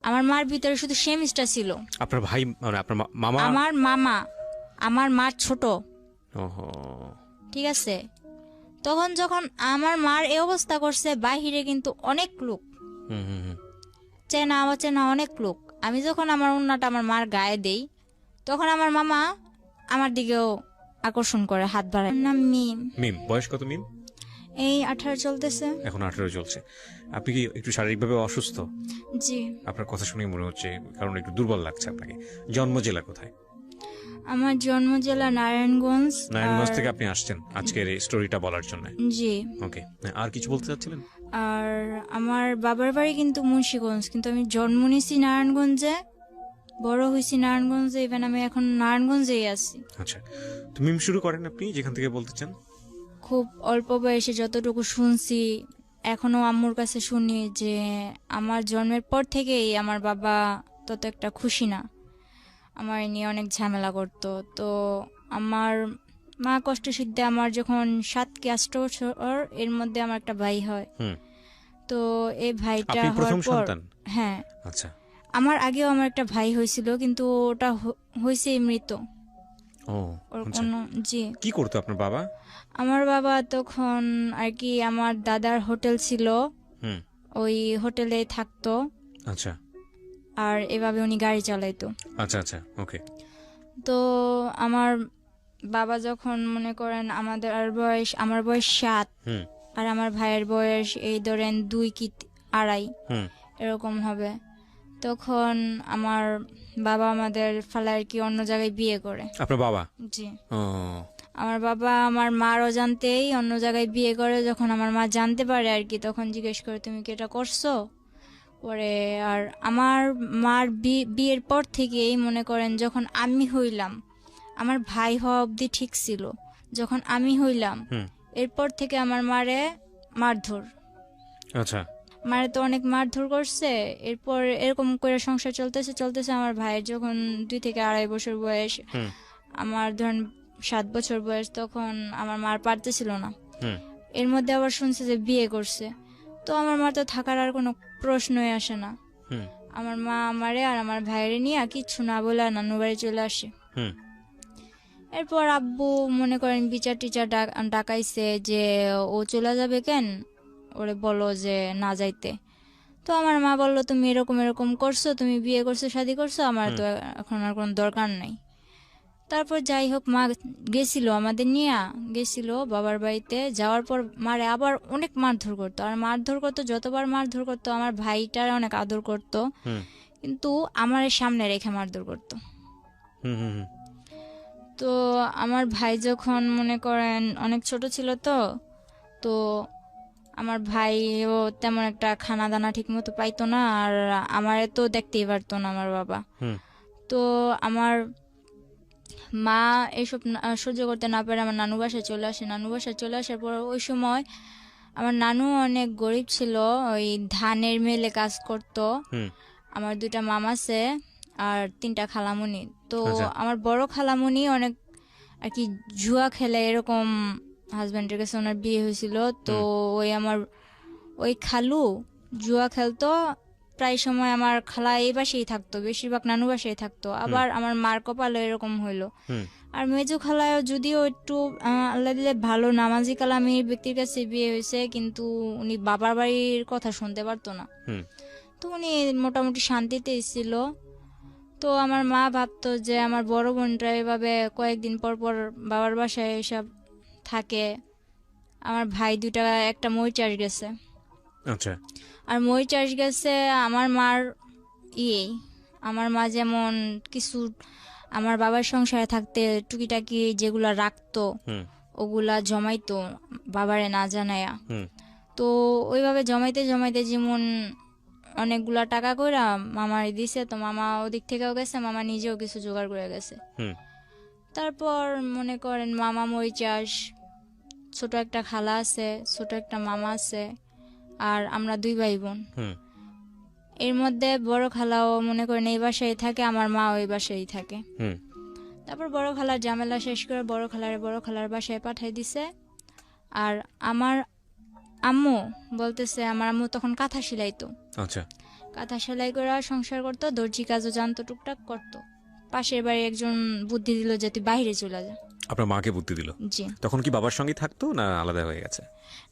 আমার মার ভিতরে শুধু সে মিষ্টা ছিল। আপনার ভাই মানে আপনার মামা? আমার মামা, আমার মা ছোট। ওহো। ঠিক আছে, তখন যখন আমার মার এই অবস্থা করছে, বাহিরে কিন্তু অনেক লোক, হুম হুম হুম। চেনা অচেনা অনেক লোক। আমি যখন আমার ওন্নাটা আমার মার গায়ে দেই, তখন আমার মামা আমার দিকেও আকর্ষণ করে, হাত বাড়ায়। নাম মিম। মিম, বয়স কত মিম? এই 18 চলতেছে। এখন 18 চলছে। আপনি কি একটু শারীরিকভাবে অসুস্থ? জি। আপনার কথা শুনে মনে হচ্ছে, কারণ একটু দুর্বল লাগছে আপনাকে। জন্ম জেলা কোথায়? আমার জন্ম জেলা নারায়ণগঞ্জ। নারায়ণগঞ্জ আর- থেকে আপনি আসছেন আজকের এই স্টোরিটা বলার জন্য? জি। ওকে, আর কিছু বলতে চাচ্ছিলেন? আর আমার বাবার বাড়ি কিন্তু মুন্সিগঞ্জ, কিন্তু আমি জন্ম নিয়েছি নারায়ণগঞ্জে, বড় হয়েছি নারায়ণগঞ্জে, ইভেন আমি এখন নারায়ণগঞ্জেই আছি। আচ্ছা, তো মিম শুরু করেন আপনি যেখান থেকে বলতে চান। খুব অল্প বয়সে যতটুকু শুনছি, এখনো আম্মুর কাছে শুনি যে আমার জন্মের পর থেকেই আমার বাবা তত একটা খুশি না, আমার এ নিয়ে অনেক ঝামেলা করতো। তো আমার মা কষ্ট সিদ্ধে আমার যখন 7 কি 8 বছর, এর মধ্যে আমার একটা ভাই হয়। হুম। তো এই ভাইটা আপনি হওয়ার প্রথম পর, সন্তান? হ্যাঁ, আচ্ছা। আমার আগেও আমার একটা ভাই হয়েছিল, কিন্তু ওটা হয়েছে মৃত। ও ওর আচ্ছা। কোনো, জি। কি করতো আপনার বাবা? আমার বাবা তখন আর কি, আমার দাদার হোটেল ছিল, হুম। ওই হোটেলে থাকতো, আচ্ছা আর এভাবে উনি গাড়ি চালাইতো। আচ্ছা আচ্ছা, ওকে। তো আমার বাবা যখন মনে করেন আমার বয়স 7, হুম আর আমার ভাইয়ের বয়স এই ধরেন 2 কি 2.5 হুম এরকম হবে, তখন আমার বাবা আমাদের ফালায় আর কি অন্য জায়গায় বিয়ে করে। আপনার বাবা? জি। ও আমার বাবা আমার মার অজান্তেই অন্য জায়গায় বিয়ে করে। যখন আমার মা জানতে পারে আর কি, তখন জিজ্ঞেস করে তুমি কি এটা করছো পরে। আর আমার মার বিয়ের পর থেকেই মনে করেন, যখন আমি হইলাম, আমার ভাই হওয়া অবধি ঠিক ছিল, যখন আমি হইলাম হুম। এরপর থেকে আমার মারে মারধর, আচ্ছা। মারে তো অনেক মারধর করছে। এরপর এরকম করে সংসার চলতেছে চলতেছে, আমার ভাইয়ের যখন 2 থেকে 2.5 বছর বয়স, হুম আমার ধরেন 7 বছর বয়স, তখন আমার মার পারতেছিল না। হুম এর মধ্যে আবার শুনছে যে বিয়ে করছে, তো আমার মার তো থাকার আর কোনো প্রশ্নই আসে না। হুম আমার মা আমারে আর আমার ভাইয়ের নিয়ে কিচ্ছু না বলে নানু বাড়ি চলে আসে। হুম এরপর আব্বু মনে করেন বিচার টিচার ডাকাইছে যে ও চলে যাবে কেন, ওরে বলো যে না যাইতে। তো আমার মা বললো তুমি এরকম এরকম করছো, তুমি বিয়ে করছো, শাদী করছো, আমার তো এখন আর কোনো দরকার নাই। তারপর যাই হোক, মা গেছিল আমাদের নিয়ে, গেছিল বাবার বাড়িতে। যাওয়ার পর মারে আবার অনেক মারধর করতো, আর মারধর করতো, যতবার মারধর করতো আমার ভাইটার অনেক আদর করতো, হুম কিন্তু আমার সামনে রেখে মারধর করতো। হুম হুম হুম। তো আমার ভাই যখন মনে করেন অনেক ছোট ছিল, তো তো আমার ভাইও তেমন একটা খানা দানা ঠিক মতো পাইতো না, আর আমার তো দেখতেই পারতো না আমার বাবা। হুম তো আমার মা এইসব সহ্য করতে না পারে আমার নানু বাসায় চলে আসে। নানু বাসায় চলে আসার পর ওই সময় আমার নানু অনেক গরিব ছিল, ওই ধানের মেলে কাজ করতো। হুম। আমার 2টা মামা আছে আর 3টা খালামুনি। তো আচ্ছা। আমার বড় খালামুনি অনেক আর কি জুয়া খেলে, এরকম হাজব্যান্ডের কাছে ওনার বিয়ে হয়েছিল। তো ওই আমার ওই খালু জুয়া খেলতো, প্রায় সময় আমার খালা এই বাসায় থাকতো, বেশিরভাগ নানু বাসায় থাকতো। আবার আমার মার কপালও এরকম হইলো। হুম আর মেজু খালায়ও যদিও একটু আল্লাহ দিলে ভালো নামাজি কালামির ব্যক্তির কাছে বিয়ে হয়েছে, কিন্তু উনি বাবার বাড়ির কথা শুনতে পারতো না। হুম তো উনি মোটামুটি শান্তিতেই ছিল। তো আমার মা ভাবতো যে আমার বড় বোনটা এভাবে কয়েকদিন পর পর বাবার বাসায় এসব থাকে। আমার ভাই 2টা, একটা মই চাষ গেছে, আচ্ছা। আর মই চাষ গেছে আমার মার ইয়ে। আমার মা যেমন কিছু আমার বাবার সংসারে থাকতে টুকিটাকি যেগুলা রাখতো, হুম ওগুলা জমাইতো বাবারে না জানায়া। হুম তো ওইভাবে জমাইতে জমাইতে যেমন অনেকগুলা টাকা কইরা মামার দিছে, তো মামা ওদিক থেকেও গেছে, মামা নিজেও কিছু জোগাড় করে গেছে। হুম তারপর মনে করেন মামা মই চাষ, ছোট একটা খালা আছে, ছোট একটা মামা আছে, আর আমরা 2 ভাই বোন। হুম এর মধ্যে বড় খালাও মনে করেন এই বাসায় থাকে, আমার মা ওই বাসায় থাকে। হুম। তারপর বড় খালার ঝামেলা শেষ করে বড় খালার বাসায় পাঠাই দিছে। আর আমার আম্মু বলতেছে, আমার আম্মু তখন কাঁথা সেলাইতো, আচ্ছা। কাঁথা সেলাই করে সংসার করতো, দর্জি কাজও জানতো, টুকটাক করতো। পাশের বাড়ি একজন বুদ্ধি দিল যে তুই বাইরে চলে যা। আপনার মাকে বুদ্ধি দিল? জি। তখন কি বাবার সঙ্গে থাকতো না আলাদা হয়ে গেছে?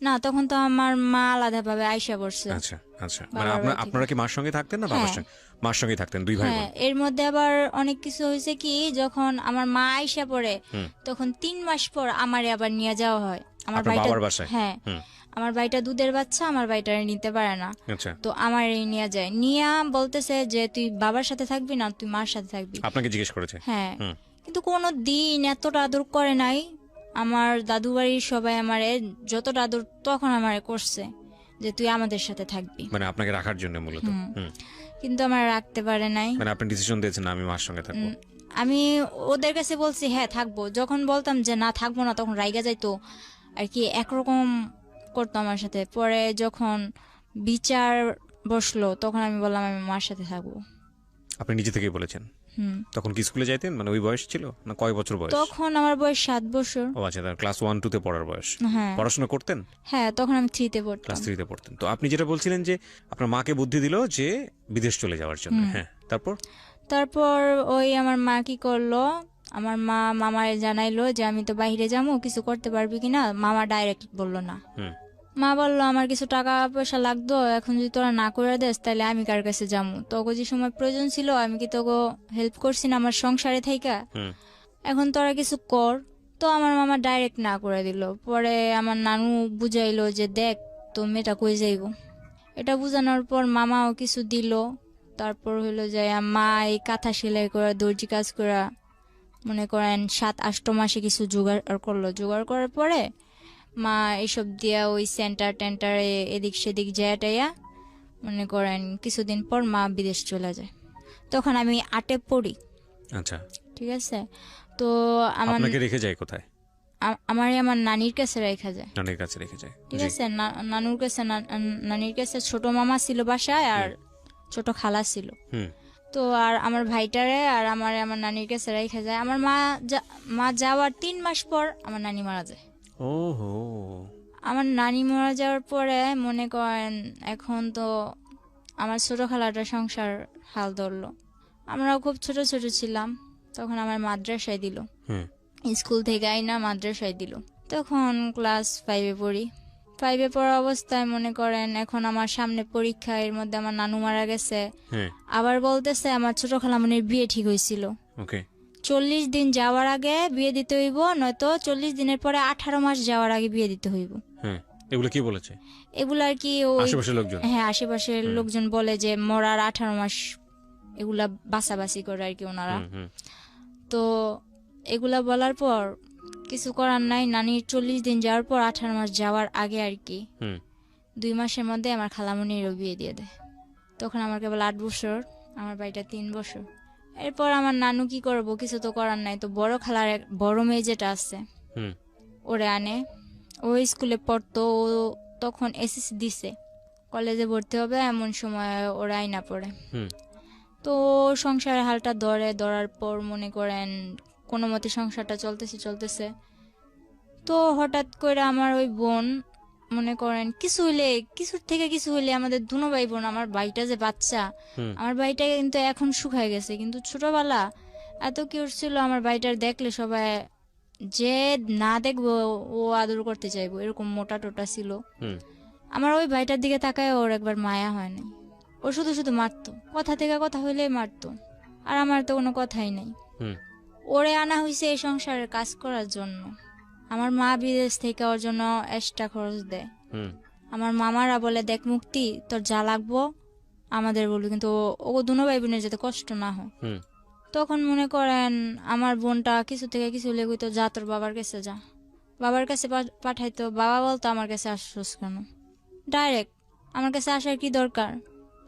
না, তখন তো আমার মা আলাদাভাবে আইসা পড়ছে। আচ্ছা আচ্ছা, মানে বাবার বাড়ি থেকে। আপনারা কি মার সঙ্গে থাকতেন না বাবার হ্যাঁ। সঙ্গে? মার সঙ্গে থাকতেন, দুই ভাই হ্যাঁ, বোন। এর মধ্যে আবার অনেক কিছু হয়েছে কি, যখন আমার মা আইসা পড়ে তখন 3 মাস পর আমারে আবার নিয়ে যাওয়া হয় আমার আপনার ভাইটা। বাবার বাসায়? হ্যাঁ, আমার ভাইটা দুধের বাচ্চা, আমার ভাইটা নিতে পারে না, আচ্ছা, তো আমার নিয়ে যায়। নিয়া বলতেছে যে তুই বাবার সাথে থাকবি না, তুই মার সাথে থাকবি। আপনাকে জিজ্ঞেস করেছে? হ্যাঁ, হুম। কিন্তু কোনো দিন এতটা আদর করে নাই। আমার দাদু বাড়ির সবাই আমারে যতটা আদর তখন আমারে করছে যে তুই আমাদের সাথে থাকবি, মানে আপনাকে রাখার জন্য মূলত। কিন্তু আমার রাখতে পারে নাই। মানে আপনি ডিসিশন দিয়েছেন না আমি মার সঙ্গে থাকবো? আমি ওদের কাছে বলছি হ্যাঁ থাকবো, যখন বলতাম যে না থাকবো না তখন রাইগা যাইতো আর কি, একরকম করতো আমার সাথে। পরে যখন বিচার বসলো তখন আমি বললাম আমি মার সাথে থাকবো। আপনি নিজে থেকেই বলেছেন? তখন কি স্কুলে যাইতেন, মানে ওই বয়স ছিল না? কয় বছর বয়স তখন? আমার বয়স 7 বছর। ও আচ্ছা, তার ক্লাস 1 2 তে পড়ার বয়স। হ্যাঁ পড়াশোনা করতেন? হ্যাঁ, তখন আমি 3 তে পড়তাম। ক্লাস 3 তে পড়তেন। তো আপনি যেটা বলছিলেন যে আপনার মাকে বুদ্ধি দিল যে বিদেশ চলে যাওয়ার জন্য, হ্যাঁ, তারপর ওই আমার মা কি করলো, আমার মা মামারে জানাইলো যে আমি তো বাইরে যাবো, কিছু করতে পারবি কিনা। মামা ডাইরেক্ট বললো না। মা বললো আমার কিছু টাকা পয়সা লাগতো, এখন যদি তোরা না করে দেস তাহলে আমি কার কাছে যাবো, তোকে যে সময় প্রয়োজন ছিল আমি কি তোকে হেল্প করছি না আমার সংসারে থাইকা, এখন তোরা কিছু কর। তো আমার মামা ডাইরেক্ট না করে দিল। পরে আমার নানু বুঝাইলো যে দেখ তো মেয়েটা কই যাইব। এটা বুঝানোর পর মামাও কিছু দিল। তারপর হলো যে মা এই কাঁথা সেলাই করা, দর্জি কাজ করা, মনে করেন 7-8 মাসে কিছু জোগাড় করলো। জোগাড় করার পরে মা এইসব দিয়া ওই সেন্টার টেন্টারে এদিক সেদিক যাইয়া মনে করেন কিছুদিন পর মা বিদেশ চলে যায়। তখন আমি 8-এ পড়ি। আচ্ছা, ঠিক আছে। তো আমার আপনাকে রেখে যায় কোথায়? আমার নানির কাছে রেখা যায়। নানির কাছে রেখে যায়, ঠিক আছে। নানুর কাছে, নানির কাছে ছোট মামা ছিল বাসায় আর ছোট খালা ছিল। তো আর আমার ভাইটারে আর আমার নানির কাছে রেখে যায়। আমার মা যাওয়ার 3 মাস পর আমার নানি মারা যায়। ওহো। আমার নানি মারা যাওয়ার পরে মনে করেন এখন তো আমার ছোট খালাটা সংসার হাল ধরলো। আমরাও খুব ছোট ছোট ছিলাম তখন। আমার মাদ্রাসায় দিল, স্কুল থেকে আইনা মাদ্রাসায় দিল। তখন ক্লাস 5-এ পড়ি। 5-এ পড়া অবস্থায় মনে করেন এখন আমার সামনে পরীক্ষা, এর মধ্যে আমার নানু মারা গেছে। আবার বলতেছে আমার ছোট খালামণির বিয়ে ঠিক হয়েছিল, 40 দিন যাওয়ার আগে বিয়ে দিতে হইব, নয়তো 40 দিনের পরে 18 মাস যাওয়ার আগে বিয়ে দিতে হইব। এগুলো কি বলেছে? এগুলো আর কি আশেপাশের লোকজন? হ্যাঁ, আশেপাশের লোকজন বলে যে মরার 18 মাস এগুলা বাছাবাছি করে আর কি ওনারা। তো এগুলা বলার পর কিছু করার নাই। নানির 40 দিন যাওয়ার পর 18 মাস যাওয়ার আগে আর কি 2 মাসের মধ্যে আমার খালামণিরও বিয়ে দিয়ে দেয়। তখন আমার কেবল 8 বছর, আমার ভাইটা 3 বছর। এরপর আমার নানু কি করবো, কিছু তো করার নাই। তো বড় খালার বড় মেয়ে যেটা আছে ওরে আনে, ও স্কুলে পড়তো। ও তখন এসএসসি দিছে, কলেজে ভর্তি হবে এমন সময় ওরা আইনা পড়ে। তো সংসারের হালটা ধরার পর মনে করেন কোনো মতে সংসারটা চলতেছে। তো হঠাৎ করে আমার ওই বোন মনে করেন কিছুর থেকে কিছু হইলে আমাদের দুনো ভাই বোন, আমার ভাইটা যে বাচ্চা, আমার ভাইটা কিন্তু এখন শুকায় গেছে, কিন্তু ছোটবেলা এত কিউট ছিল। আমার ভাইটার দেখলে সবাই যে না দেখবো ও আদর করতে চাইবো, এরকম মোটা টোটা ছিল। আমার ওই ভাইটার দিকে তাকায় ওর একবার মায়া হয় নাই। ও শুধু শুধু মারতো, কথা থেকে কথা হইলেই মারতো। আর আমার তো কোনো কথাই নাই। ওরে আনা হয়েছে এই সংসারের কাজ করার জন্য। আমার মা বিদেশ থেকে ওর জন্য এক্সট্রা খরচ দেয়। আমার মামারা বলে দেখ মুক্তি তোর যা লাগবো আমাদের বলবি, কিন্তু ও দুনো ভাই বোনের যাতে কষ্ট না হয়। তখন মনে করেন আমার বোনটা কিছু থেকে কিছু লেগে তো যা তোর বাবার কাছে যা, বাবার কাছে পাঠাইতো। বাবা বলতো আমার কাছে আসছোস কেন, ডাইরেক্ট আমার কাছে আসার কি দরকার,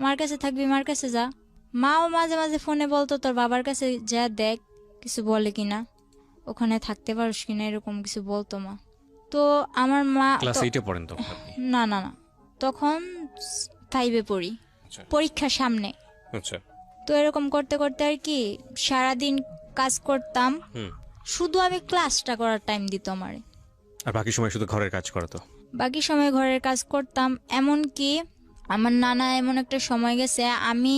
মার কাছে থাকবি মার কাছে যা। মাও মাঝে মাঝে ফোনে বলতো তোর বাবার কাছে যা দেখ কিছু বলে কিনা, ওখানে থাকতে পারিস কিনা, এরকম কিছু বলতো মা। তো আমার মা ক্লাস 8-এ পড়েন তখন? না, তখন 5-এ পড়ি, পরীক্ষার সামনে। আচ্ছা। তো এরকম করতে করতে আর কি সারাদিন কাজ করতাম, শুধু আমি ক্লাসটা করার টাইম দিত আমারে। আর বাকি সময় শুধু ঘরের কাজ করতো? বাকি সময় ঘরের কাজ করতাম। এমন কি আমার নানা এমন একটা সময় গেছে, আমি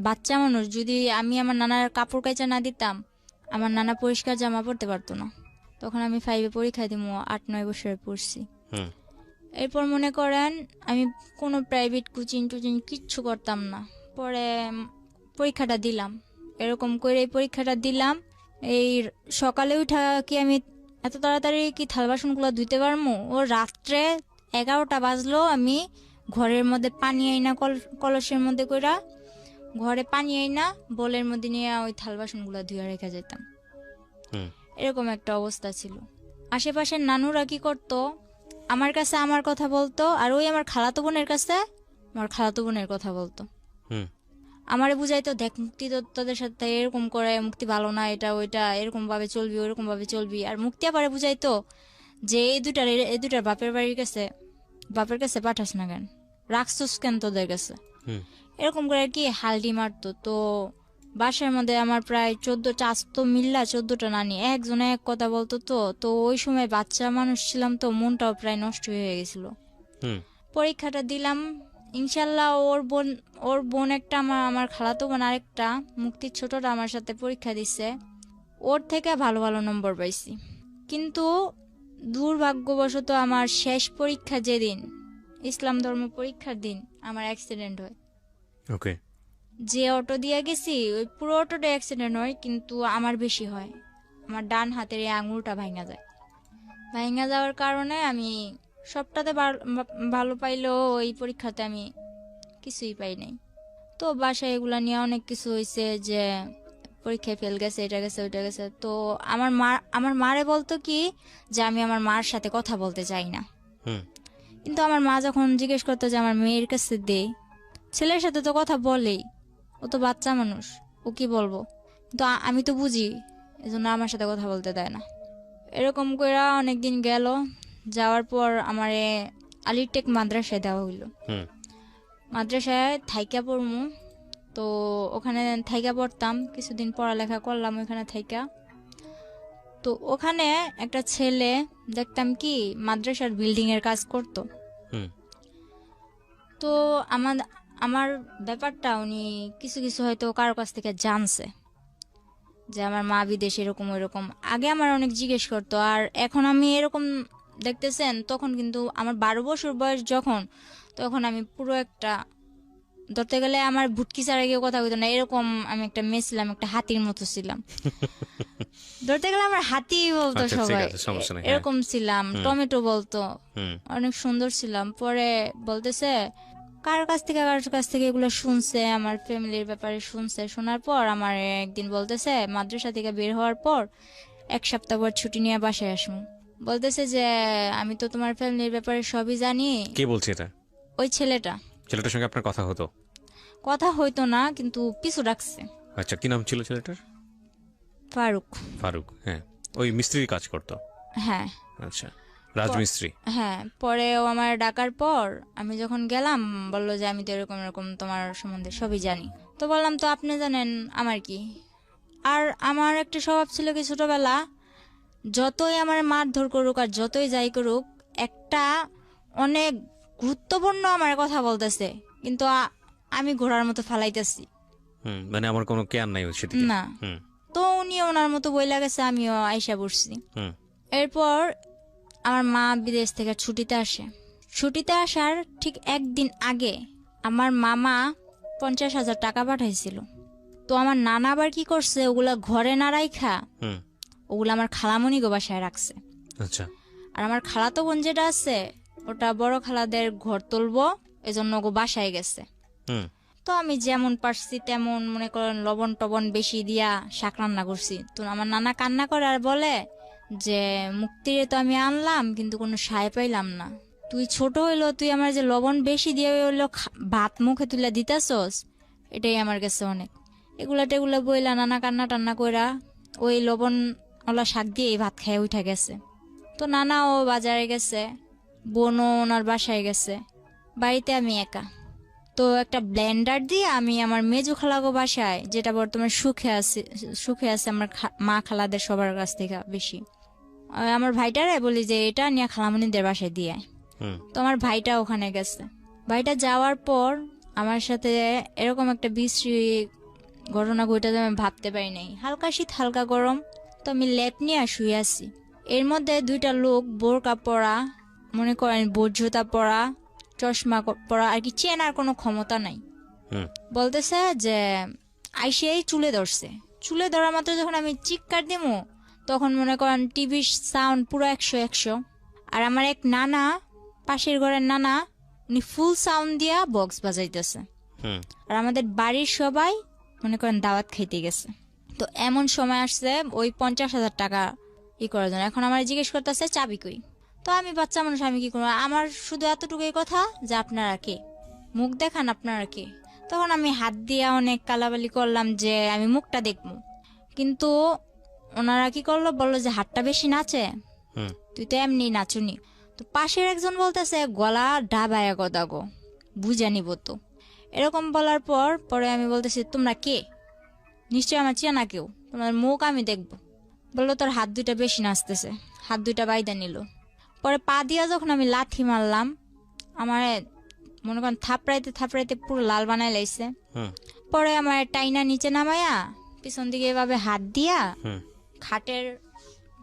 বাচ্চা মানুষ, যদি আমি আমার নানার কাপড় কাচা না দিতাম, আমার নানা পরিষ্কার জামা পরতে পারতো না। তখন আমি 5-এ পরীক্ষা দিব, 8-9 বছরে পড়ছি। হুম এরপর মনে করেন আমি কোনো প্রাইভেট কোচিং টোচিং কিচ্ছু করতাম না। পরে পরীক্ষাটা দিলাম, এরকম করে এই পরীক্ষাটা দিলাম। এই সকালে উঠা কি আমি এত তাড়াতাড়ি কি থাল বাসনগুলো ধুইতে পারবো? ও রাত্রে 11টা বাজলো, আমি ঘরের মধ্যে পানি আইনা কলসের মধ্যে কইরা ঘরে পানি আইনা বোলের মধ্যে নিয়ে ওই থাল বাসনগুলো ধুয়ে রেখে যেতাম। হুম এরকম একটা অবস্থা ছিল। আশেপাশের নানুরা কি করতো, আমার কাছে আমার কথা বলতো, আর ওই আমার খালাতো বোনের কাছে আমার খালাতো বোনের কথা বলতো। হুম আমারে বুঝাইতো, দেখ মুক্তি তো তোদের সাথে এরকম করে, মুক্তি ভালো না, এটা ওইটা, এরকম ভাবে চলবি, ওইরকম ভাবে চলবি। আর মুক্তি আবার বুঝাইতো যে এই দুটার বাপের বাড়ির কাছে, বাপের কাছে পাঠাস না কেন, রাখছস কেন তোদের কাছে, হুম এরকম করে আর কি হালডি মারতো। তো বাসার মধ্যে আমার প্রায় 14টা, আজ তো মিল্লা 14টা নানি, একজনে এক কথা বলতো। তো তো ওই সময় বাচ্চা মানুষ ছিলাম, তো মনটাও প্রায় নষ্ট হয়ে গেছিল। হুম পরীক্ষাটা দিলাম, ইনশাল্লাহ ওর বোন একটা, আমার খালাতো বোন আরেকটা, মুক্তির ছোটটা আমার সাথে পরীক্ষা দিছে, ওর থেকে ভালো ভালো নম্বর পাইছি। কিন্তু দুর্ভাগ্যবশত আমার শেষ পরীক্ষা যেদিন, ইসলাম ধর্ম পরীক্ষার দিন, আমার অ্যাক্সিডেন্ট হয়। ওকে যে অটো দিয়ে গেছি ওই পুরো অটোটা অ্যাক্সিডেন্ট হয়, কিন্তু আমার বেশি হয়। আমার ডান হাতের এই আঙুলটা ভাঙা যায়। ভাঙা যাওয়ার কারণে আমি সবটাতে ভালো পাইলেও ওই পরীক্ষাতে আমি কিছুই পাই নাই। তো বাসায় এগুলা নিয়ে অনেক কিছু হয়েছে, যে পরীক্ষায় ফেল গেছে, এটা গেছে, ওইটা গেছে। তো আমার মারে বলতো কি যে আমি আমার মার সাথে কথা বলতে চাই না। হুম কিন্তু আমার মা যখন জিজ্ঞেস করতো যে আমার মেয়ের কাছে দে, ছেলের সাথে তো কথা বলেই, ও তো বাচ্চা মানুষ, ও কি বলবো। কিন্তু আমি তো বুঝি, এজন্য আমার সাথে কথা বলতে দেয় না। এরকম করে অনেকদিন গেল, যাওয়ার পর আমারে আলিটেক মাদ্রাসায় দেওয়া হইলো। হুম মাদ্রাসায় থাইকা পড়মু, তো ওখানে থাইকা পড়তাম, কিছুদিন পড়ালেখা করলাম ওখানে থাইকা। তো ওখানে একটা ছেলে দেখতাম কি মাদ্রাসার বিল্ডিং এর কাজ করতো। হুম তো আমার আমার ব্যাপারটা উনি কিছু কিছু হয়তো কারো কাছ থেকে জানছে, যে আমার মা বিদেশ এরকম ওইরকম। আগে আমার অনেক জিজ্ঞেস করতো, আর এখন আমি এরকম দেখতেছেন, তখন কিন্তু আমার 12 বছর বয়স যখন, তখন আমি পুরো একটা, ধরতে গেলে আমার ভুটকি ছাড়া কেউ কথা বলতো না, এরকম আমি একটা মেয়ে ছিলাম, একটা হাতির মতো ছিলাম। ধরতে গেলে আমার হাতি বলতো আচ্ছা ঠিক সবাই, আছে, সমস্যা নেই, হ্যাঁ। এরকম ছিলাম। টমেটো বলতো, হুম অনেক সুন্দর ছিলাম। পরে বলতেছে কার কাছ থেকে এগুলো শুনছে, আমার ফ্যামিলির ব্যাপারে শুনছে। শোনার পর আমার একদিন বলতেছে, মাদ্রাসা থেকে বের হওয়ার পর 1 সপ্তাহ পর ছুটি নিয়ে বাসায় আসবো। বলতেছে যে আমি তো তোমার ফ্যামিলির ব্যাপারে সবই জানি। কে বলছে এটা? ওই ছেলেটার সঙ্গে আপনার কথা হতো? কথা হইতো না, কিন্তু পিছু রাখছে। আচ্ছা, কি নাম ছিল ছেলেটার? ফারুক। ফারুক, হ্যাঁ। ওই মিস্ত্রির কাজ করতো? হ্যাঁ আচ্ছা, রাজমিস্ত্রি। হ্যাঁ। পরে ও আমার ডাকার পর আমি যখন গেলাম, বললো যে আমি তো এরকম এরকম তোমার সম্বন্ধে সবই জানি। তো বললাম তো আপনি জানেন আমার কি। আর আমার একটা স্বভাব ছিল কি, ছোটবেলা যতই আমার মারধর করুক আর যতই যাই করুক, একটা অনেক গুরুত্বপূর্ণ আমার কথা বলতেছে, কিন্তু আমি ঘোড়ার মতো ফালাইতেছি মানে আমার কোনো কেয়ার নাই সেদিকে। না। হুম তো উনি ওনার মতো বইলা গেছে, আমিও আইসা পড়ছি। হুম এরপর আমার মা বিদেশ থেকে ছুটিতে আসে। ছুটিতে আসার ঠিক একদিন আগে আমার মামা 50,000 টাকা পাঠাইছিল। তো আমার নানা আবার কি করছে, ওগুলা ঘরে না রাইখা হুম ওগুলো আমার খালামণি গো বাসায় রাখছে। আচ্ছা। আর আমার খালাতো বোন যেটা আছে, ওটা বড় খালাদের ঘর তুলবো, এজন্য ওগো বাসায় গেছে। হুম তো আমি যেমন পারছি তেমন, মনে করেন লবণ টবণ বেশি দিয়া শাক রান্না করছি। তো আমার নানা কান্না করে আর বলে যে মুক্তিরে তো আমি আনলাম, কিন্তু কোনো সায় পাইলাম না। তুই ছোট হইলো, তুই আমার যে লবণ বেশি দিয়ে হইলো ভাত মুখে তুলে দিতেছস, এটাই আমার কাছে অনেক। এগুলা টেগুলা বইলা নানা কান্না টান্না কইরা ওই লবণ ওলা শাক দিয়ে ভাত খেয়ে উঠে গেছে। তো নানাও বাজারে গেছে, বোনও ওনার বাসায় গেছে, বাড়িতে আমি একা। তো একটা ব্লেন্ডার দিয়ে আমি আমার মেজু খালাগো বাসায়, যেটা বর্তমানে সুখে আছে আমার মা খালাদের সবার কাছ থেকে বেশি, আমার ভাইটারে বলি যে এটা নিয়ে খালামণিদের বাসায় দিয়ে আয়। হুম তো আমার ভাইটা ওখানে গেছে। বাড়িটা যাওয়ার পর আমার সাথে এরকম একটা বিশ্রী ঘটনা ঘটে যাবে আমি ভাবতে পারি নাই। হালকা শীত হালকা গরম, তো আমি লেপ নিয়ে শুয়ে আছি। এর মধ্যে দুইটা লোক বোরকা পরা, মনে করেন বোট জুতা পরা, চশমা পরা, আর কি চেনার কোনো ক্ষমতা নাই, হুম বলতেছে যে আইসেই চুলে ধরছে। চুলে ধরার মাত্র যখন আমি চিৎকার দিমু, তখন মনে করেন টিভির সাউন্ড পুরো 100 আর আমার এক নানা, পাশের ঘরের নানা, উনি ফুল সাউন্ড দিয়া বক্স বাজাইতেছে। হুম আর আমাদের বাড়ির সবাই মনে করেন দাওয়াত খাইতে গেছে। তো এমন সময় আসছে ওই 50,000 টাকা করার জন্য। এখন আমার জিজ্ঞেস করতেছে চাবি কই। তো আমি বাচ্চা মানুষ, আমি কি করবো, আমার শুধু এতটুকুই কথা যে আপনারা কে, মুখ দেখান আপনারা কে। তখন আমি হাত দিয়ে অনেক কালাবালি করলাম যে আমি মুখটা দেখবো, কিন্তু ওনারা কি করলো, বললো যে হাতটা বেশি নাচে, হুম তুই তো এমনি নাচুনি। তো পাশের একজন বলতেছে গলা ডাবায়া গদা গো, বুঝে নিব তো। এরকম বলার পর পরে আমি বলতেছি তোমরা কে, নিশ্চয়ই আমার চেনা কেউ, তোমার মুখ আমি দেখবো। বললো তোর হাত দুইটা বেশি নাচতেছে, হাত দুইটা বাইদা নিল। পরে পা দিয়া যখন আমি লাথি মারলাম, আমার মনে করেন থাপড়াইতে থাপড়াইতে পুরো লাল বানাই লাইছে। হুম পরে আমার টাইনা নিচে নামায়া পিছন দিকে এভাবে হাত দিয়া হুম খাটের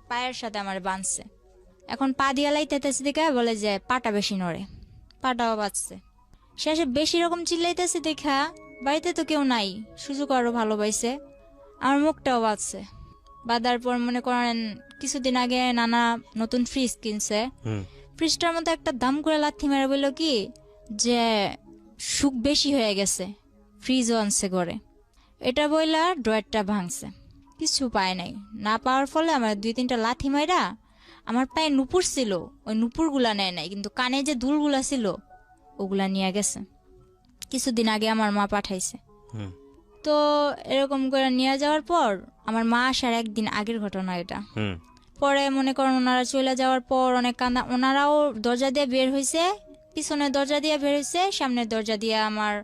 পায়ের সাথে আমার বাঁধছে। এখন পা দিয়া লাইতেছে দেখে বলে যে পাটা বেশি নড়ে, পাটাও বাঁচছে। শেষে বেশি রকম চিল্লাইতেছে দেখা বাড়িতে তো কেউ নাই, সুযোগ আরো ভালো পাইছে, আমার মুখটাও বাঁচছে। বাঁধার পর মনে করেন কিছুদিন আগে নানা নতুন ফ্রিজ কিনছে, হুম ফ্রিজটার মধ্যে একটা দাম করে লাথি মেরে বলল কি যে সুখ বেশি হয়ে গেছে, ফ্রিজও আনছে ঘরে। এটা বইলা ড্রয়ারটা ভাঙছে, কিছু পায় নাই। না পাওয়ার ফলে আমার 2-3টা লাথি মাইরা আমার পায়ে নুপুর ছিল, ওই নুপুরগুলা নেয় নাই, কিন্তু কানে যে দুলগুলা ছিল ওগুলা নিয়ে গেছে। কিছুদিন আগে আমার মা পাঠাইছে। হুম তো এরকম করে নিয়ে যাওয়ার পর আমার মা আসার একদিন আগের ঘটনা এটা। হুম পরে মনে করেন ওনারা চলে যাওয়ার পর অনেক কান্দা, ওনারাও দরজা দিয়ে বের হয়েছে, পিছনের দরজা দিয়ে বের হয়েছে, সামনের দরজা দিয়ে আমার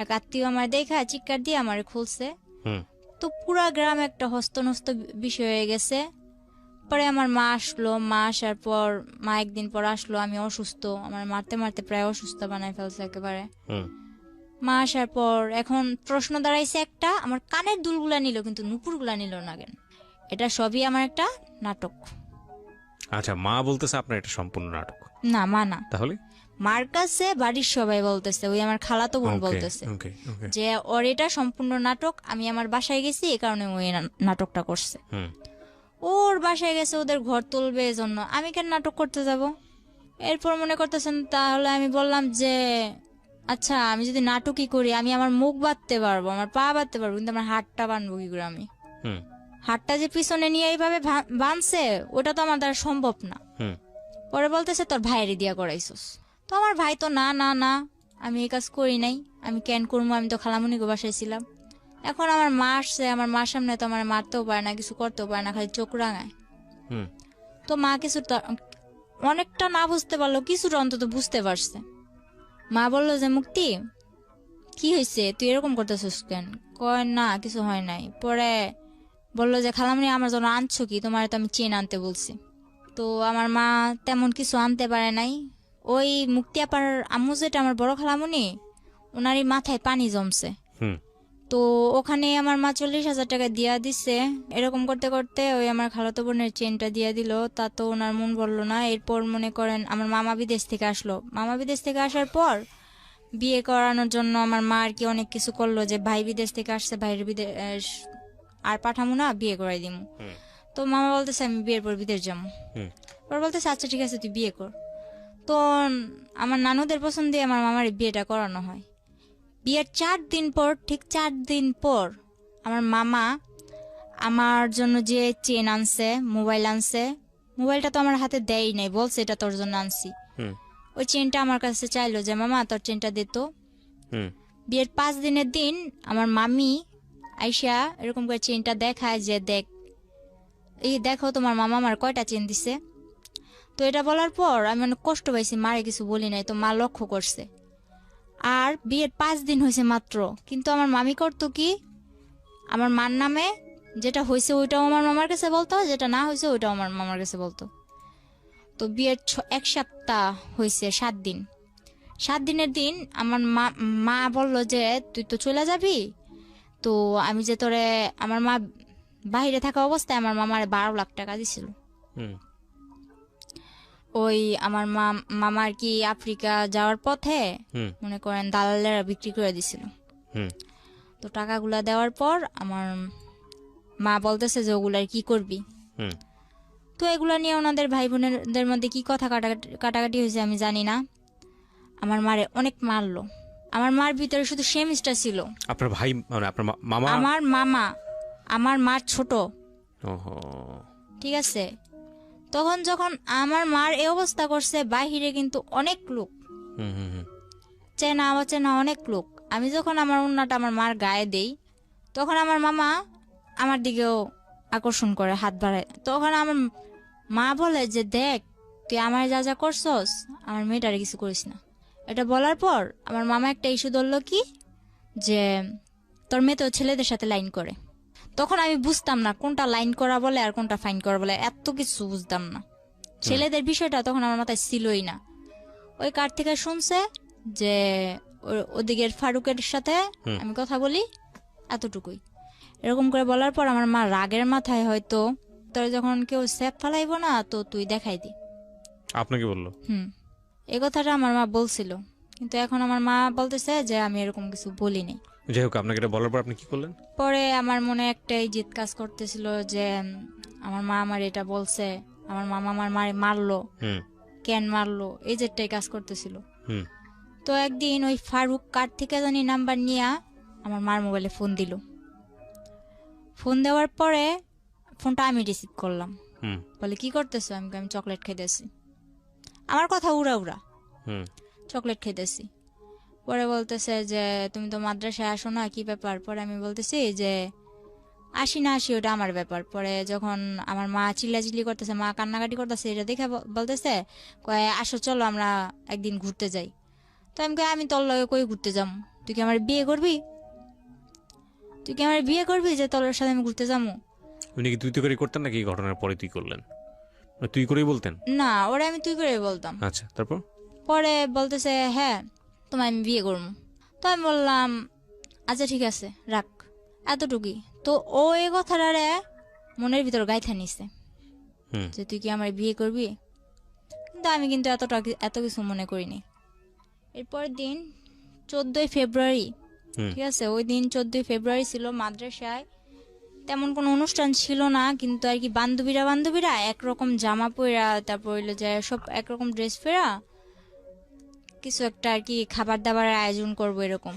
এক আত্মীয় আমার দেখা চিৎকার দিয়ে আমার খুলছে। হুম তো পুরা গ্রাম একটা হস্তনস্ত বিষয় হয়ে গেছে। পরে আমার মা আসলো, মা আসার পর মা একদিন পর আসলো, আমি অসুস্থ, আমার মারতে মারতে প্রায় অসুস্থ বানাই ফেলছে একেবারে। হুম মা আসার পর এখন প্রশ্ন দাঁড়াইছে একটা, আমার কানের দুলগুলা নিল কিন্তু নুপুরগুলা নিল না কেন। এটা সবই আমার একটা নাটক। আচ্ছা, মা বলতেছে আপনার এটা সম্পূর্ণ নাটক? না, মা না, তাহলে মার কাছে বাড়ির সবাই বলতেছে, ওই আমার খালাতো বোন বলতেছে ওকে ওকে যে ওর এটা সম্পূর্ণ নাটক, আমি আমার বাসায় গেছি এই কারণে ওই নাটকটা করছে। হুম ওর বাসায় গেছে ওদের ঘর তুলবে এজন্য, আমি কেন নাটক করতে যাব। এরপর মনে করতেছেন, তাহলে আমি বললাম যে আচ্ছা আমি যদি নাটকই করি, আমি আমার মুখ বাঁধতে পারবো, আমার পা বাঁধতে পারবো, কিন্তু আমার হাতটা বাঁধবো কি করে আমি। হুম হাতটা যে পিছনে নিয়ে এইভাবে বাঁধছে ওটা তো আমার দ্বারা সম্ভব না। হুম পরে বলতেছে তোর ভাইয়েরই দিয়া করাইছস। তো আমার ভাই তো না না না, আমি এই কাজ করি নাই, আমি কেন করবো, আমি তো খালামুনিকে বাসায় ছিলাম। এখন আমার মা আসছে, আমার মার সামনে তো আমার মারতেও পারে না, কিছু করতেও পারে না, খালি চোখ রাঙায়। হুম তো মা কিছুটা অনেকটা না বুঝতে পারলো, কিছুটা অন্তত বুঝতে পারছে। মা বললো যে মুক্তি কি হয়েছে, তুই এরকম করতেছিস কেন? কয় না কিছু হয় নাই। পরে বললো যে খালামুনি আমার জন্য আনছো কি, তোমার তো আমি চেন আনতে বলছি। তো আমার মা তেমন কিছু আনতে পারে নাই। ওই মুক্তি আপার আম্মু যেটা আমার বড় খালামুনি, ওনারই মাথায় পানি জমছে। হুম তো ওখানে আমার মা 40,000 টাকা দিয়া দিছে। এরকম করতে করতে ওই আমার খালাতো বোনের চেনটা দিয়া দিল, তা তো ওনার মন বললো না। এরপর মনে করেন আমার মামা বিদেশ থেকে আসলো, মামা বিদেশ থেকে আসার পর বিয়ে করানোর জন্য আমার মা আর কি অনেক কিছু করলো, যে ভাই বিদেশ থেকে আসছে, ভাইয়ের বিদেশ আর পাঠামো না, বিয়ে করাই দিমু। হুম তো মামা বলতেছে আমি বিয়ের পর বিদেশ যাবো। হুম পরে বলতেছে আচ্ছা ঠিক আছে তুই বিয়ে কর। তো আমার নানুদের পছন্দে আমার মামার বিয়েটা করানো হয়। বিয়ের 4 দিন পর, ঠিক 4 দিন পর আমার মামা আমার জন্য যে চেন আনছে, মোবাইল আনছে, মোবাইলটা তো আমার হাতে দেয়ই নাই, বলছে এটা তোর জন্য আনছি। হুম ওই চেনটা আমার কাছে চাইলো যে মামা তোর চেনটা দে তো। হুম বিয়ের 5 দিনের দিন আমার মামি আইসা এরকম করে চেনটা দেখায় যে দেখ, এই দেখো তোমার মামা আমার কয়টা চেন দিছে। তো এটা বলার পর আমি অনেক কষ্ট পাইছি, মারে কিছু বলি নাই, তো মা লক্ষ্য করছে। আর বিয়ের 5 দিন হয়েছে মাত্র, কিন্তু আমার মামি করতো কি, আমার মার নামে যেটা হয়েছে ওইটাও আমার মামার কাছে বলতো, যেটা না হয়েছে ওইটাও আমার মামার কাছে বলতো। তো বিয়ের 1 সপ্তাহ হয়েছে, 7 দিন, 7 দিনের দিন আমার মা মা বললো যে তুই তো চলে যাবি, তো আমি যে তোরে, আমার মা বাইরে থাকা অবস্থায় আমার মামার 12 লাখ টাকা দিছিল। হুম ওই আমার মামা আর কি আফ্রিকা যাওয়ার পথে হুম মনে করেন দালালেরা বিক্রি করে দিছিল। হুম তো টাকাগুলা দেওয়ার পর আমার মা বলতেছে যে ওগুলার কি করবি। হুম তো এগুলা নিয়ে ওনাদের ভাই বোনেদের মধ্যে কি কথা কাটাকাটি হয়েছে আমি জানি না। আমার মারে অনেক মারলো। আমার মার ভিতরে শুধু সেমিস্টার ছিল। আপনার ভাই মানে আপনার মামা? আমার মামা আমার মার ছোট, ওহো। ঠিক আছে। তখন যখন আমার মার এই অবস্থা করছে, বাহিরে কিন্তু অনেক লোক, হুম হুম হুম চেনা অচেনা অনেক লোক। আমি যখন আমার ওন্নাটা আমার মার গায়ে দেই, তখন আমার মামা আমার দিকেও আকর্ষণ করে, হাত বাড়ায়। তখন আমার মা বলে যে দেখ তুই আমার যা যা করছস, আমার মেয়েটারে কিছু করিস না। এটা বলার পর আমার মামা একটা ইস্যু ধরলো কি, যে তোর মেয়ে তো ছেলেদের সাথে লাইন করে। তখন আমি বুঝতাম না কোনটা লাইন করা বলে আর কোনটা ফাইন করা বলে, এত কিছু বুঝতাম না। ছেলেদের বিষয়টা তখন আমার মাথায় ছিলই না। ওই কার থেকে শুনছে যে ওদিকের ফারুকের সাথে আমি কথা বলি, এতটুকুই। এরকম করে বলার পর আমার মা রাগের মাথায় হয়তো তোর যখন কেউ স্যাপ ফালাইব না তো তুই দেখাই দি। আপনাকে বললো? এই কথাটা আমার মা বলছিল, কিন্তু এখন আমার মা বলতেছে যে আমি এরকম কিছু বলিনি। যাই হোক, আপনাকে এটা বলার পর আপনি কি করলেন? পরে আমার মনে একটাই জিদ কাজ করতেছিল যে আমার মা আমার এটা বলছে, আমার মামা আমার মারে মারলো, কেন মারলো, এই যেটাই কাজ করতেছিল। তো একদিন ওই ফারুক কার থেকে জানি নাম্বার নিয়ে আমার মার মোবাইলে ফোন দিল। ফোন দেওয়ার পরে ফোনটা আমি রিসিভ করলাম। বলে কি করতেছো? আমি চকলেট খাইতেছি। আমার কথা উড়া উড়া, চকলেট খাইতেছি। পরে বলতেছে যে তুমি তো মাদ্রাসায় আসো না, কি ব্যাপার? পরে আমি বলতেছি যে আসি না আসি ওটা আমার ব্যাপার। পরে যখন আমার মা চিল্লাচিল্লি করতেছে, মা কান্নাকাটি করতেছে, এটা দেখে বলতেছে কয় আসো চলো আমরা একদিন ঘুরতে যাই। তো আমি কই আমি তোর লগে কই ঘুরতে যাম? তুই কি আমার বিয়ে করবি? তুই কি আমার বিয়ে করবি যে তোর সাথে আমি ঘুরতে যাবো? উনি কি তুই করে করতেন নাকি ঘটনার পরে তুই করলেন? তুই করেই বলতেন? না, ওরা আমি তুই করে বলতাম। আচ্ছা, তারপর? পরে বলতেছে হ্যাঁ তোমায় আমি বিয়ে করবো। তো আমি বললাম আচ্ছা ঠিক আছে রাখ, এতটুকুই। তো ও এই কথাটারে মনের ভিতর গাইথা নিছে যে তুই কি আমার বিয়ে করবি। কিন্তু আমি কিন্তু এত কিছু মনে করিনি। এরপরের দিন 14ই ফেব্রুয়ারি, ঠিক আছে, ওই দিন 14ই ফেব্রুয়ারি ছিল। মাদ্রাসায় তেমন কোনো অনুষ্ঠান ছিল না, কিন্তু আর কি বান্ধবীরা একরকম জামা পরা, তারপর হইলো যে সব একরকম ড্রেস ফেরা, কিছু একটা আর কি খাবার দাবারের আয়োজন করবো এরকম।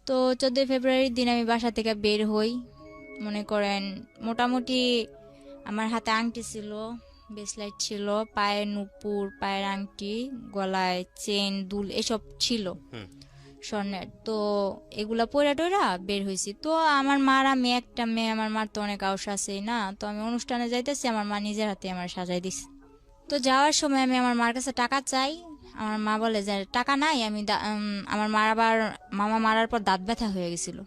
তো 14ই ফেব্রুয়ারির দিন আমি বাসা থেকে বের হই। মনে করেন মোটামুটি আমার হাতে আংটি ছিল, ব্রেসলেট ছিল, পায়ের নুপুর, পায়ের আংটি, গলায় চেন, দুল এসব ছিল স্বর্ণের। তো এগুলা পয়রা টয়রা বের হয়েছি। তো আমার মার, আমি একটা মেয়ে, আমার মার তো অনেক আউস আছেই না। তো আমি অনুষ্ঠানে যাইতেছি, আমার মা নিজের হাতে আমার সাজাই দিছে। তো যাওয়ার সময় আমি আমার মার কাছে টাকা চাই। আমার মা বলে যে টাকা নাই। আমি আমার মার আবার মামা মারার পর দাঁত ব্যথা হয়ে গেছিল,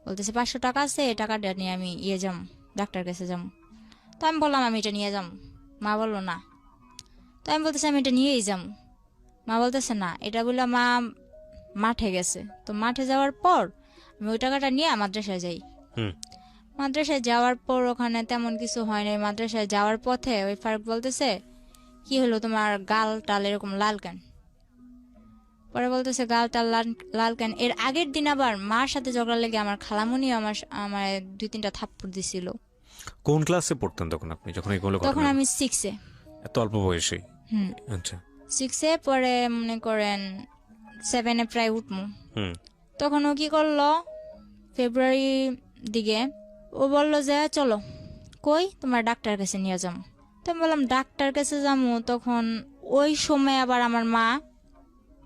বলতেছে 500 টাকা আছে, এই টাকাটা নিয়ে আমি যাম, ডাক্তার কাছে যাম। তো আমি বললাম আমি এটা নিয়ে যাম। মা বললো না। তো আমি বলতেছি আমি এটা নিয়েই যাম। মা বলতেছে না, এটা বলে মা মাঠে গেছে। তো মাঠে যাওয়ার পর আমি ওই টাকাটা নিয়ে মাদ্রাসায় যাই। মাদ্রাসায় যাওয়ার পর ওখানে তেমন কিছু হয় নাই। মাদ্রাসায় যাওয়ার পথে ওই ফারুক বলতেছে কি হলো তোমার গাল টাল এরকম লাল কেন? পরে বলতেছে গাল টাল লাল কেন? এর আগের দিন আবার মার সাথে ঝগড়া লেগে আমার খালামুনি আমার 2-3টা থাপ্পড় দিছিল। কোন ক্লাসে পড়তেন তখন আপনি, যখন এইগুলো ঘটনা? তখন আমি 6-এ। এত অল্প বয়সে? আচ্ছা, 6-এ। পরে মনে করেন 7-এ প্রায় উঠমু। তখন ও কি করলো, ফেব্রুয়ারি দিকে ও বললো যে চলো কই তোমার ডাক্তার কাছে নিয়ে যাম। তো আমি বললাম ডাক্তার কাছে যাবো। তখন ওই সময় আবার আমার মা,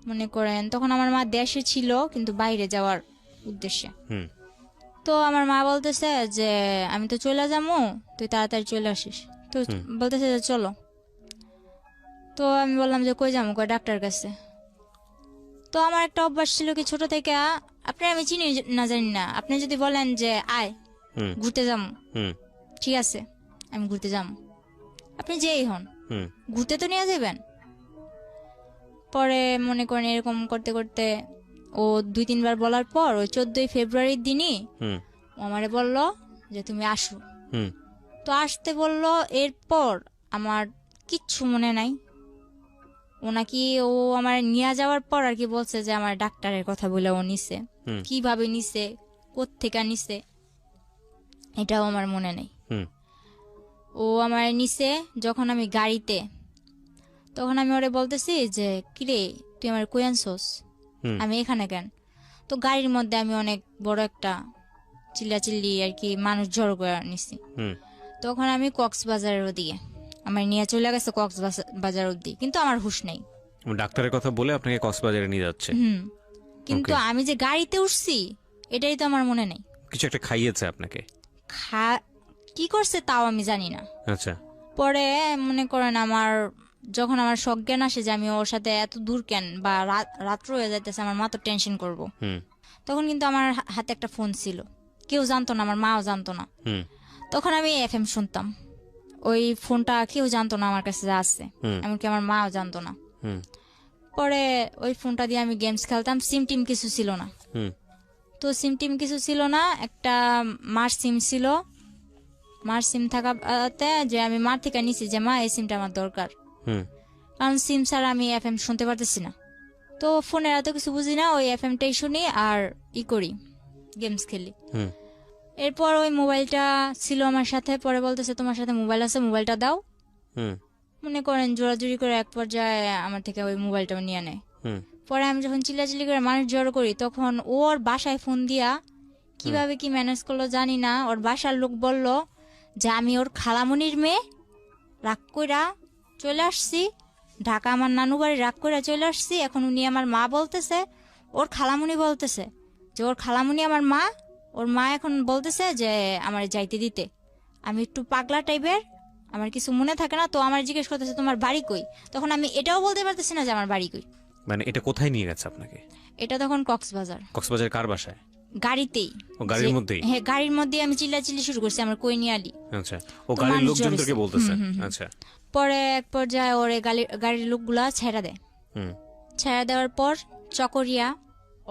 মনে করেন তখন আমার মা দেশে ছিল কিন্তু বাইরে যাওয়ার উদ্দেশ্যে। তো আমার মা বলতেছে যে আমি তো চলে যাবো, তুই তাড়াতাড়ি চলে আসিস। তো বলতেছে যে চলো। তো আমি বললাম যে কই যাবো? কই ডাক্তার কাছে। তো আমার একটা অভ্যাস ছিল কি ছোট থেকে, আপনি আমি চিনি না জানি না, আপনি যদি বলেন যে আয় ঘুরতে যাবো, ঠিক আছে আমি ঘুরতে যাবো, আপনি যেই হন ঘুরতে তো নিয়ে যাবেন। পরে মনে করেন এরকম করতে করতে ও 2-3 বার বলার পর ওই 14ই ফেব্রুয়ারির দিনই হুম ও আমারে বলল যে তুমি আসো। হুম তো আসতে বলল, এরপর আমার কিচ্ছু মনে নাই। ও নাকি ও আমার নিয়ে যাওয়ার পর আর কি বলছে যে আমার ডাক্তারের কথা বলে ও নিছে, হুম কিভাবে নিছে, কোত্থেকে নিছে এটাও আমার মনে নেই। হুম ও আমার নিছে যখন আমি গাড়িতে, তখন আমি ওরে বলতেছি যে কিরে তুই আমার কই আনছস, হুম আমি এখানে কেন? তো গাড়ির মধ্যে আমি অনেক বড় একটা চিল্লাচিল্লি আর কি মানুষ জড়ো করে নিছি। হুম তখন আমি কক্সবাজারের ওদিকে আমার নিয়ে চলে গেছে, কক্সবাজার অব্দি, কিন্তু আমার হুঁশ নেই। ডাক্তারের কথা বলে আপনাকে কক্সবাজারে নিয়ে যাচ্ছে। কিন্তু Okay. আমি যে গাড়িতে উঠছি এটাই তো আমার মনে নেই। কিছু একটা খাইয়েছে আপনাকে? কি করছে তাও আমি জানি না। আচ্ছা। পরে মনে করেন আমার যখন আমার সজ্ঞান আসে যে আমি ওর সাথে এত দূর কেন, বা রাত্র হয়ে যাইতেছে, আমার মা তো টেনশন করবো। হুম তখন কিন্তু আমার হাতে একটা ফোন ছিল, কেউ জানতো না, আমার মাও জানতো না। হুম তখন আমি এফএম শুনতাম, ওই ফোনটা কেউ জানতো না আমার কাছে আছে, হুম এমনকি আমার মাও জানতো না। হুম পরে ওই ফোনটা দিয়ে আমি গেমস খেলতাম, সিম টিম কিছু ছিল না। হুম তো সিম টিম কিছু ছিল না, একটা মার সিম ছিল। মার সিম থাকাতে যে আমি মার থেকে নিছি যে মা এই সিমটা আমার দরকার, হুম কারণ সিম ছাড়া আমি এফএম শুনতে পারতেছি না। তো ফোনের এত কিছু বুঝি না, ওই এফএমটাই শুনি আর করি, গেমস খেলি। হুম এরপর ওই মোবাইলটা ছিল আমার সাথে, পরে বলতেছে তোমার সাথে মোবাইল আছে, মোবাইলটা দাও। হুম মনে করেন জোরাজুরি করে এক পর্যায়ে আমার থেকে ওই মোবাইলটাও নিয়ে নেয়। হুম পরে আমি যখন চিল্লাচিল্লি করে মানুষ জড়ো করি, তখন ওর বাসায় ফোন দিয়া কিভাবে কি ম্যানেজ করলো জানি না, ওর বাসার লোক বলল যে আমি ওর খালামণির মেয়ে, রাগ কইরা চলে আসছি ঢাকা, আমার নানু বাড়ি, রাগ কইরা চলে আসছি। এখন উনি আমার মা বলতেছে, ওর খালামণি বলতেছে যে ওর খালামণি আমার মা, ওর মা এখন বলতেছে যে আমার যাইতে দিতে। আমি একটু পাগলা টাইপের, আমার কিছু মনে থাকে না, তো আমার জিজ্ঞেস করতেছে তোমার বাড়ি কই। তখন আমি এটাও বলতে পারতেছি না যে আমার বাড়ি কই। মানে এটা কোথায় নিয়ে গেছে আপনাকে? এটা তখন কক্সবাজার, কক্সবাজার কার বাসায়? গাড়িতেই। ও গাড়ির মধ্যেই? হ্যাঁ, গাড়ির মধ্যে আমি চিল্লাচিল্লি শুরু করছি আমার কই নিয়ে আলি। আচ্ছা, ও তো গাড়ির মানুষ লোকজনদেরকে জড়াইছে। বলতেছে? হুম, হুম, হুম। আচ্ছা। পরে এক পর্যায়ে ওরে গাড়ির লোকগুলা ছেড়া দেয়। হুম ছেড়া দেওয়ার পর চকরিয়া,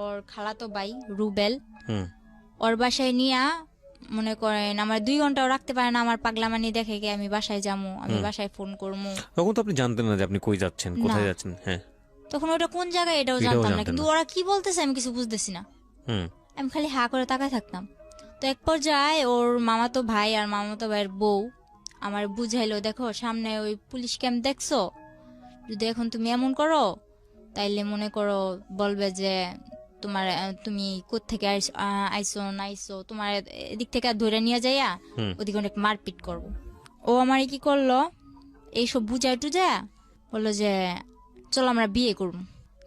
ওর খালাতো ভাই রুবেল, হুম ওর বাসায় নিয়া মনে করেন আমার 2 ঘন্টাও রাখতে পারে না। আমার পাগলামানি দেখে কি আমি বাসায় যাবো, আমি বাসায় ফোন করবো। তখন তো আপনি জানতেন না যে আপনি কই যাচ্ছেন, কোথায় না। যাচ্ছেন? হ্যাঁ। তখন ওটা কোন জায়গায় এটাও এটাও জানতাম না, জানতেন কিন্তু না। ওরা কি বলতেছে আমি কিছু বুঝতেছি না। হুম আমি খালি হা করে তাকায় থাকতাম। তো এক পর্যায়ে ওর মামাতো ভাই আর মামাতো ভাইয়ের বউ আমার বুঝাইলো, দেখো সামনে ওই পুলিশ ক্যাম্প দেখছো, যদি এখন তুমি এমন করো তাইলে মনে করো বলবে যে তোমার তুমি কোত্থেকে আইসো না আইসো, তোমার এদিক থেকে ধরে নিয়ে যাইয়া হুম ওদিকে অনেক মারপিট করবো। ও আমার কি করলো, এইসব বুঝায় টুজায়া বললো যে চলো আমরা বিয়ে করবো।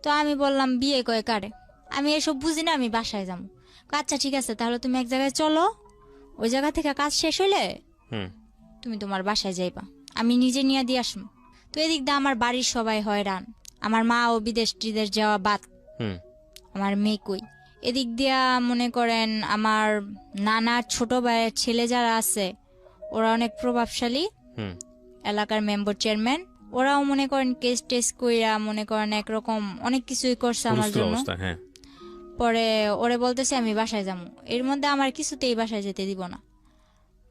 তো আমি বললাম বিয়ে কয়ে কারে, আমি এসব বুঝি না, আমি বাসায় যাবো। আচ্ছা ঠিক আছে, তাহলে তুমি এক জায়গায় চলো, ওই জায়গা থেকে কাজ শেষ হইলে হুম তুমি তোমার বাসায় যাইবা, আমি নিজে নিয়ে দিয়ে আসবো। তো এদিক দিয়ে আমার বাড়ির সবাই হয়রান, আমার মা ও বিদেশ টিদেশ যাওয়া বাদ, হুম আমার মেয়ে কই। এদিক দিয়া মনে করেন আমার নানার ছোট ভাইয়ের ছেলে যারা আছে ওরা অনেক প্রভাবশালী, হুম এলাকার মেম্বার চেয়ারম্যান, ওরাও মনে করেন কেস টেস কইরা মনে করেন একরকম অনেক কিছুই করছে আমার হুলস্থুল জন্য। অবস্থা, হ্যাঁ। পরে ওরে বলতেছে আমি বাসায় যাবো, এর মধ্যে আমার কিছুতেই বাসায় যেতে দিব না।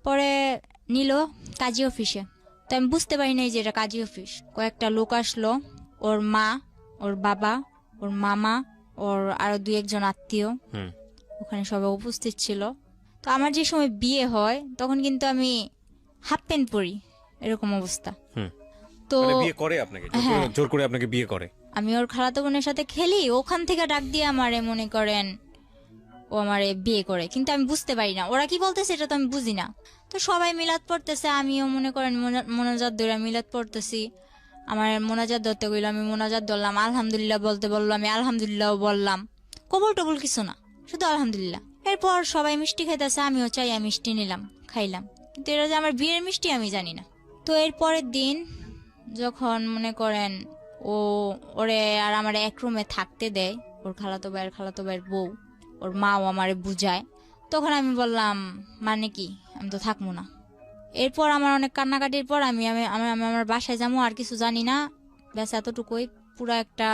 পরে নিল কাজী অফিসে, তো আমি বুঝতে পারি নাই যে এটা কাজী অফিস। কয়েকটা লোক আসলো, ওর মা, ওর বাবা, ওর মামা, ওর আরো 2-1 জন আত্মীয় হুম ওখানে সবাই উপস্থিত ছিল। তো আমার যে সময় বিয়ে হয় তখন কিন্তু আমি হাফ প্যান্ট পরি, এরকম অবস্থা। হুম তো মানে বিয়ে করে আপনাকে, হ্যাঁ। জোর করে আপনাকে বিয়ে করে? আমি ওর খালাতো বোনের সাথে খেলি, ওখান থেকে ডাক দিয়ে আমারে মনে করেন ও আমারে বিয়ে করে, কিন্তু আমি বুঝতে পারি না ওরা কি বলতেছে, এটা তো আমি বুঝি না। তো সবাই মিলাদ পড়তেছে, আমিও মনে করেন মোনাজাত ধরে মিলাদ পড়তেছি। আমার মোনাজাত ধরতে গেল, আমি মোনাজাত ধরলাম, আলহামদুলিল্লাহ বলতে বললো, আমি আলহামদুলিল্লাহ বললাম, কবুল টবুল কিছু না, শুধু আলহামদুলিল্লাহ। এরপর সবাই মিষ্টি খাইতেছে, আমিও চাই মিষ্টি নিলাম, খাইলাম, কিন্তু এটা যে আমার বিয়ের মিষ্টি আমি জানি না। তো এর পরের দিন যখন মনে করেন ও ওরে আর আমার এক রুমে থাকতে দেয়, ওর খালাতো ভাইয়ের বউ, ওর মাও আমারে বুঝায়, তখন আমি বললাম মানে কি, আমি তো থাকবো না। এরপর আমার অনেক কান্নাকাটির পর আমি আমি আমি আমি আমার বাসায় যাবো, আর কিছু জানি না, ব্যাস এতটুকুই। পুরা একটা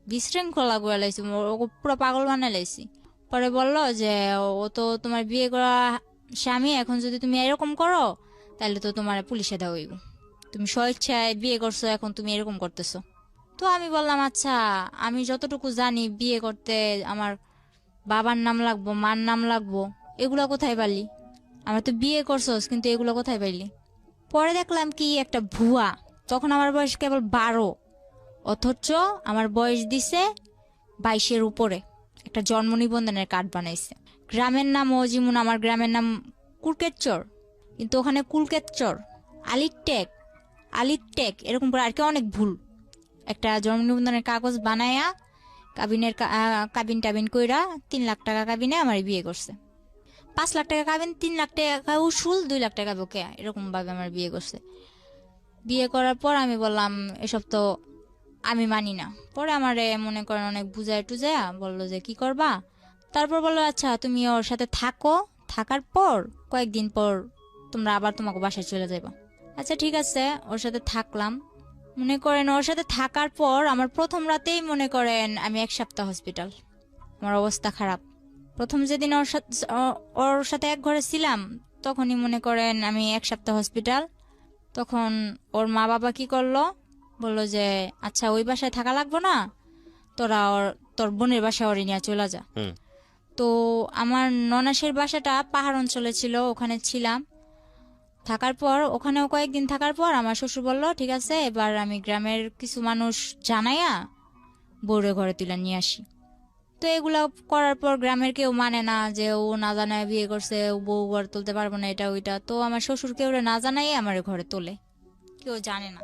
বিশৃঙ্খলা করে লাইছি, ওকে পুরো পাগল বানাই লাইছি। পরে বলল যে ও তো তোমার বিয়ে করা স্বামী, এখন যদি তুমি এরকম করো তাহলে তো তোমার পুলিশে দেওয়া হইব, তুমি স্বেচ্ছায় বিয়ে করছো, এখন তুমি এরকম করতেছো। তো আমি বললাম আচ্ছা, আমি যতটুকু জানি বিয়ে করতে আমার বাবার নাম লাগবো, মার নাম লাগবো, এগুলো কোথায় পারলি? আমার তো বিয়ে করছোস, কিন্তু এগুলো কোথায় পাইলি? পরে দেখলাম কি একটা ভুয়া। তখন আমার বয়স কেবল 12, অথচ আমার বয়স দিছে 22-এর উপরে। একটা জন্ম নিবন্ধনের কার্ড বানাইছে, গ্রামের নামও যেমন আমার গ্রামের নাম কুলকেতচর, কিন্তু ওখানে কুলকেতচর, আলিটেক, আলিটেক এরকম করে আর কি অনেক ভুল। একটা জন্ম নিবন্ধনের কাগজ বানায়া কাবিন টাবিন কইরা 3 লাখ টাকা কাবিনে আমার বিয়ে করছে। 5 লাখ টাকা কাবিন, 3 লাখ টাকা উসুল, 2 লাখ টাকা বকে, এরকম ভাবে আমার বিয়ে করছে। বিয়ে করার পর আমি বললাম এসব তো আমি মানি না। পরে আমারে মনে করেন অনেক বুঝায় টুজায়া বললো যে কি করবা। তারপর বললো আচ্ছা তুমি ওর সাথে থাকো, থাকার পর কয়েকদিন পর তোমরা আবার তোমাকে বাসায় চলে যাইবা। আচ্ছা ঠিক আছে, ওর সাথে থাকলাম। মনে করেন ওর সাথে থাকার পর আমার প্রথম রাতেই মনে করেন আমি 1 সপ্তাহ হসপিটাল, আমার অবস্থা খারাপ। প্রথম যেদিন ওর সাথে এক ঘরে ছিলাম তখনই মনে করেন আমি 1 সপ্তাহ হসপিটাল। তখন ওর মা বাবা কি করলো, বললো যে আচ্ছা ওই বাসায় থাকা লাগবো না, তোরা তোর বোনের বাসা ওরে নিয়ে চলে যা। তো আমার ননাসের বাসাটা পাহাড় অঞ্চলে ছিল, ওখানে ছিলাম। থাকার পর ওখানেও কয়েকদিন থাকার পর আমার শ্বশুর বলল ঠিক আছে এবার আমি গ্রামের কিছু মানুষ জানাইয়া বউরে ঘরে তুলে নিয়ে আসি। তো এগুলা করার পর গ্রামের কেউ মানে না, যে ও না জানায় বিয়ে করছে, ও বউ ঘর তুলতে পারবো না, এটা ওইটা। তো আমার শ্বশুর কেউ না জানাই আমার ঘরে তোলে, কেউ জানে না।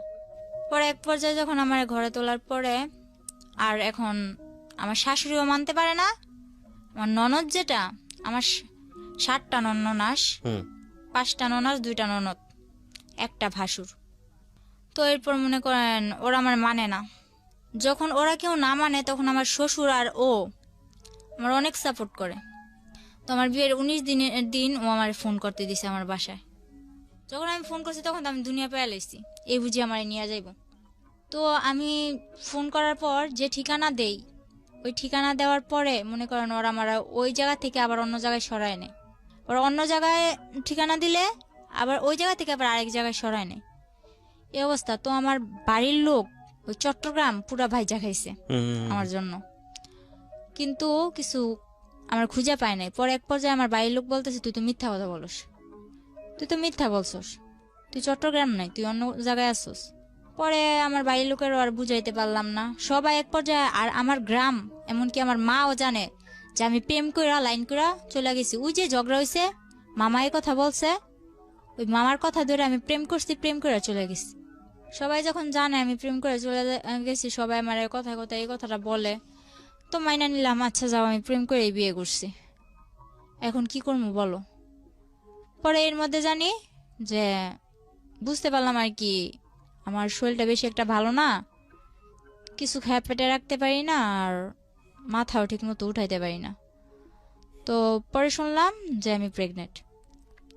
পরে এক পর্যায়ে যখন আমার ঘরে তোলার পরে আর এখন আমার শাশুড়িও মানতে পারে না। আমার ননদ যেটা, আমার 7টা ননাস, 5টা ননাস, 2টা ননদ, একটা ভাসুর। তো এরপর মনে করেন ওরা আমার মানে না। যখন ওরা কেউ না মানে তখন আমার শ্বশুর আর ও আমার অনেক সাপোর্ট করে। তো আমার বিয়ের 19 দিনের দিন ও আমার ফোন করতে দিছে আমার বাসায়। যখন আমি ফোন করছি তখন তো আমি দুনিয়া পেয়ে লাইছি, এই বুঝি আমার নিয়ে যাইব। তো আমি ফোন করার পর যে ঠিকানা দেই, ওই ঠিকানা দেওয়ার পরে মনে করেন ওরা আমার ওই জায়গা থেকে আবার অন্য জায়গায় সরায় নেয়। ওরা অন্য জায়গায় ঠিকানা দিলে আবার ওই জায়গা থেকে আবার আরেক জায়গায় সরায় নেয়, এই অবস্থা। তো আমার বাড়ির লোক ওই চট্টগ্রাম পুরা ভাইজা খাইছে আমার জন্য, কিন্তু কিছু আমার খুঁজে পায় নাই। পরে এক পর্যায়ে আমার বাড়ির লোক বলতেছে তুই তো মিথ্যা কথা বলস, তুই তো মিথ্যা বলছস, তুই চট্টগ্রাম নাই, তুই অন্য জায়গায় আসছস। পরে আমার বাড়ির লোকেরও আর বুঝাইতে পারলাম না, সবাই এক পর্যায়ে। আর আমার গ্রাম এমনকি আমার মাও জানে যে আমি প্রেম কইরা লাইন কইরা চলে গেছি। ওই যে ঝগড়া হয়েছে, মামা এই কথা বলছে, ওই মামার কথা ধরে আমি প্রেম করছি, প্রেম করে চলে গেছি। সবাই যখন জানে আমি প্রেম করে চলে গেছি, সবাই আমার কথা কথা এই কথাটা বলে। তো মাইনা নিলাম, আচ্ছা যাও আমি প্রেম করে বিয়ে করছি, এখন কি করবো বলো। পরে এর মধ্যে জানি যে বুঝতে পারলাম আর কি আমার শরীরটা বেশি একটা ভালো না, কিছু খেয়ে পেটে রাখতে পারি না, আর মাথাও ঠিক মতো উঠাইতে পারি না। তো পরে শুনলাম যে আমি প্রেগনেন্ট।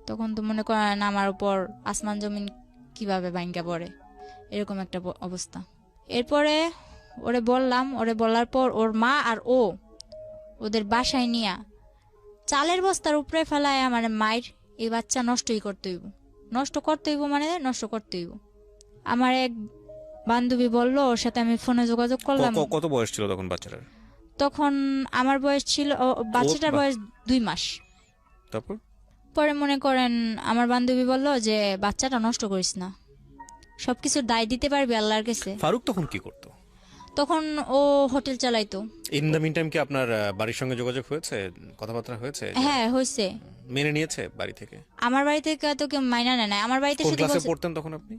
তখন তো মনে করেন আমার উপর আসমান জমিন কিভাবে ভাঙ্গা পড়ে, এরকম একটা অবস্থা। এরপরে ওরে বললাম, ওরে বলার পর ওর মা আর ও ওদের বাসায় নিয়া চালের বস্তার উপরে ফেলায় আমার মায়ের এই বাচ্চা নষ্টই করতে হইব, নষ্ট করতে হইব মানে নষ্ট করতে হইব। আমার এক বান্ধবী বলল, ওর সাথে আমি ফোনে যোগাযোগ করলাম। কত বয়স ছিল তখন বাচ্চাটার? তখন আমার বয়স ছিল, বাচ্চাটার বয়স 2 মাস। তারপর পরে মনে করেন আমার বান্ধবী বলল যে বাচ্চাটা নষ্ট করিস না, সবকিছুর দায় দিতে পারবি আল্লাহর কাছে। ফারুক তখন কি করতো? তখন ও হোটেল চালাইতো। ইন দ্য মিন টাইম কি আপনার বাড়ির সঙ্গে যোগাযোগ হয়েছে, কথাবার্তা হয়েছে? হ্যাঁ হয়েছে। মেনে নিয়েছে বাড়ি থেকে? আমার বাড়ি থেকে তো কেউ মাইনা নেয় না, আমার বাড়িতে কোন শুধু ক্লাসে বলছে। পড়তেন তখন আপনি?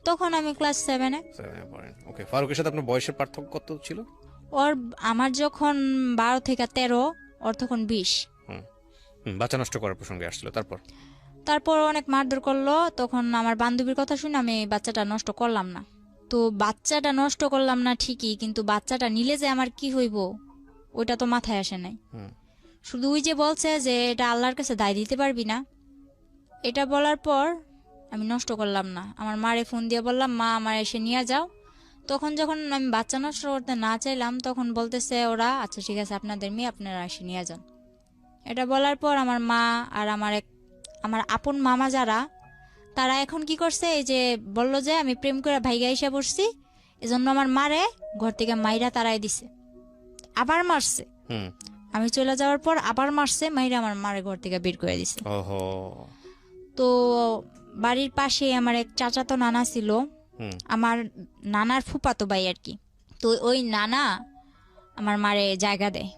তখন আমি ক্লাস 7-এ। 7 এ পড়েন, ওকে। ফারুকের সাথে আপনার বয়সের পার্থক্য কত ছিল? ওর আমার যখন 12 থেকে 13, ওর তখন 20। বাচ্চা নষ্ট করার প্রসঙ্গে আসছিল। তারপর অনেক মারধর করলো। তখন আমার বান্ধবীর কথা শুনে আমি বাচ্চাটা নষ্ট করলাম না। তো বাচ্চাটা নষ্ট করলাম না ঠিকই, কিন্তু বাচ্চাটা নিলে যে আমার কি হইব ওইটা তো মাথায় আসে নাই। শুধু ওই যে বলছে যে এটা আল্লাহর কাছে দায় দিতে পারবি না, এটা বলার পর আমি নষ্ট করলাম না। আমার মারে ফোন দিয়ে বললাম, মা আমার এসে নিয়ে যাও, তখন যখন আমি বাচ্চা নষ্ট করতে না চাইলাম তখন বলতেছে ওরা, আচ্ছা ঠিক আছে আপনাদের মেয়ে আপনারা এসে নিয়ে যান। এটা বলার পর আমার মা আর আমার আপন মামা যারা, তারা এখন কি করছে, এই যে বললো যে আমি প্রেম করে ভাইগা এসে পড়ছি, এজন্য আমার মারে ঘর থেকে মাইরা তারাই দিছে, আবার মারছে। হুম। আমি চলে যাওয়ার পর আবার মারছে, মাইরা আমার মারে ঘর থেকে বের করে দিছে। ওহো। তো বাড়ির পাশে আমার এক চাচাতো নানা ছিল, হুম। আমার নানার ফুপাতো ভাই আর কি। তো ওই নানা আমার মারে জায়গা দেয়,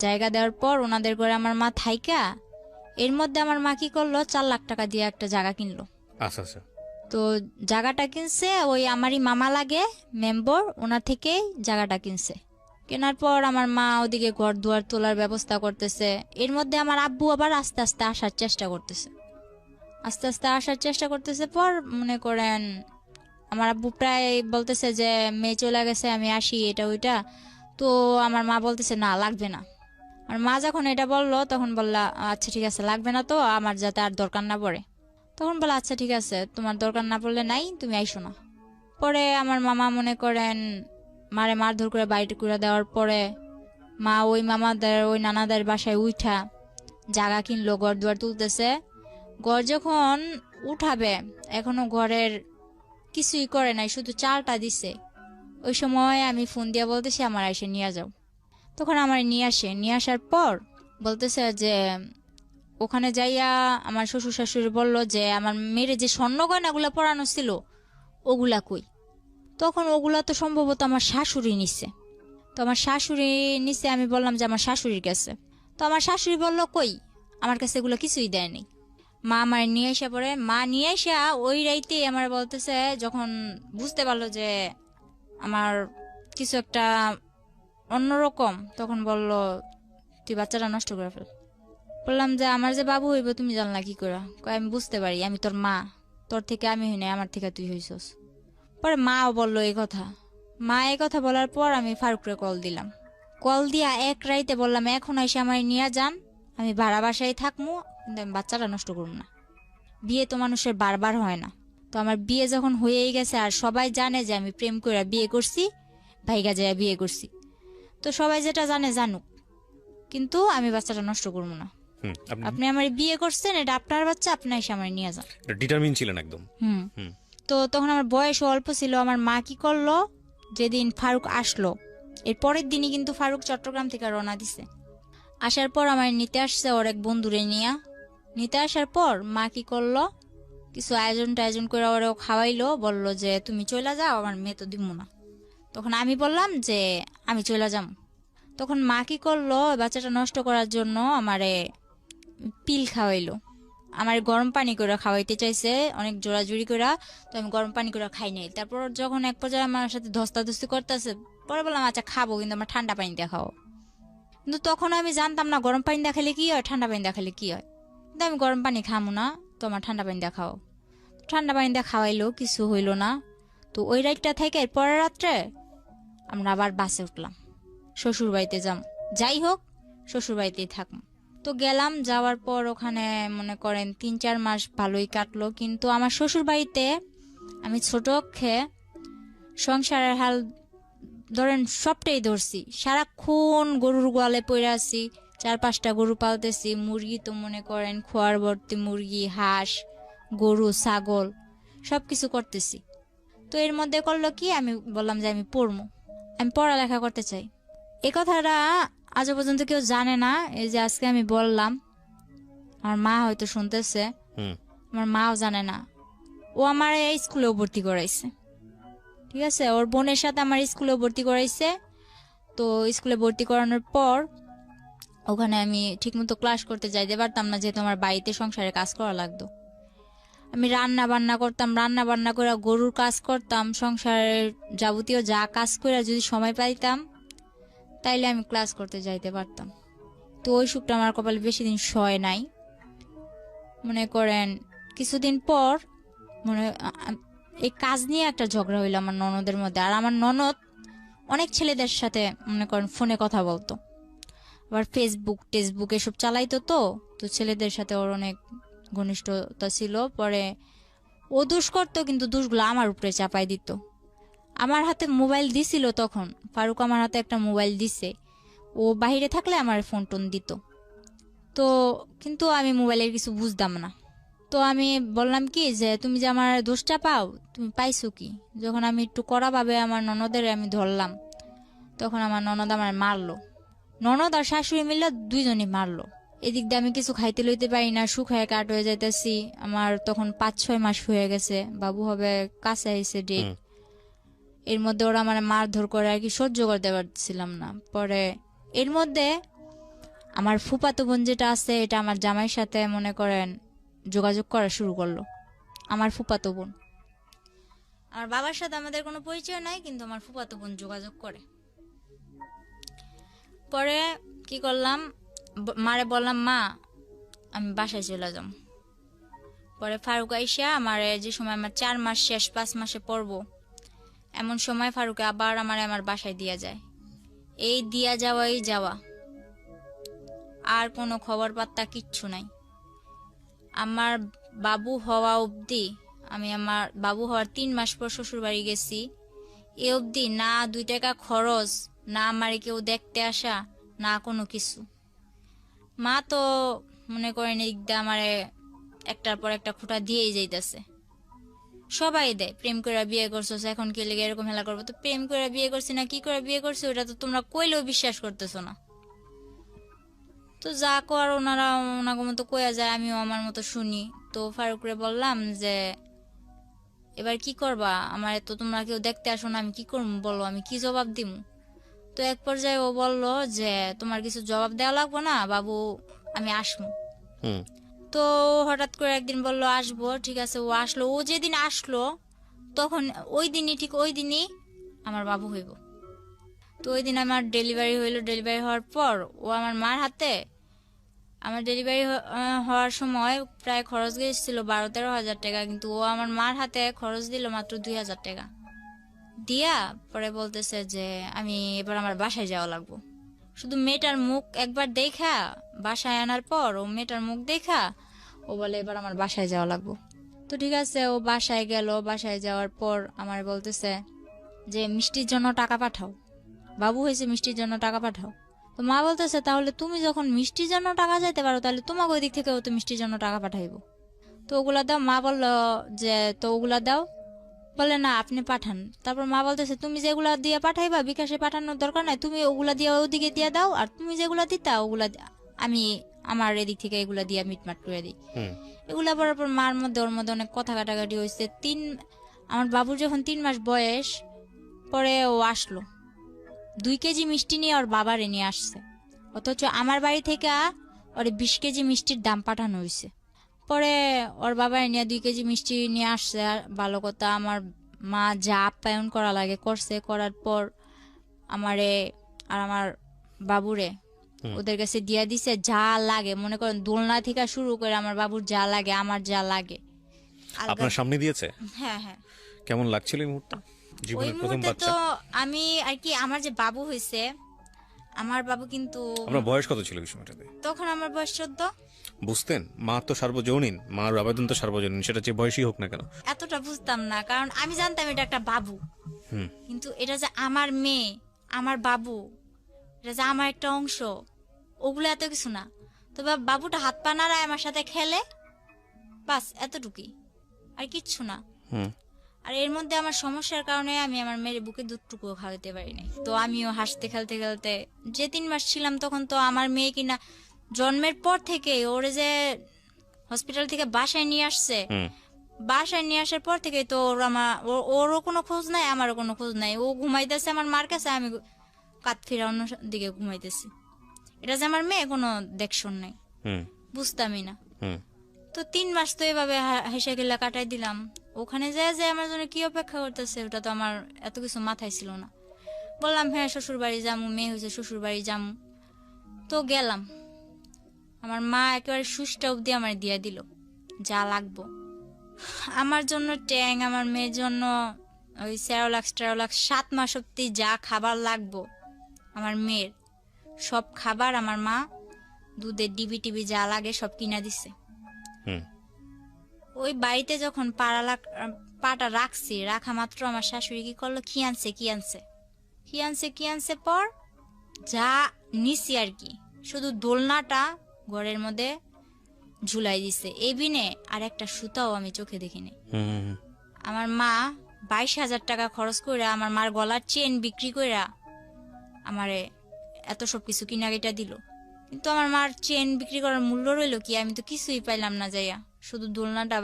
জায়গা দেওয়ার পর ওনাদের ঘরে আমার মা থাইকা, এর মধ্যে আমার মা কি করলো, 4 লাখ টাকা দিয়ে একটা জায়গা কিনলো। আচ্ছা আচ্ছা। তো জায়গাটা কিনছে ওই আমারই মামা লাগে মেম্বর, ওনার থেকেই জায়গাটা কিনছে। কেনার পর আমার মা ওদিকে ঘর দুয়ার তোলার ব্যবস্থা করতেছে। এর মধ্যে আমার আব্বু আবার আস্তে আস্তে আসার চেষ্টা করতেছে, আস্তে আস্তে আসার চেষ্টা করতেছে। পর মনে করেন আমার আব্বু প্রায় বলতেছে যে মেয়ে চলে গেছে আমি আসি এটা ওইটা। তো আমার মা বলতেছে না লাগবে না। আর মা যখন এটা বললো তখন বললা আচ্ছা ঠিক আছে লাগবে না, তো আমার যাতে আর দরকার না পড়ে। তখন বললো আচ্ছা ঠিক আছে তোমার দরকার না পড়লে নাই, তুমি আইসো না। পরে আমার মামা মনে করেন মারে মারধর করে বাড়িতে করে দেওয়ার পরে মা ওই মামাদের ওই নানাদের বাসায় উঠা জায়গা কিনলো, ঘর দুয়ার তুলতেছে। ঘর যখন উঠাবে এখনো ঘরের কিছুই করে নাই, শুধু চালটা দিছে। ওই সময় আমি ফোন দিয়ে বলতেছি আমার এসে নিয়ে যাও। তখন আমার নিয়ে আসে, নিয়ে আসার পর বলতেছে যে ওখানে যাইয়া আমার শ্বশুর শাশুড়ি বলল যে আমার মেয়ের যে স্বর্ণ গয়নাগুলো পরানো ছিল ওগুলা কই। তখন ওগুলা তো সম্ভবত আমার শাশুড়ি নিছে। তো আমার শাশুড়ি নিছে, আমি বললাম যে আমার শাশুড়ির কাছে। তো আমার শাশুড়ি বলল কই, আমার কাছে এগুলো কিছুই দেয়নি। মা আমার নিয়ে এসে পরে, মা নিয়ে এসে ওই রাইতে আমার বলতেছে, যখন বুঝতে পারলো যে আমার কিছু একটা অন্যরকম, তখন বলল তুই বাচ্চাটা নষ্ট করে ফেল। বললাম যে আমার যে বাবু হইব তুমি জানলা কি করে? কয় আমি বুঝতে পারি, আমি তোর মা, তোর থেকে আমি হই নাই, আমার থেকে তুই হইছস। পরে মাও বললো এই কথা। মা এই কথা বলার পর আমি ফারুকরে কল দিলাম। কল দিয়া এক রাইতে বললাম এখন এসে আমার নিয়ে যান, আমি ভাড়া বাসায় থাকবো, কিন্তু আমি বাচ্চাটা নষ্ট করব না। বিয়ে তো মানুষের বারবার হয় না। তো আমার বিয়ে যখন হয়েই গেছে আর সবাই জানে যে আমি প্রেম করে বিয়ে করছি, ভাইগা যায় বিয়ে করছি, তো সবাই যেটা জানে জানুক, কিন্তু আমি বাচ্চাটা নষ্ট করবো না। হুম। আপনি আমার বিয়ে করছেন, এটা আপনার বাচ্চা, আপনি এসে আমার নিয়ে যান। ডিটারমিন ছিলেন একদম। হুম। হুম। তো তখন আমার বয়স অল্প ছিল। আমার মা কি করলো, যেদিন ফারুক আসলো এর পরের দিনই কিন্তু ফারুক চট্টগ্রাম থেকে রওনা দিছে। আসার পর আমার নিতে আসছে ওর এক বন্ধুরে নিয়ে। নিতে আসার পর মা কি করলো, কিছু আয়োজন করে ওরেও খাওয়াইলো, বললো যে তুমি চলে যাও, আমার মেয়ে তো দিব না। তখন আমি বললাম যে আমি চলে যাম। তখন মা কি করলো, বাচ্চাটা নষ্ট করার জন্য আমারে পিল খাওয়াইলো। আমার গরম পানি করে খাওয়াইতে চাইছে অনেক জোরাজুরি করে। তো আমি গরম পানি করে খাই নাই। তারপর যখন এক পর্যায়ে আমার সাথে ধস্তাধস্তি করতেছে, পরে বললাম আচ্ছা খাবো, কিন্তু আমার ঠান্ডা পানি দিয়ে খাও। কিন্তু তখন আমি জানতাম না গরম পানি দিয়ে খেলে কি হয়, ঠান্ডা পানি দিয়ে খেলে কি হয়। কিন্তু আমি গরম পানি খামো না, তো আমার ঠান্ডা পানি দিয়ে খাও। ঠান্ডা পানি দিয়ে খাওয়াইলো, কিছু হইলো না। তো ওই রাতটা থেকে পরের রাত্রে আমরা আবার বাসে উঠলাম, শ্বশুর বাড়িতে যাই হোক শ্বশুর বাড়িতেই থাকবো। তো গেলাম, যাওয়ার পর ওখানে মনে করেন 3-4 মাস ভালোই কাটলো। কিন্তু আমার শ্বশুর বাড়িতে আমি ছোট অক্ষে সংসারের হাল ধরেন সবটাই ধরছি। সারাক্ষণ গরুর গোয়ালে পড়ে আছি, 4-5টা গরু পালতেছি, মুরগি তো মনে করেন খোয়ার ভর্তি মুরগি, হাঁস, গরু, ছাগল সবকিছু করতেছি। তো এর মধ্যে করলো কি, আমি বললাম যে আমি পড়বো, আমি পড়ালেখা করতে চাই। এ কথাটা আজও পর্যন্ত কেউ জানে না, এই যে আজকে আমি বললাম। আমার মা হয়তো শুনতেছে, হুম। আমার মাও জানে না। ও আমার এই স্কুলেও ভর্তি করাইছে, ঠিক আছে, ওর বোনের সাথে আমার স্কুলেও ভর্তি করাইছে। তো স্কুলে ভর্তি করানোর পর ওখানে আমি ঠিকমতো ক্লাস করতে যাইতে পারতাম না, যেহেতু আমার বাড়িতে সংসারে কাজ করা লাগতো। আমি রান্না বান্না করতাম, রান্না বান্না করে গরুর কাজ করতাম, সংসারের যাবতীয় যা কাজ করে যদি সময় পাইতাম তাইলে আমি ক্লাস করতে যাইতে পারতাম। তো ওই সুখটা আমার কপালে বেশি দিন সয় নাই। মনে করেন কিছুদিন পর এই কাজ নিয়ে একটা ঝগড়া হইলো আমার ননদের মধ্যে। আর আমার ননদ অনেক ছেলেদের সাথে মনে করেন ফোনে কথা বলতো, আবার টেসবুক এসব চালাইতো। তো তো ছেলেদের সাথে ওর অনেক ঘনিষ্ঠতা ছিল। পরে ও দোষ করতো, কিন্তু দোষগুলো আমার উপরে চাপাই দিত। আমার হাতে মোবাইল দিছিল তখন, ফারুক আমার হাতে একটা মোবাইল দিছে, ও বাইরে থাকলে আমার ফোন টোন দিত। তো কিন্তু আমি মোবাইলের কিছু বুঝতাম না। তো আমি বললাম কি যে তুমি যে আমার দোষটা পাও, তুমি পাইছো কি? যখন আমি একটু কড়াভাবে আমার ননদের আমি ধরলাম, তখন আমার ননদ আমার মারলো। ননদ আর শাশুড়ি মিলে দুইজনই মারলো। এদিক দিয়ে আমি কিছু খাইতে লইতে পারি না, শুকায় কাট হয়ে যাইতেছি। আমার তখন 5-6 মাস হয়ে গেছে, বাবু হবে কাছে আইছে ডেট। হুম। এর মধ্যে ওরা মানে মারধর করে আর কি, সহ্য করতে পারছিলাম না। পরে এর মধ্যে আমার ফুফাতো বোন যেটা আছে, এটা আমার জামাইয়ের সাথে মনে করেন যোগাযোগ করা শুরু করলো। আমার ফুফাতো বোন, আমার বাবার সাথে আমাদের কোনো পরিচয় নাই, কিন্তু আমার ফুফাতো বোন যোগাযোগ করে। পরে কি করলাম, মারে বললাম মা আমি বাসায় চলে যাম। পরে ফারুক আইসা আমার যে সময় আমার 4 মাস শেষ 5 মাসে পড়বো, এমন সময় ফারুকে আবার আমার বাসায় দিয়া যায়। এই দিয়া যাওয়াই যাওয়া, আর কোনো খবর পাত্তা কিচ্ছু নাই। আমার বাবু হওয়া অবধি, আমি আমার বাবু হওয়ার 3 মাস পর শ্বশুর বাড়ি গেছি, এ অবধি না 2 টাকা খরচ, না আমারে কেউ দেখতে আসা, না কোনো কিছু। মা তো মনে করেন এদিকটা আমারে একটার পর একটা খুঁটা দিয়েই যাইতেছে। সবাই দেয়, প্রেম করে বিয়ে করছো, এখন কি লেগে এরকম হেলা করবো? তো প্রেম করে বিয়ে করছি না কি করে বিয়ে করছি, ওটা তো তোমরা কইলেও বিশ্বাস করতেছো না। তো যা কর ওনারা ওনার মতো কয়া যায়, আমিও আমার মতো শুনি। তো ফারুকরে বললাম যে এবার কি করবা, আমার তো তোমরা কেউ দেখতে আসো না, আমি কি করবো বলো, আমি কি জবাব দিমু? তো এক পর্যায়ে ও বলল যে তোমার কিছু জবাব দেওয়া লাগবো না বাবু, আমি আসবো। হুম। তো হঠাৎ করে একদিন বললো আসবো, ঠিক আছে ও আসলো। ও যেদিন আসলো তখন ওই দিনই, ঠিক ওই দিনই আমার বাবু হইব। তো ওই দিন আমার ডেলিভারি হইলো। ডেলিভারি হওয়ার পর ও আমার মার হাতে, আমার ডেলিভারি হওয়ার সময় প্রায় খরচ গিয়েছিল 12-13 হাজার টাকা, কিন্তু ও আমার মার হাতে খরচ দিল মাত্র 2,000 টাকা দিয়া। পরে বলতেছে যে আমি এবার আমার বাসায় যাওয়া লাগবো। শুধু মেয়েটার মুখ একবার দেখা, বাসায় আনার পর ও মেয়েটার মুখ দেখা ও বলে এবার আমার বাসায় যাওয়া লাগবো। তো ঠিক আছে, ও বাসায় গেল। বাসায় যাওয়ার পর আমার বলতেছে যে মিষ্টির জন্য টাকা পাঠাও, বাবু হয়েছে মিষ্টির জন্য টাকা পাঠাও। তো মা বলতেছে তাহলে তুমি যখন মিষ্টির জন্য টাকা চাইতে পারো, তাহলে তোমাকে ওই দিক থেকেও তো মিষ্টির জন্য টাকা পাঠাইবো। তো ওগুলা দাও। মা বললো যে তো ওগুলা দাও, বলে না আপনি পাঠান। তারপর মা বলতেছে তুমি যেগুলা দিয়ে পাঠাইবা বিকাশে পাঠানোর দরকার নাই, তুমি ওগুলা দিয়ে ওদিকে দিয়ে দাও, আর তুমি যেগুলা দিতা ওগুলা আমি আমার এদিক থেকে এগুলা দিয়ে মিটমাট করে দিই। হুম। এগুলা বলার পর মার মধ্যে ওর মধ্যে অনেক কথা কাটাকাটি হয়েছে। আমার বাবুর যখন 3 মাস বয়স, পরে ও আসলো 2 কেজি মিষ্টি নিয়ে ওর বাবারে নিয়ে আসছে, অথচ আমার বাড়ি থেকে ওর 20 কেজি মিষ্টির দাম পাঠানো হয়েছে। পরে ওর বাবা নিয়ে 2 কেজি মিষ্টি নিয়ে আসছে। আর ভালো কথা, আমার মা যা আপ্যায়ন করা লাগে করছে। করার পর আমারে আর আমার বাবুরে ওদের কাছে দিয়া দিছে যা লাগে, মনে করেন দোলনা থেকে শুরু করে আমার বাবুর যা লাগে, আমার যা লাগে আলগা। আপনার সামনে দিয়েছে? হ্যাঁ হ্যাঁ। কেমন লাগছিল এই মুহূর্তে, ওই জীবনের প্রথম মুহূর্তে বাচ্চা? তো আমি আর কি, আমার যে বাবু হয়েছে, আমার বাবু কিন্তু আপনার বয়স কত ছিল এই সময়টাতে? তখন আমার বয়স 14। বুঝতেন মা তো সার্বজনীন, মার আবেদন তো সার্বজনীন, সেটা যে বয়সই হোক না কেন। এতটা বুঝতাম না, কারণ আমি জানতাম এটা একটা বাবু, হুম। কিন্তু এটা যে আমার মেয়ে, আমার বাবু, এটা যে আমার একটা অংশ, ওগুলো এত কিছু না। তবে বাবুটা হাত পা নাড়ায় আমার সাথে খেলে, বাস এতটুকুই, আর কিচ্ছু না। হুম। আর এর মধ্যে আমার সমস্যার কারণে আমি আমার মেয়ের বুকে দুধটুকুও খাওয়াতে পারি নাই। তো আমিও হাসতে খেলতে খেলতে যে 3 মাস ছিলাম, তখন তো আমার মেয়ে কিনা জন্মের পর থেকে ওরে যে হসপিটাল থেকে বাসায় নিয়ে আসছে, হুম। বাসায় নিয়ে আসার পর থেকে তো ওরও কোনো খোঁজ নাই, আমারও কোনো খোঁজ নাই। ও ঘুমাইতেছে আমার মার কাছে, আমি কাত ফিরা অন্য দিকে ঘুমাইতেছি। এটা যে আমার মেয়ে কোনো দেখশন নাই, হুম। বুঝতামই না। হুম। তো 3 মাস তো এভাবে হেসে গেলে কাটাই দিলাম। ওখানে যায় যে আমার জন্য কি অপেক্ষা করতেছে ওটা তো আমার এত কিছু মাথায় ছিল না। বললাম হ্যাঁ শ্বশুর বাড়ি যামু, মেয়ে হয়েছে শ্বশুর বাড়ি যামু। তো গেলাম, আমার মা একেবারে সুষ্টা অব্দি আমার দিয়া দিল যা লাগবো। আমার জন্য ট্যাং, আমার মেয়ের জন্য ওই 7 মাস অব্দি যা খাবার লাগবো আমার মেয়ের, সব খাবার আমার মা দুধের ডিবি টিবি যা লাগে সব কিনা দিছে। হুম। ওই বাড়িতে যখন পাটা রাখছি, রাখা মাত্র আমার শাশুড়ি কি করলো, কি আনছে পর যা নিছি আর কি, শুধু দোলনাটা ঘরের মধ্যে ঝুলাই দিছে, এই বিনে আর একটা সুতাও আমি চোখে দেখিনি। হুম আমার মা 22,000 টাকা খরচ করে আমার মার গলার চেন বিক্রি কইরা আমারে এত সব কিছু কিনারিটা দিল, কিন্তু আমার মার চেন বিক্রি করার মূল্য রইলো কি, আমি তো কিছুই পাইলাম না যাইয়া, শুধু দোলনাটা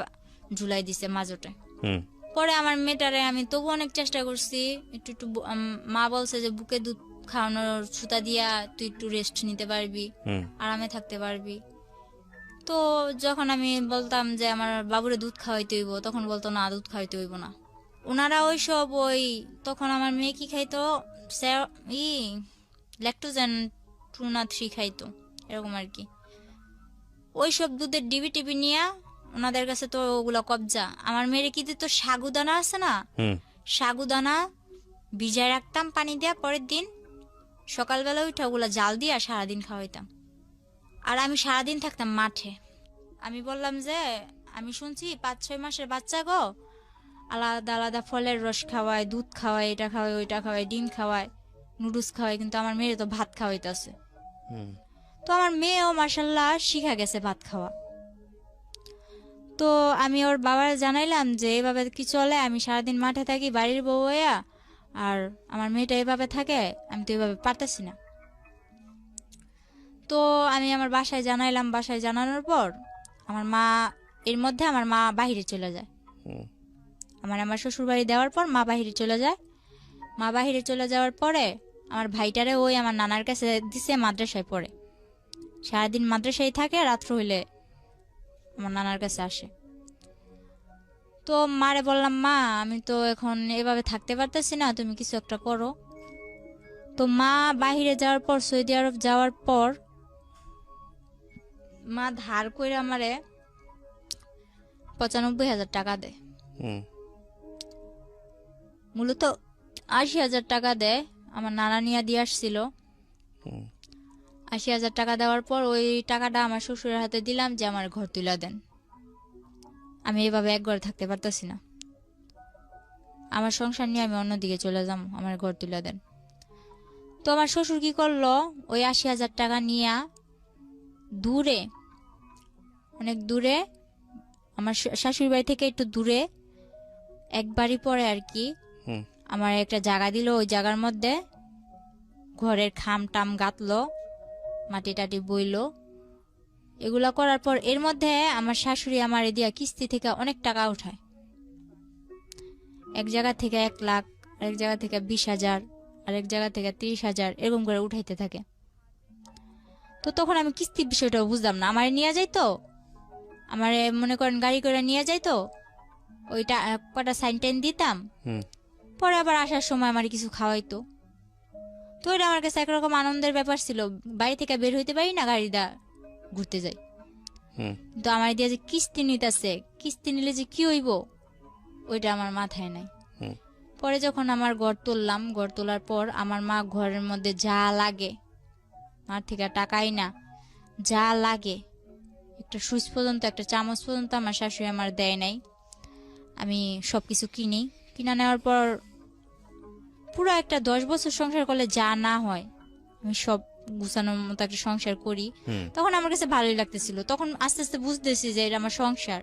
ঝুলাই দিছে মাজোটে। হুম পরে আমার মেয়েটারে আমি তবু অনেক চেষ্টা করছি, একটু একটু মা বলছে যে বুকে দুধ খাওয়ানোর সুতা দিয়া তুই একটু রেস্ট নিতে পারবি, হুম আরামে থাকতে পারবি। তো যখন আমি বলতাম যে আমার বাবুরে দুধ খাওয়াইতে হইব, তখন বলতো না, দুধ খাওয়াইতে হইব না। ওনারা তখন আমার মেয়ে কি খাইতো, ল্যাকটোজেন 2 না 3 খাইতো, এরকম আর কি। ওইসব দুধের ডিবি টিবি নিয়ে ওনাদের কাছে তো ওগুলো কবজা। আমার মেয়ের কি দিত, সাগুদানা আছে না, হুম সাগুদানা ভিজায় রাখতাম পানি দিয়া, পরের দিন সকালবেলা উঠে ওগুলা জাল দিয়া সারাদিন খাওয়াইতাম। আর আমি সারাদিন থাকতাম মাঠে। আমি বললাম যে আমি শুনছি 5-6 মাসের বাচ্চা গো আলাদা আলাদা ফলের রস খাওয়ায়, দুধ খাওয়ায়, এটা খাওয়ায়, ওইটা খাওয়ায়, ডিম খাওয়ায়, নুডলস খাওয়ায়, কিন্তু আমার মেয়ে তো ভাত খাওয়াইতেছে। হুম তো আমার মেয়েও মার্শাল্লাহ শিখা গেছে ভাত খাওয়া। তো আমি ওর বাবার জানাইলাম যে এভাবে কি চলে, আমি সারাদিন মাঠে থাকি বাড়ির বউ হইয়া, আর আমার মেয়েটা এভাবে থাকে, আমি তো এভাবে পারতেছি না। তো আমি আমার বাসায় জানাইলাম, বাসায় জানানোর পর আমার মা বাহিরে চলে যায়। হুম আমার শ্বশুর বাড়ি দেওয়ার পর মা বাহিরে চলে যায়। মা বাহিরে চলে যাওয়ার পরে আমার ভাইটারে ওই আমার নানার কাছে দিছে, মাদ্রাসায় পড়ে, সারাদিন মাদ্রাসায় থাকে, রাত্র হইলে আমার নানার কাছে আসে। তো মারে বললাম, মা আমি তো এখন এভাবে থাকতে পারতেছি না, তুমি কিছু একটা করো। তো মা বাহিরে যাওয়ার পর, সৌদি আরব যাওয়ার পর, মা ধার করে আমারে 95,000 টাকা দেয়। হুম মূলত 80,000 টাকা দেয়, আমার নানা নিয়ে দিয়ে আসছিল। হুম 80,000 টাকা দেওয়ার পর ওই টাকাটা আমার শ্বশুরের হাতে দিলাম যে আমার ঘর তুলে দেন, আমি এভাবে এক ঘরে থাকতে পারতেছি না, আমার সংসার নিয়ে আমি অন্যদিকে চলে যাবো, আমার ঘর তুলে দেন। তো আমার শ্বশুর কি করলো, ওই 80,000 টাকা নিয়ে দূরে, অনেক দূরে, আমার শাশুড়ি বাড়ি থেকে একটু দূরে, এক বাড়ি পরে আর কি, হুম আমার একটা জায়গা দিল। ওই জায়গার মধ্যে ঘরের খাম টাম গাঁথলো, মাটি টাটি বইলো, এগুলা করার পর এর মধ্যে আমার শাশুড়ি আমার দিয়া কিস্তি থেকে অনেক টাকা উঠায়, এক জায়গা থেকে 1 লাখ, আরেক জায়গা থেকে 20,000, আরেক জায়গা থেকে 30,000, এরকম করে উঠাইতে থাকে। তো তখন আমি কিস্তির বিষয়টা বুঝলাম না, আমার নিয়ে যাইতো, আমার মনে করেন গাড়ি করে নিয়ে যাইতো, ওইটা কটা সাইন টাইন দিতাম, হুম পরে আবার আসার সময় আমার কিছু খাওয়াইতো। তো এটা আমার কাছে একরকম আনন্দের ব্যাপার ছিল, বাড়ি থেকে বের হইতে পারি না, গাড়িটা ঘুরতে যাই। হুম কিন্তু আমার দিয়ে যে কিস্তি নিতেছে, কিস্তি নিলে যে কি হইব ওইটা আমার মাথায় নাই। হুম পরে যখন আমার ঘর তুললাম, ঘর তোলার পর আমার মা ঘরের মধ্যে যা লাগে, মার থেকে টাকাই না, যা লাগে, একটা সুইচ পর্যন্ত, একটা চামচ পর্যন্ত আমার শাশুড়ি আমার দেয় নাই। আমি সবকিছু কিনা নেওয়ার পর পুরো একটা 10 বছর সংসার করলে যা না হয়, আমি সব গুছানোর মতো একটা সংসার করি। হুম তখন আমার কাছে ভালোই লাগতেছিল। তখন আস্তে আস্তে বুঝতেছি যে এটা আমার সংসার,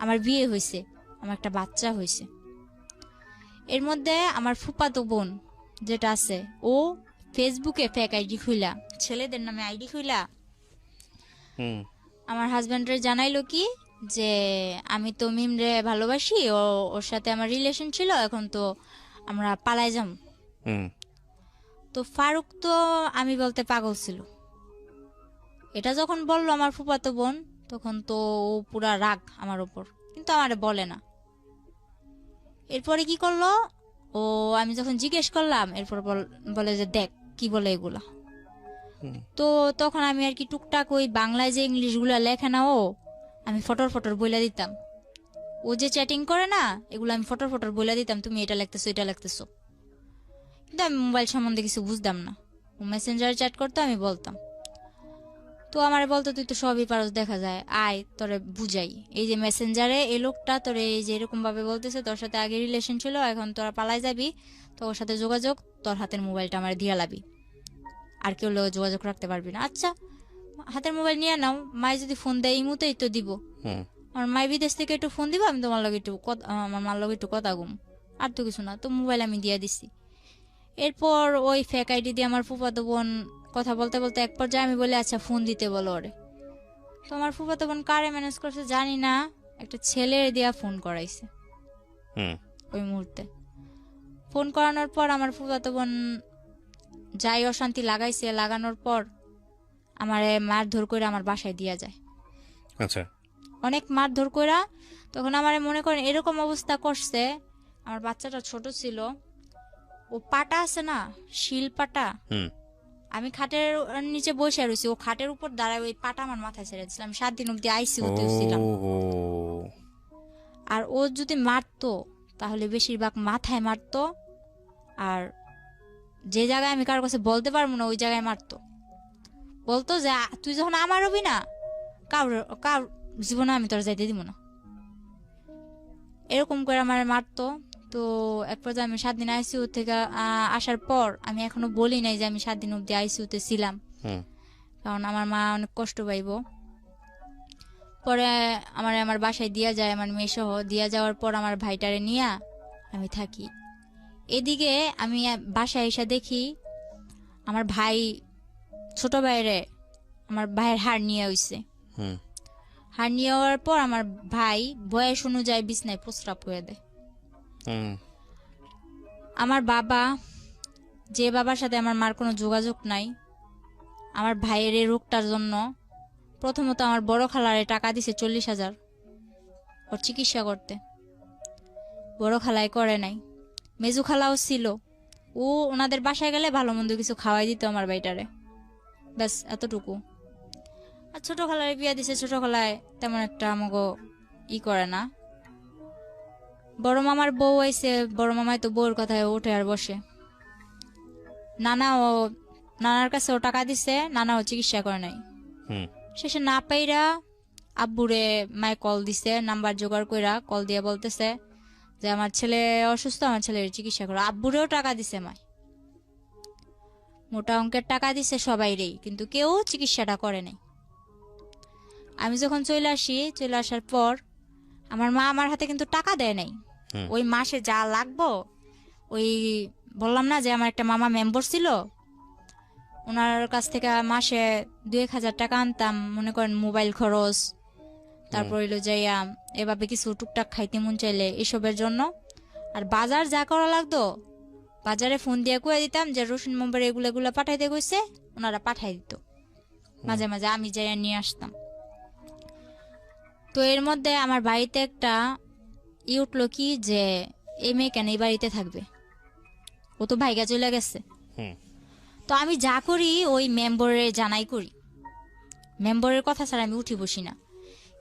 আমার বিয়ে হয়েছে, আমার একটা বাচ্চা হয়েছে। এর মধ্যে আমার ফুফাতো বোন যেটা আছে, ও ফেসবুকে ফেক আইডি খুইলা, ছেলেদের নামে আইডি খুইলা হুম আমার হাজব্যান্ডের জানাইলো কি যে আমি তো মিমরে ভালোবাসি, ওর সাথে আমার রিলেশন ছিল, এখন তো আমরা পালাই যাম। হুম তো ফারুক তো আমি বলতে পাগল ছিল। এটা যখন বললো আমার ফুফাতো বোন, তখন তো ও পুরা রাগ আমার উপর, কিন্তু আমারে বলে না। এরপরে কি করলো, ও আমি যখন জিজ্ঞেস করলাম, এরপর বলে যে দেখ কি বলে এগুলা। হুম তো তখন আমি আর কি টুকটাক ওই বাংলায় যে ইংলিশ গুলা লেখে না, আমি ফটর ফটর বলে দিতাম। ও যে চ্যাটিং করে না, এগুলো আমি ফটর ফটর বলে দিতাম, তুমি এটা লিখতেছো, এটা লিখতেছো। কিন্তু আমি মোবাইল সম্বন্ধে কিছু বুঝতাম না, ও মেসেঞ্জারে চ্যাট করতো, আমি বলতাম। তো তো আমার বলতো তুই তো সবই পারস দেখা যায়, আয় তোরে বুঝাই। এই যে মেসেঞ্জারে এই লোকটা তোরে এই যে এরকম ভাবে বলতেছে, তোর সাথে আগে রিলেশন ছিল, এখন তোরা পালাই যাবি, তো ওর সাথে যোগাযোগ, তোর হাতের মোবাইলটা আমার দিয়া লাবি, আর কেউ যোগাযোগ রাখতে পারবি না। আচ্ছা হাতের মোবাইল নিয়ে নাও, মায় যদি ফোন দেয় এই মুহূর্তেই তো দিব। হুম আমার মাই বিদেশ থেকে একটু ফোন দিব, আমি তোমার লগে একটু আমার মার লগে একটু কথা গুম, আর তো কিছু না। তো মোবাইল আমি দিয়ে দিছি। এরপর ওই ফেক আইডি দিয়ে আমার ফুফাতো বোন কথা বলতে বলতে এক পর্যায়ে আমি বলি আচ্ছা ফোন দিতে বলো ওরে। তো আমার ফুফাতো বোন কারে ম্যানেজ করছে জানি না, একটা ছেলের দিয়া ফোন করাইছে হুম ওই মুহূর্তে। ফোন করানোর পর আমার ফুফাতো বোন যাই অশান্তি লাগাইছে, লাগানোর পর আমারে মারধর করে আমার বাসায় দিয়া যায়, আচ্ছা অনেক মারধর কইরা। তখন আমারে মনে করেন এরকম অবস্থা করছে, আমার বাচ্চাটা ছোট ছিল, ও পাটা আছে না শিল পাটা, হুম আমি খাটের নিচে বসে রয়েছি, ও খাটের উপর দাঁড়ায় ওই পাটা আমার মাথায় ছেড়ে দিয়েছিলাম। 7 দিন অব্দি আইসিইউতেও ছিলাম। ও আর ও যদি মারতো তাহলে বেশিরভাগ মাথায় মারতো, আর যে জায়গায় আমি কারোর কাছে বলতে পারবো না ওই জায়গায় মারতো। বলতো যে তুই যখন আমার হবি না, কার জীবনে আমি তোর যাইতে দিব না, এরকম করে আমার মারতো। তো এক পর্যায়ে আমি 7 দিন আইসিইউ থেকে আসার পর আমি এখনো বলি নাই যে আমি 7 দিন অব্দি আইসিইউতে ছিলাম, হুম কারণ আমার মা অনেক কষ্ট পাইব। পরে আমার বাসায় দিয়া যায়, আমার মেয়ে সহ দিয়া যাওয়ার পর আমার ভাইটারে নিয়ে আমি থাকি। এদিকে আমি বাসায় এসে দেখি আমার ভাই, ছোট ভাইরে আমার ভাইয়ের হাড় নিয়ে হইছে। হুম হাড় নিয়ে হওয়ার পর আমার ভাই বয়স অনুযায়ী বিছনায় প্রস্রাব করে দেয়। হুম আমার বাবা, যে বাবার সাথে আমার মার কোনো যোগাযোগ নাই, আমার ভাইয়ের এই রোগটার জন্য প্রথমত আমার বড় খালারে টাকা দিছে 40,000 ওর চিকিৎসা করতে। বড় খালাই করে নাই। মেজু খালাও ছিল, ও ওনাদের বাসায় গেলে ভালো মন্দ কিছু খাওয়াই দিত আমার ভাইটারে, ব্যাস এতটুকু। আর ছোট খালারে বিয়া দিছে, ছোট খালায় তেমন একটা আমাকে করে না। বড় মামার বউ আইছে, বড় মামাই তো বউর কথায় ওঠে আর বসে। নানার কাছেও টাকা দিছে, নানাও চিকিৎসা করে নাই। হুম শেষে না পাইরা আব্বুরে মায় কল দিছে, নাম্বার জোগাড় কইরা কল দিয়ে বলতেছে যে আমার ছেলে অসুস্থ, আমার ছেলের চিকিৎসা করো। আব্বুরেও টাকা দিছে মায়, মোটা অঙ্কের টাকা দিছে সবাইরেই, কিন্তু কেউ চিকিৎসাটা করে নাই। আমি যখন চলে আসি, চলে আসার পর আমার মা আমার হাতে কিন্তু টাকা দেয় নাই। হুম ওই মাসে যা লাগবো, ওই বললাম না যে আমার একটা মামা মেম্বার ছিল, ওনার কাছ থেকে মাসে 2-1 হাজার টাকা আনতাম, মনে করেন মোবাইল খরচ, তারপর হইলো যাইয়া এভাবে কিছু টুকটাক খাইতে মন চাইলে এসবের জন্য। আর বাজার যা করা লাগতো বাজারে ফোন দিয়ে কয়ে দিতাম যে রসুন নম্বর এগুলো এগুলো পাঠাইতে কইছে, ওনারা পাঠাই দিত। মাঝে মাঝে আমি যাইয়া নিয়ে আসতাম। তো এর মধ্যে আমার বাড়িতে একটা উঠলো কি যে এই মেয়ে কেন এই বাড়িতে থাকবে, ও তো ভাইগা চলে গেছে। হুম তো আমি যা করি ওই মেম্বরে জানাই করি, মেম্বরের কথা ছাড়া আমি উঠি বসি না।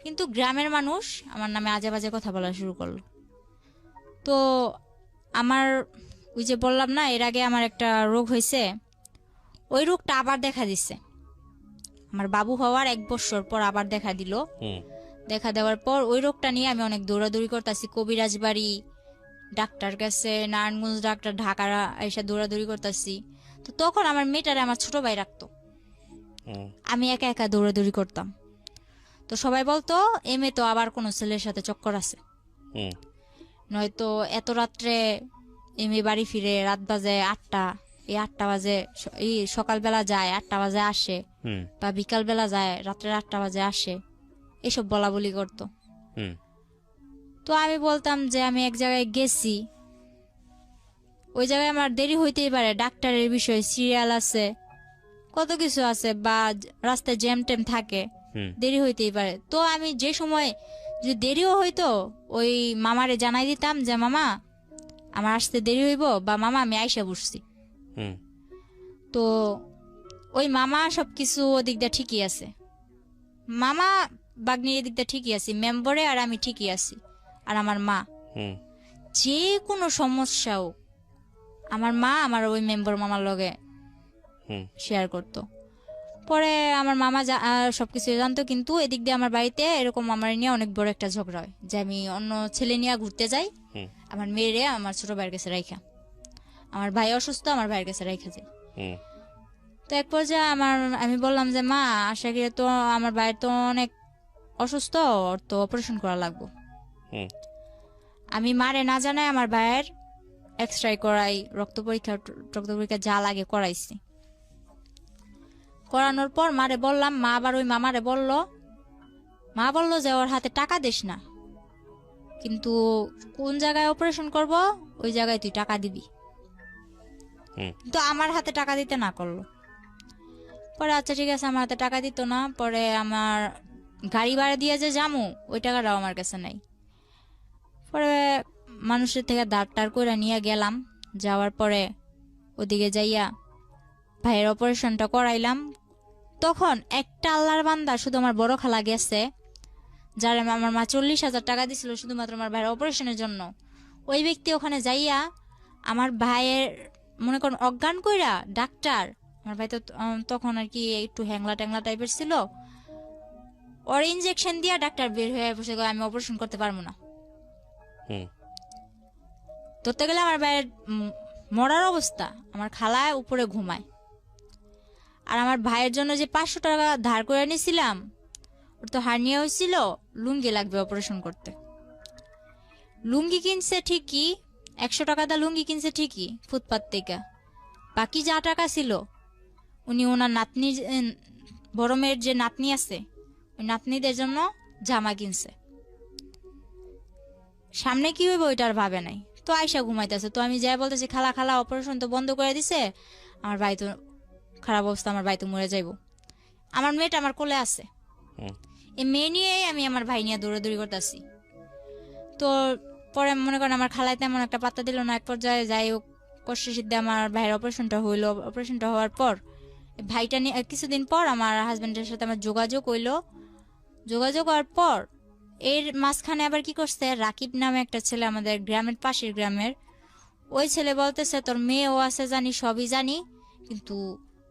কিন্তু গ্রামের মানুষ আমার নামে আজে বাজে কথা বলা শুরু করলো। তো আমার ওই যে বললাম না এর আগে আমার একটা রোগ হয়েছে, ওই রোগটা আবার দেখা দিচ্ছে। আমার বাবু হওয়ার 1 বছর পর আবার দেখা দিল। হুম দেখা দেওয়ার পর ওই রোগটা নিয়ে আমি অনেক দৌড়াদৌড়ি করতেছি, কবিরাজ বাড়ি, ডাক্তার কাছে, নারায়ণগঞ্জ ডাক্তার, ঢাকা এসে দৌড়াদৌড়ি করতেছি। তো তখন আমার মেয়েটারে আমার ছোট ভাই রাখতো, হুম আমি একা একা দৌড়াদৌড়ি করতাম। তো সবাই বলতো এ মেয়ে তো আবার কোনো ছেলের সাথে চক্কর আছে, হুম নয়তো এত রাত্রে এ মেয়ে বাড়ি ফিরে, রাত বাজে 8টা, এই 8টা বাজে এই সকালবেলা যায়, 8টা বাজে আসে, হুম বা বিকালবেলা যায় রাত্রে 8টা বাজে আসে, এসব বলা বলি করতো। হুম তো আমি বলতাম যে আমি এক জায়গায় গেছি, ওই জায়গায় আমার দেরি হইতেই পারে, ডাক্তারের বিষয়, সিরিয়াল আছে, কত কিছু আছে, বা রাস্তায় জ্যাম ট্যাম থাকে, হুম দেরি হইতেই পারে। তো আমি যে সময় যদি দেরিও হইতো ওই মামারে জানাই দিতাম যে মামা আমার আসতে দেরি হইব, বা মামা আমি আইসা বসছি। হুম তো ওই মামা সবকিছু ওদিক দিয়ে ঠিকই আছে, মামা বাগনির এদিক দিয়ে ঠিকই আছি, মেম্বরে আর আমি ঠিকই আছি, আর আমার মা। হুম যে কোনো সমস্যাও আমার মা আমার ওই মেম্বার মামার লগে হুম শেয়ার করতো। পরে আমার মামা সবকিছু জানতো, কিন্তু এদিক দিয়ে আমার বাড়িতে এরকম আমার নিয়ে অনেক বড় একটা ঝগড়া হয় যে আমি অন্য ছেলে নিয়ে ঘুরতে যাই, হুম আমার মেয়েরে আমার ছোট ভাইয়ের কাছে রাইখা, আমার ভাই অসুস্থ আমার ভাইয়ের কাছে রাইখা যায়। হুম তো এক পর্যায়ে আমি বললাম যে মা আশা করি তো আমার ভাইয়ের তো অনেক অসুস্থ, ওর তো অপারেশন করা লাগবে। হুম আমি মারে না জানাই আমার ভাইয়ের এক্সরে করাই, রক্ত পরীক্ষা যা লাগে করাইছি। করানোর পর মারে বললাম, মা আবার ওই মামারে মা বললো যে ওর হাতে টাকা দিস না, কিন্তু কোন জায়গায় অপারেশন করব ওই জায়গায় তুই টাকা দিবি। হুম তো আমার হাতে টাকা দিতে না করলো। পরে আচ্ছা ঠিক আছে, আমার হাতে টাকা দিত না। পরে আমার গাড়ি ভাড়া দিয়ে যে যামু ওই টাকাটাও আমার কাছে নাই। পরে মানুষের থেকে দাঁড় টার করে নিয়ে গেলাম। যাওয়ার পরে ওদিকে যাইয়া ভাইয়ের অপারেশনটা করাইলাম। তখন একটা আল্লাহর বান্দা, শুধু আমার বড় খালা গেছে, যার আমার মা 40,000 টাকা দিছিল শুধুমাত্র আমার ভাইয়ের অপারেশনের জন্য। ওই ব্যক্তি ওখানে যাইয়া আমার ভাইয়ের মনে করেন অজ্ঞান কইরা ডাক্তার, আমার ভাই তো তখন আর কি একটু হ্যাংলা ট্যাংলা টাইপের ছিল, ওর ইনজেকশন দিয়া ডাক্তার বের হয়ে বসে কয়, আমি অপারেশন করতে পারবো না। হুম ধরতে গেলে আমার ভাইয়ের মরার অবস্থা, আমার খালায় উপরে ঘুমায়। আর আমার ভাইয়ের জন্য যে 500 টাকা ধার করে নিয়েছিলাম, ওর তো হার্নিয়া হয়েছিল, লুঙ্গি লাগবে অপারেশন করতে। লুঙ্গি কিনছে ঠিকই, 100 টাকা দা লুঙ্গি কিনছে ঠিকই ফুটপাত থেকে। বাকি যা টাকা ছিল উনি ওনার নাতনি, বড় মেয়ের যে নাতনি আছে ওই নাতনিদের জন্য জামা কিনছে। সামনে কি হইব ওইটা আর ভাবে নাই। তো আয়সা ঘুমাইতেছে, তো আমি যাই বলতেছি, খালা খালা অপারেশন তো বন্ধ করে দিছে, আমার ভাই তো খারাপ অবস্থা, আমার ভাই তো মরে যাইব। আমার মেয়েটা আমার কোলে আছে, হুম এই মেয়ে নিয়েই আমি আমার ভাই নিয়ে দৌড়াদৌড়ি করতেছি। তো পরে মনে করেন আমার খালায় তেমন একটা পাত্তা দিল না। এক পর্যায়ে যাই হোক কষ্ট সিদ্ধে আমার ভাইয়ের অপারেশনটা হইলো। অপারেশনটা হওয়ার পর ভাইটা নিয়ে কিছুদিন পর আমার হাজবেন্ডের সাথে আমার যোগাযোগ হইলো। যোগাযোগ হওয়ার পর এর মাঝখানে আবার কি করছে, রাকিব নামে একটা ছেলে, আমাদের গ্রামের পাশের গ্রামের, ওই ছেলে বলতেছে তোর মেয়েও আছে জানি, সবই জানি, কিন্তু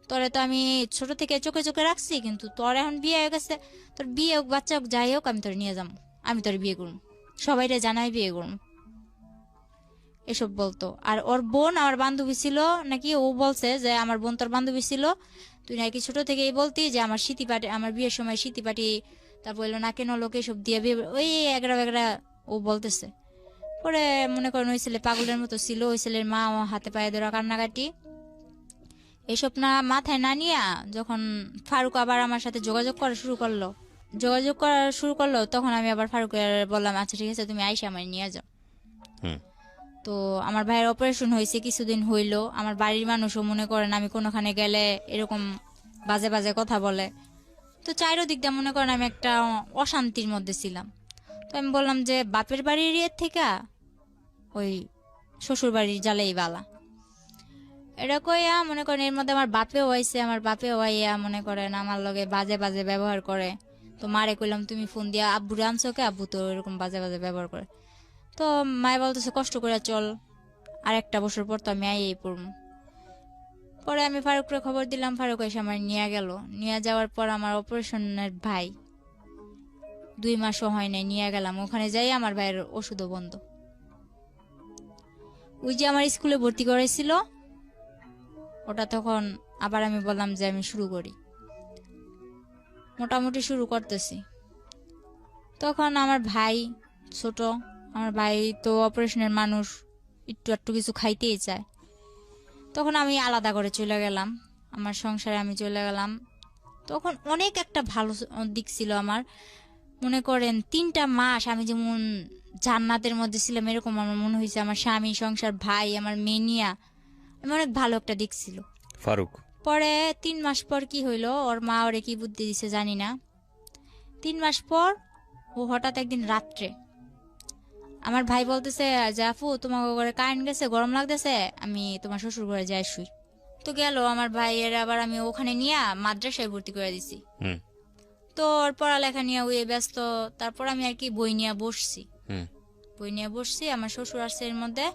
তোরে তো আমি ছোট থেকে চোখে চোখে রাখছি, কিন্তু তোর এখন বিয়ে হয়ে গেছে, তোর বিয়ে হোক বাচ্চা হোক যাই হোক আমি তোর নিয়ে যাবো, আমি তোর বিয়ে করুম, সবাইরে জানাই বিয়ে করুম, এসব বলতো। আর ওর বোন আমার বান্ধবী ছিল নাকি, ও বলছে যে আমার বোন তোর বান্ধবী ছিল, তুই নাকি ছোট থেকেই বলতি যে আমার স্মৃতি পাটি, আমার বিয়ের সময় স্মৃতি পাটি, তারপর এলো না কেন লোকে সব দিয়ে বিয়ে, ওই এগরা বেগরা ও বলতেছে। পরে মনে করেন ওই ছেলে পাগলের মতো ছিল, ওই ছেলের মা ও হাতে পায়ে ধরা কান্নাকাটি, এসব না মাথায় না নিয়া যখন ফারুক আবার আমার সাথে যোগাযোগ করা শুরু করলো, তখন আমি আবার ফারুকের বললাম আচ্ছা ঠিক আছে তুমি আইসা আমার নিয়ে যাও। হুম তো আমার ভাইয়ের অপারেশন হয়েছে, কিছুদিন হইলো। আমার বাড়ির মানুষও মনে করেন আমি কোনোখানে গেলে এরকম বাজে বাজে কথা বলে, তো চাইরো দিক দিয়ে মনে করেন আমি একটা অশান্তির মধ্যে ছিলাম। তো আমি বললাম যে বাপের বাড়ির ইয়ের থেকে ওই শ্বশুর বাড়ির জ্বালাই বালা, এটা কইয়া মনে করেন এর মধ্যে আমার বাপেও হয়েছে, আমার বাপেও হইয়া মনে করেন আমার লগে বাজে বাজে ব্যবহার করে। তো মারে কইলাম তুমি ফোন দিয়া আব্বু আনছো কে, আব্বু তো এরকম বাজে বাজে ব্যবহার করে। তো মায়ে বলতেছে কষ্ট করে চল, আর একটা বছর পর তো আমি আইয়েই পড়বো। পরে আমি ফারুকরে খবর দিলাম, ফারুক এসে আমার নিয়ে গেল। নিয়ে যাওয়ার পর আমার অপারেশনের ভাই 2 মাসও হয় নাই, নিয়ে গেলাম ওখানে যাই, আমার ভাইয়ের ওষুধও বন্ধ। ওই যে আমার স্কুলে ভর্তি করেছিল ওটা, তখন আবার আমি বললাম যে আমি শুরু করি, মোটামুটি শুরু করতেছি। তখন আমার ভাই ছোট, আমার ভাই তো অপারেশনের মানুষ, একটু একটু কিছু খাইতেই চায়। তখন আমি আলাদা করে চলে গেলাম, আমার সংসারে আমি চলে গেলাম। তখন অনেক একটা ভালো দিক ছিল আমার, মনে করেন 3টা মাস আমি যেমন জান্নাতের মধ্যে ছিলাম, এরকম আমার মনে হয়েছে। আমার স্বামী, সংসার, ভাই, আমার মেনিয়া, আমি অনেক ভালো একটা দিক ছিল। ফারুক পরে 3 মাস পর কি হইলো, ওর মা ওরে কি বুদ্ধি দিছে জানি না, 3 মাস পর ও হঠাৎ একদিন রাত্রে আমার ভাই বলতেছে যে আপু তোমার ঘরে কারেন্ট গেছে, গরম লাগতেছে, আমি তোমার শ্বশুর ঘরে যাই শুই। তো গেল আমার ভাইয়ের, আবার আমি ওখানে নিয়ে মাদ্রাসায় ভর্তি করে দিছি। হুম তো ওর পড়ালেখা নিয়ে ওই ব্যস্ত। তারপর আমি আর কি বই নিয়ে বসছি, হুম আমার শ্বশুর আসছে এর মধ্যে,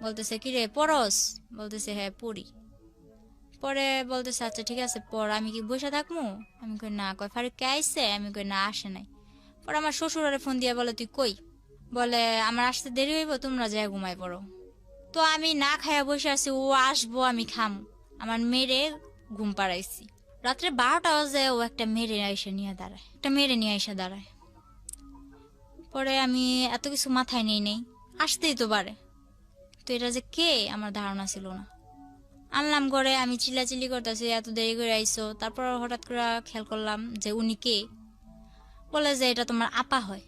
বলতেছে কি রে পড়স, বলতেছে হ্যাঁ পড়ি। পরে বলতেছে আচ্ছা ঠিক আছে পর আমি কি বসে থাকবো? আমি কই না। কয় ফারুক কে আইছে? আমি কই না আসে নাই। পরে আমার শ্বশুরের ফোন দিয়ে বলে তুই কই? বলে আমার আসতে দেরি হইব, তোমরা যাই ঘুমাই পড়ো। তো আমি না খাইয়া বসে আছি, ও আসবো আমি খাম। আমার মেরে ঘুম পাড়াইছি। রাত্রে 12টা বাজে ও একটা মেরে নিয়ে এসে দাঁড়ায়। পরে আমি এত কিছু মাথায় নেই আসতেই তো পারে। তো এটা যে কে আমার ধারণা ছিল না। আনলাম ঘরে, আমি চিল্লাচিল্লি করতেছি এত দেরি করে আইসো। তারপর হঠাৎ করে খেয়াল করলাম যে উনি কে। বলে যে এটা তোমার আপা হয়,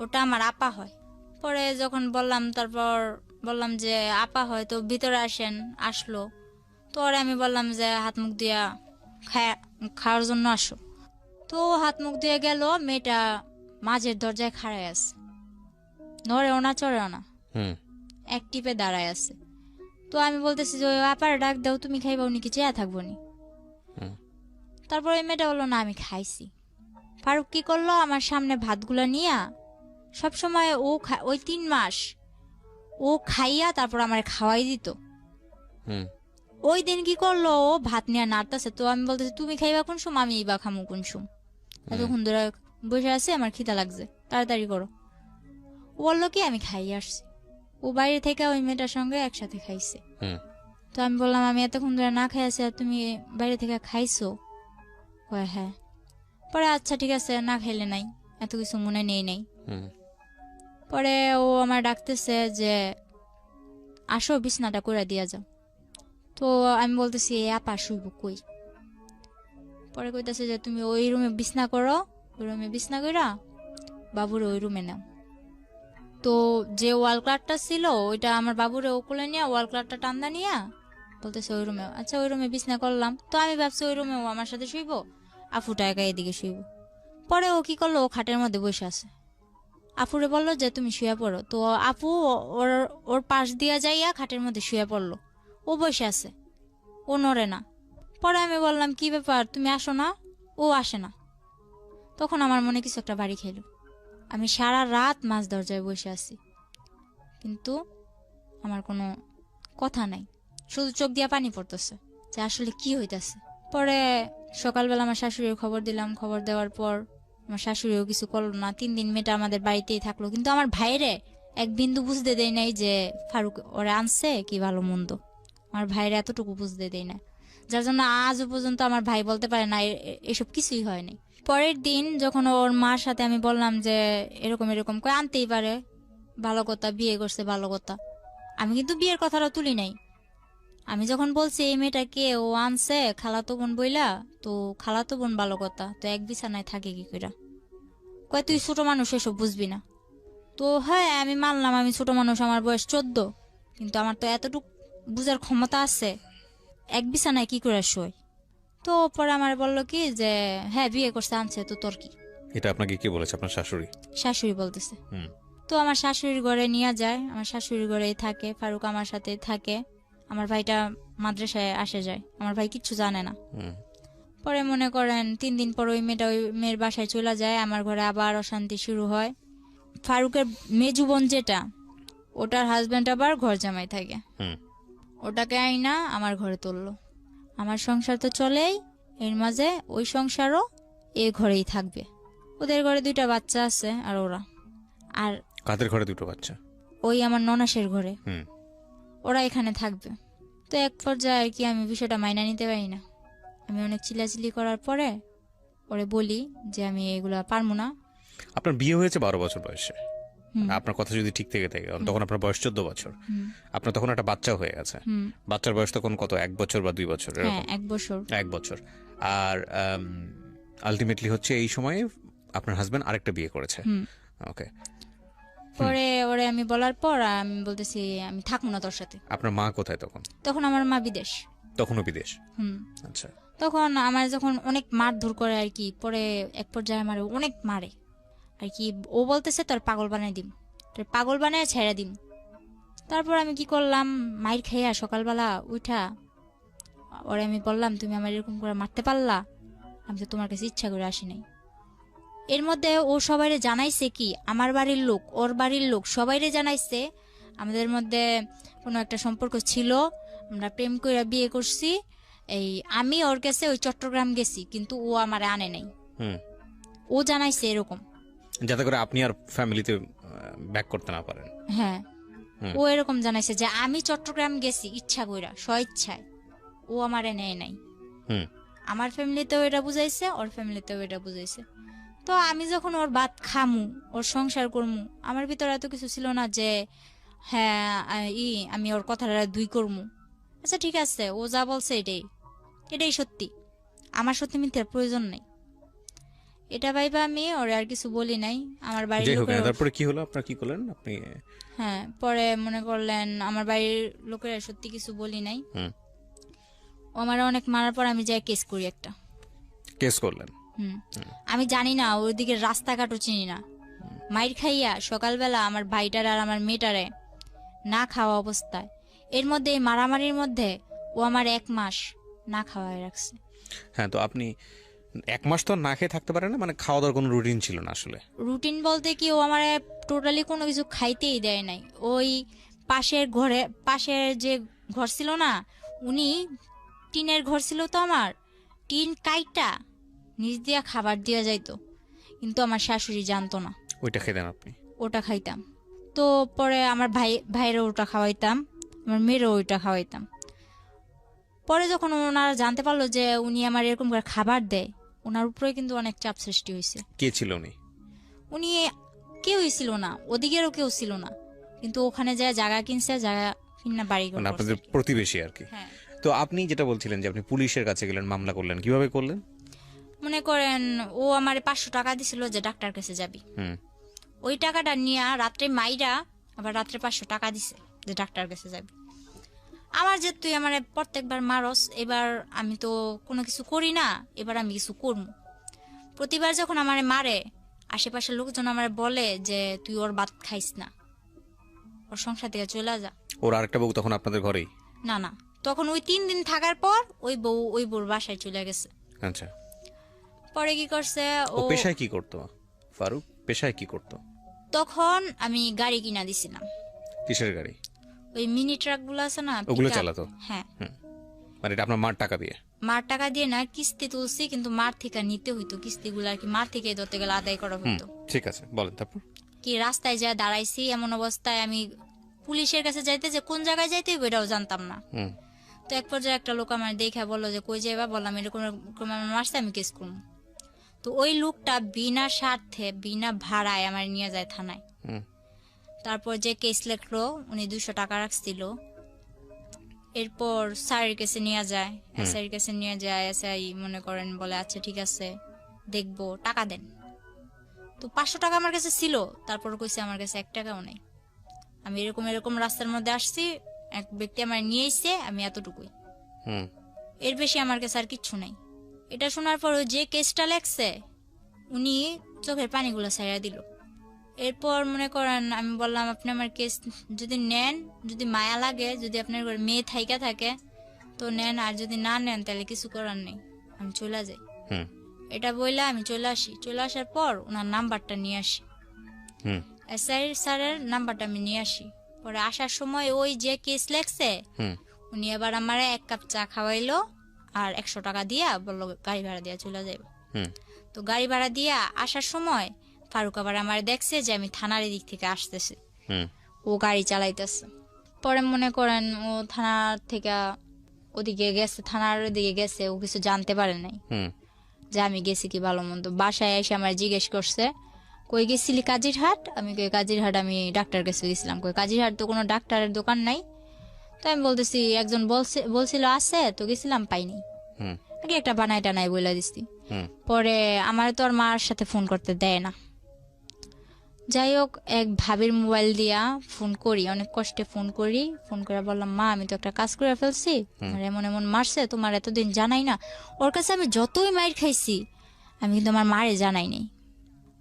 ওটা আমার আপা হয়। পরে যখন বললাম, তারপর বললাম যে আপা হয় তো ভিতরে আসেন। আসলো তো ওরে আমি বললাম যে হাত মুখ দিয়া খাওয়ার জন্য আসো। তো হাত মুখ দিয়ে গেল, মেয়েটা মাঝের দরজায় খাড়ায় আছে, নড়েও না চড়েও না, হুম এক টিপে দাঁড়ায় আছে। তো আমি বলতেছি যে ওই আপার ডাক দাও, তুমি খাইবা, উনি কি চেয়া থাকবো নি। হুম তারপর ওই মেয়েটা বললো না আমি খাইছি। ফারুক কি করলো, আমার সামনে ভাতগুলা নিয়া সবসময় ওই 3 মাস ও খাইয়া তারপর আমার খাওয়াই দিত। হুম ওই দিন কি করলো, ও ভাত নিয়ে নাড়তেছে। তো আমি বলতেছি তুমি খাইবা কোন সময়, আমি বা খামু কোন সময়, এতক্ষণ ধরে বসে আছে, আমার খিদা লাগছে, তাড়াতাড়ি করো। ও বললো কি আমি খাই আসছি। ও বাইরে থেকে ওই মেয়েটার সঙ্গে একসাথে খাইছে। হুম তো আমি বললাম আমি এতক্ষণ ধরে না খাই আছি আর তুমি বাইরে থেকে খাইছো? কয় হ্যাঁ। পরে আচ্ছা ঠিক আছে, না খাইলে নাই, এত কিছু মনে নেই। হুম পরে ও আমার ডাকতেছে যে আসো বিছনাটা করে দিয়া যাও। তো আমি বলতেছি এই আপা শুইব কই? পরে কইতাছে যে তুমি ওই রুমে বিছনা করো, ওই রুমে বিছনা কইরা বাবুরে ওই রুমে নাও। তো যে ওয়াল ক্লকটা ছিল ওইটা আমার বাবুরে ও কোলে নিয়ে ওয়াল ক্লকটা টান্দা নিয়া বলতেছে ওই রুমে। আচ্ছা ওই রুমে বিছনা করলাম। তো আমি ভাবছি ওই রুমে ও আমার সাথে শুইব, আফুটা একা এদিকে শুইব। পরে ও কি করলো, ও খাটের মধ্যে বসে আছে। আফুরে বললো যে তুমি শুয়ে পড়ো। তো আপু ওর ওর পাশ দিয়া যাইয়া খাটের মধ্যে শুয়ে পড়লো। ও বসে আছে, ও নড়ে না। পরে আমি বললাম কি ব্যাপার, তুমি আসো না? ও আসে না। তখন আমার মনে কিছু একটা বাড়ি খেলো। আমি সারা রাত মাঝ দরজায় বসে আছি, কিন্তু আমার কোনো কথা নাই, শুধু চোখ দিয়া পানি পড়তেছে যে আসলে কি হইতাছে। পরে সকালবেলা আমার শাশুড়ির খবর দিলাম। খবর দেওয়ার পর আমার শাশুড়িও কিছু করলো না। 3 দিন মেয়েটা আমাদের বাড়িতেই থাকলো, কিন্তু আমার ভাইরে এক বিন্দু বুঝতে দেয় নাই যে ফারুক ওরে আনছে কি ভালো মন্দ। আমার ভাইরে এতটুকু বুঝতে দেয় না, যার জন্য আজও পর্যন্ত আমার ভাই বলতে পারে না এসব কিছুই হয়নি। পরের দিন যখন ওর মার সাথে আমি বললাম যে এরকম এরকম করে আনতেই পারে, ভালো কথা, বিয়ে করছে ভালো কথা। আমি কিন্তু বিয়ের কথাটা তুলি নাই। আমি যখন বলছি এই মেয়েটাকে ও আনছে খালাতো বোন বইলা, তো খালাতো বোন ভালো কথা, তো এক বিছানায় থাকে কি কইরা। কয় তুই ছোট মানুষ, এসব বুঝবি না। তো হ্যাঁ আমি মানলাম আমি ছোট মানুষ, আমার বয়স 14, কিন্তু আমার তো এতটুকু বুঝার ক্ষমতা আছে এক বিছানায় কি করে শোয়। তো পরে আমার বললো কি যে হ্যাঁ বিয়ে করছে আনছে, তো তোর কি? এটা আপনাকে কি বলেছে আপনার শাশুড়ি? শাশুড়ি বলতেছে। হুম তো আমার শাশুড়ির ঘরে নিয়ে যায়, আমার শাশুড়ির ঘরেই থাকে, ফারুক আমার সাথে থাকে। আমার ভাইটা মাদ্রাসায় আসে যায়, আমার ভাই কিচ্ছু জানে না। হুম পরে মনে করেন 3 দিন পর ওই মেয়ের বাসায় চলে যায়, আমার ঘরে আবার অশান্তি শুরু হয়। ফারুকের মেজু বোন যেটা, ওটার হাজব্যান্ড আবার ঘর জামাই থাকে, হুম ওটাকে আইনা আমার ঘরে তুললো। আমার সংসার তো চলেই, এর মাঝে ওই সংসারও এ ঘরেই থাকবে। ওদের ঘরে 2টা বাচ্চা আছে, আর ওরা আর কাদের ঘরে দুটো বাচ্চা? ওই আমার ননাসের ঘরে হুম ওরা এখানে থাকবে। তো এক পর্যায়ে আর কি আমি বিষয়টা মাইনা নিতে পারি না। আমি অনেক চিল্লাচিল্লি করার পরে ওরে বলি যে আমি এগুলা পারবো না। আপনার বিয়ে হয়েছে 12 বছর বয়সে, হুম, আপনার কথা যদি ঠিক থেকে থাকে, তখন আপনার বয়স 14 বছর, হুম, আপনার তখন একটা বাচ্চা হয়ে গেছে। হুম, বাচ্চার বয়স তখন কত, 1 বছর বা 2 বছর হ্যাঁ এরকম? 1 বছর। 1 বছর। আর আলটিমেটলি হচ্ছে এই সময়ে আপনার হাজবেন্ড আরেকটা বিয়ে করেছে। হুম। ওকে। পরে ওরে আমি বলার পর আমি বলতেছি আমি থাকবো না তোর সাথে। আপনার মা কোথায় তখন? তখন আমার মা বিদেশ। তখনও বিদেশ? হুম। আচ্ছা। তখন আমার যখন অনেক মারধর করে আর কি, পরে এক পর্যায়ে আমার অনেক মারে আর কি। ও বলতেছে তোর পাগল বানাই দিম, তোর পাগল বানায় ছেড়ে দিম। তারপর আমি কি করলাম, মাইর খাইয়া সকালবেলা উঠা ওরে আমি বললাম তুমি আমার এরকম করে মারতে পারলা, আমি তো তোমার কাছে ইচ্ছা করে আসি নাই। এর মধ্যে ও সবাইরে জানাইছে কি, আমার বাড়ির লোক ওর বাড়ির লোক সবাইরে জানাইছে আমাদের মধ্যে কোনো একটা সম্পর্ক ছিল, আমরা প্রেম করে বিয়ে করছি, এই আমি ওর কাছে ওই চট্টগ্রাম গেছি, কিন্তু ও আমারে আনে নাই। হুম। ও জানাইছে এরকম। যাতে করে আপনি আর ফ্যামিলিতে ব্যাক করতে না পারেন। হ্যাঁ, হুম। ও এরকম জানাইছে যে আমি চট্টগ্রাম গেছি ইচ্ছা কইরা, স্বইচ্ছায়, ও আমারে নেয় নাই। হুম। আমার ফ্যামিলিতেও এটা বুঝাইছে, ওর ফ্যামিলিতেও এটা বুঝাইছে। তো আমি যখন ওর ভাত খামু, ওর সংসার করমু, আমার ভিতরে এত কিছু ছিল না যে হ্যাঁ আমি ওর কথাটা দুই করমু। আচ্ছা ঠিক আছে, ও যা বলছে এটাই এটাই সত্যি, আমার সত্যি মিথ্যার প্রয়োজন নেই। এটা ভাইবা আমি ওরে আর কিছু বলি নাই। আমার বাড়ির যাই হোক লোকেরা তারপরে কি হলো, আপনার কি করলেন আপনি? হ্যাঁ, পরে মনে করলেন আমার বাড়ির লোকেরা সত্যি কিছু বলি নাই। হুম। ও আমার অনেক মারার পর আমি যাই কেস করি একটা। কেস করলেন? হুম। আমি জানি না, ওইদিকে রাস্তাঘাটও চিনি না। মাইর খাইয়া সকালবেলা আমার ভাইটার আর আমার মেয়েটারে না খাওয়া অবস্থায়, এর মধ্যে এই মারামারির মধ্যে ও আমার 1 মাস না খাওয়ায় রাখছে। হ্যাঁ, তো আপনি 1 মাস তো না খেয়ে থাকতে পারেন না, মানে খাওয়া দাওয়ার কোনো রুটিন ছিল না আসলে? রুটিন বলতে কি, ও আমার টোটালি কোনো কিছু খাইতেই দেয় নাই। ওই পাশের যে ঘর ছিল না, উনি টিনের ঘর ছিল, তো আমার টিন কাইটা নিচ দিয়া খাবার দিয়া যাইতো, কিন্তু আমার শাশুড়ি জানতো না। ওইটা খেতেন আপনি? ওটা খাইতাম। তো পরে আমার ভাইয়েরও ওটা খাওয়াইতাম, আমার মেয়েরও ওইটা খাওয়াইতাম। পরে যখন ওনারা জানতে পারলো যে উনি আমার এরকম করে খাবার দেয়, ওনার উপরে কিন্তু অনেক চাপ সৃষ্টি হয়েছে। কে ছিল উনি? উনি কেউই ছিল না, ওদিকেরও কেউ ছিল না, কিন্তু ওখানে যায় জায়গা কিনছে, জায়গা কিনা বাড়ি ঘর মানে করছে আপনাদের আর কি। প্রতিবেশী আর কি? হ্যাঁ। তো আপনি যেটা বলছিলেন যে আপনি পুলিশের কাছে গেলেন, মামলা করলেন, কিভাবে করলেন? মনে করেন ও আমার 500 টাকা দিছিল যে ডাক্তার কাছে যাবি, হুম। ওই টাকাটা নিয়ে রাত্রে মাইরা আবার রাত্রে 500 টাকা দিছে যে ডাক্তার কাছে যাবি। আমার যে তুই আমার প্রত্যেকবার মারস, এবার আমি তো কোনো কিছু করি না, এবার আমি কিছু করবো। প্রতিবার যখন আমার মারে, আশেপাশের লোকজন আমার বলে যে তুই ওর ভাত খাইস না, ওর সংসার থেকে চলে যা। ওর আরেকটা বউ তখন আপনাদের ঘরেই? না না, তখন ওই 3 দিন থাকার পর ওই বউর বাসায় চলে গেছে। আচ্ছা। পরে কি করছে ও ও, পেশায় কি করতো ফারুক? পেশায় কি করতো? তখন আমি গাড়ি কিনা দিছিলাম, কিসের গাড়ি? ওই মিনি ট্রাক গুলো আছে না, ওগুলো pickup। চালাতো? হ্যাঁ, মানে এটা আপনার মার টাকা দিয়ে? মার টাকা দিয়ে না, কিস্তি তুলছি, কিন্তু মার থেকে নিতে হইতো কিস্তিগুলো আর কি, মার থেকে ধরতে গেলে আদায় করা হুম, হইতো। ঠিক আছে, বলেন তারপর। কি রাস্তায় যা দাঁড়াইছি, এমন অবস্থায় আমি পুলিশের কাছে যাইতে, যে কোন জায়গায় যাইতে হইব এটাও জানতাম না। হুম। তো এক পর্যায়ে একটা লোক আমার দেখা বললো যে কই যাইবা, বললাম এরকম এরকম আমার মারছে, আমি কেস করবো। তো ওই লোকটা বিনা স্বার্থে বিনা ভাড়ায় আমার নিয়ে যায় থানায়। হুম। তারপর যে কেস লেখলো, উনি 200 টাকা রাখছিল। এরপর স্যারের কাছে নিয়ে যায়, এসআইয়ের কাছে নিয়ে যায়। এসআই মনে করেন বলে আচ্ছা ঠিক আছে দেখবো, টাকা দেন। তো 500 টাকা আমার কাছে ছিল, তারপর কইছে আমার কাছে 1 টাকাও নেই। আমি এরকম এরকম রাস্তার মধ্যে আসছি, এক ব্যক্তি আমার নিয়ে এসছে, আমি এতটুকুই, হুম। এর বেশি আমার কাছে আর কিচ্ছু নাই। এটা শোনার পর ওই যে কেসটা লেখছে, উনি চোখের পানিগুলো ছাইড়া দিল। এরপর মনে করেন আমি বললাম আপনি আমার কেস যদি নেন, যদি মায়া লাগে, যদি আপনার ঘরে মেয়ে থাইকা থাকে তো নেন, আর যদি না নেন তাহলে কিছু করার নেই, আমি চলে যাই। হুম। এটা বইলা আমি চলে আসি। চলে আসার পর ওনার নাম্বারটা নিয়ে আসি, হুম। এসআই স্যারের নাম্বারটা আমি নিয়ে আসি। পরে আসার সময় ওই যে কেস লেখছে, হুম। উনি আবার আমার 1 কাপ চা খাওয়াইলো, আর 100 টাকা দিয়া বললো গাড়ি ভাড়া দিয়া চলে যাইব। হুম। তো গাড়ি ভাড়া দিয়া আসার সময় ফারুক আবার আমার দেখছে যে আমি থানার দিক থেকে আসতেছি, হুম। ও গাড়ি চালাইতেছে। পরে মনে করেন ও থানার থেকে ওদিকে গেছে, থানার ওদিকে গেছে, ও কিছু জানতে পারে নাই হুম। যে আমি গেছি কি ভালো মন্দ। বাসায় এসে আমার জিজ্ঞেস করছে কই গেছিলি, কাজিরহাট। আমি কই কাজিরহাট আমি ডাক্তার কাছে গেছিলাম। কই কাজিরহাট তো কোনো ডাক্তারের দোকান নাই। তো আমি বলতেছি একজন বলছিল আছে, তো গেছিলাম পাইনি, হুম। নাকি একটা বানাই টানাই বলে দিছি। হুম। পরে আমার তো আর মার সাথে ফোন করতে দেয় না। যাই হোক, এক ভাবির মোবাইল দিয়া ফোন করি, অনেক কষ্টে ফোন করি। ফোন করে বললাম মা আমি তো একটা কাজ করে ফেলছি, আমার এমন এমন মারছে, তোমার এতদিন জানাই না। ওর কাছে আমি যতই মাইর খাইছি, আমি কিন্তু আমার মারে জানাই নাই।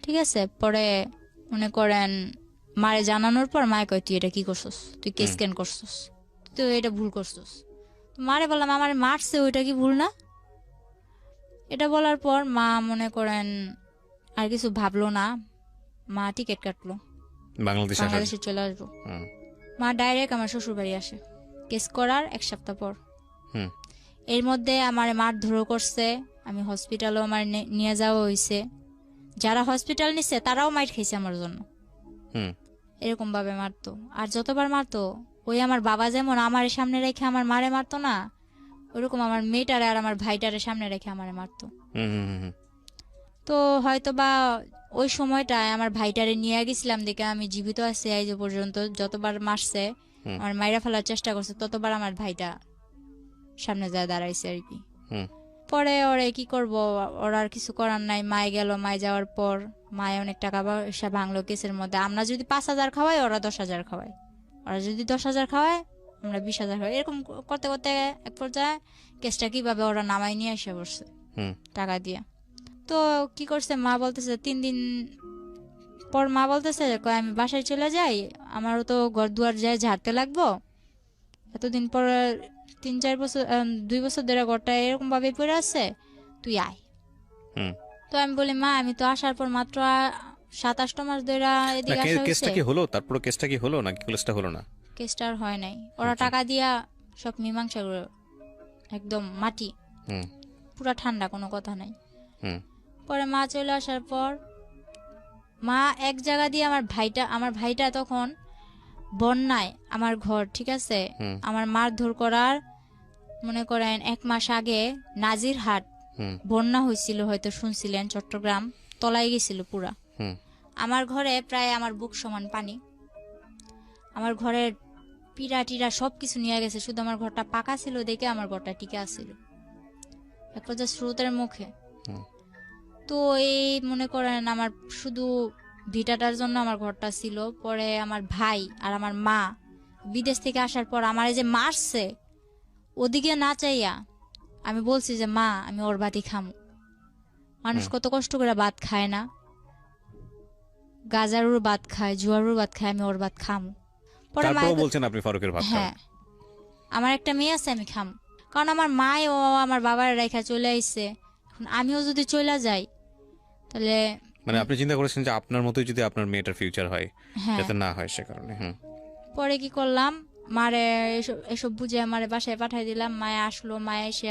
ঠিক আছে, পরে মনে করেন মারে জানানোর পর মায়ে কয় তুই এটা কি করছস, তুই কেস কেন করছস, তুই এটা ভুল করছস। মারে বললাম আমারে মারছে, ওইটা কি ভুল না? এটা বলার পর মা মনে করেন আর কিছু ভাবলো না, মা টিকিট কাটলো, বাংলাদেশে আসার? বাংলাদেশে চলে আসবো। হুম। মা ডাইরেক্ট আমার শ্বশুর বাড়ি আসে কেস করার 1 সপ্তাহ পর। হুম। এর মধ্যে আমার মারধরও করছে, আমি হসপিটালেও আমার নিয়ে যাওয়া হয়েছে। যারা হসপিটাল নিচ্ছে তারাও মাইর খেয়েছে আমার জন্য, হুম এরকম ভাবে মারতো। আর যতবার মারতো, ওই আমার বাবা যেমন আমার সামনে রেখে আমার মারে মারতো না, ওরকম আমার মেয়েটারে আর আমার ভাইটারে সামনে রেখে আমারে মারতো। হুম হুম হুম হুম। তো হয়তো বা ওই সময়টায় আমার ভাইটারে নিয়ে গেছিলাম দেখে আমি জীবিত আছি এই যে পর্যন্ত। যতবার মারছে, হুম। আমার মাইরা ফেলার চেষ্টা করছে, ততবার আমার ভাইটা সামনে যায় দাঁড়াইছে আর কি। হুম পরে ওরে কি করব, ওর আর কিছু করার নাই। মায়ে গেল, মায়ে যাওয়ার পর মায়ে অনেক টাকা পয়সা ভাঙলো কেসের মধ্যে। আমরা যদি 5,000 খাওয়াই, ওরা 10,000 খাওয়ায়। ওরা যদি 10,000 খাওয়ায়, আমরা 20,000 খাওয়াই। এরকম করতে করতে এক পর্যায়ে কেসটা কিভাবে ওরা নামাই নিয়ে এসে বসছে হুম টাকা দিয়ে। তো কি করছে, মা বলতেছে 3 দিন পর মা বলতেছে কয় আমি বাসায় চলে যাই, আমারও তো ঘর দুয়ার যায় ঝাড়তে লাগবো। এতদিন পর 3-4 বছর 2 বছর ধরে ঘরটা এরকম ভাবে পড়ে আছে, তুই আয়। হুম। তো আমি বলি মা আমি তো আসার পর মাত্র 27 মাস ধরে না, এদিকে আসা কেসটা হয়েছে। কি হলো? তারপরে কেসটা কি হলো নাকি কেসটা হলো না? কেসটা আর হয় নাই, ওরা আচ্ছা। টাকা দিয়া সব মীমাংসা করে একদম মাটি, হুম পুরা ঠান্ডা, কোনো কথা নাই। হুম পরে মা চলে আসার পর মা এক জায়গা দিয়ে আমার ভাইটা তখন বন্যায় আমার ঘর, ঠিক আছে, হুম আমার মারধর করার মনে করেন 1 মাস আগে নাজিরহাট হুম বন্যা হয়েছিল, হয়তো শুনছিলেন, চট্টগ্রাম তলায় গেছিল পুরা। হুম আমার ঘরে প্রায় আমার বুক সমান পানি, আমার ঘরের পিড়া টিরা সবকিছু নিয়ে গেছে, শুধু আমার ঘরটা পাকা ছিল দেখে আমার ঘরটা টিকে আসছিল এক পর্যায়ে স্রোতের মুখে। হুম। তো এই মনে করেন আমার শুধু ভিটাটার জন্য আমার ঘরটা ছিল। পরে আমার ভাই আর আমার মা বিদেশ থেকে আসার পর আমার এই যে মারছে, ওদিকে না চাইয়া আমি বলছি যে মা আমি ওর ভাতই খামু। মানুষ কত কষ্ট করে ভাত খায় না, গাজারুর ভাত খায়, জুয়ারুর ভাত খায়, আমি ওর ভাত খামু। পরে তারপরেও মায়ের বলছেন আপনি ফারুকের ভাত খান? হ্যাঁ, আমার একটা মেয়ে আছে, আমি খামু। কারণ আমার মায় ও আমার বাবার রেখা চলে আইছে, এখন আমিও যদি চলে যাই তাহলে মানে আপনি চিন্তা করেছেন যে আপনার মতোই যদি আপনার মেয়েটার ফিউচার হয়, হ্যাঁ। যাতে না হয় সে কারণে। হুম পরে কি করলাম, মারে এসব এসব বুঝে মারে বাসায় পাঠাই দিলাম। মায়ে আসলো, মায়ে এসে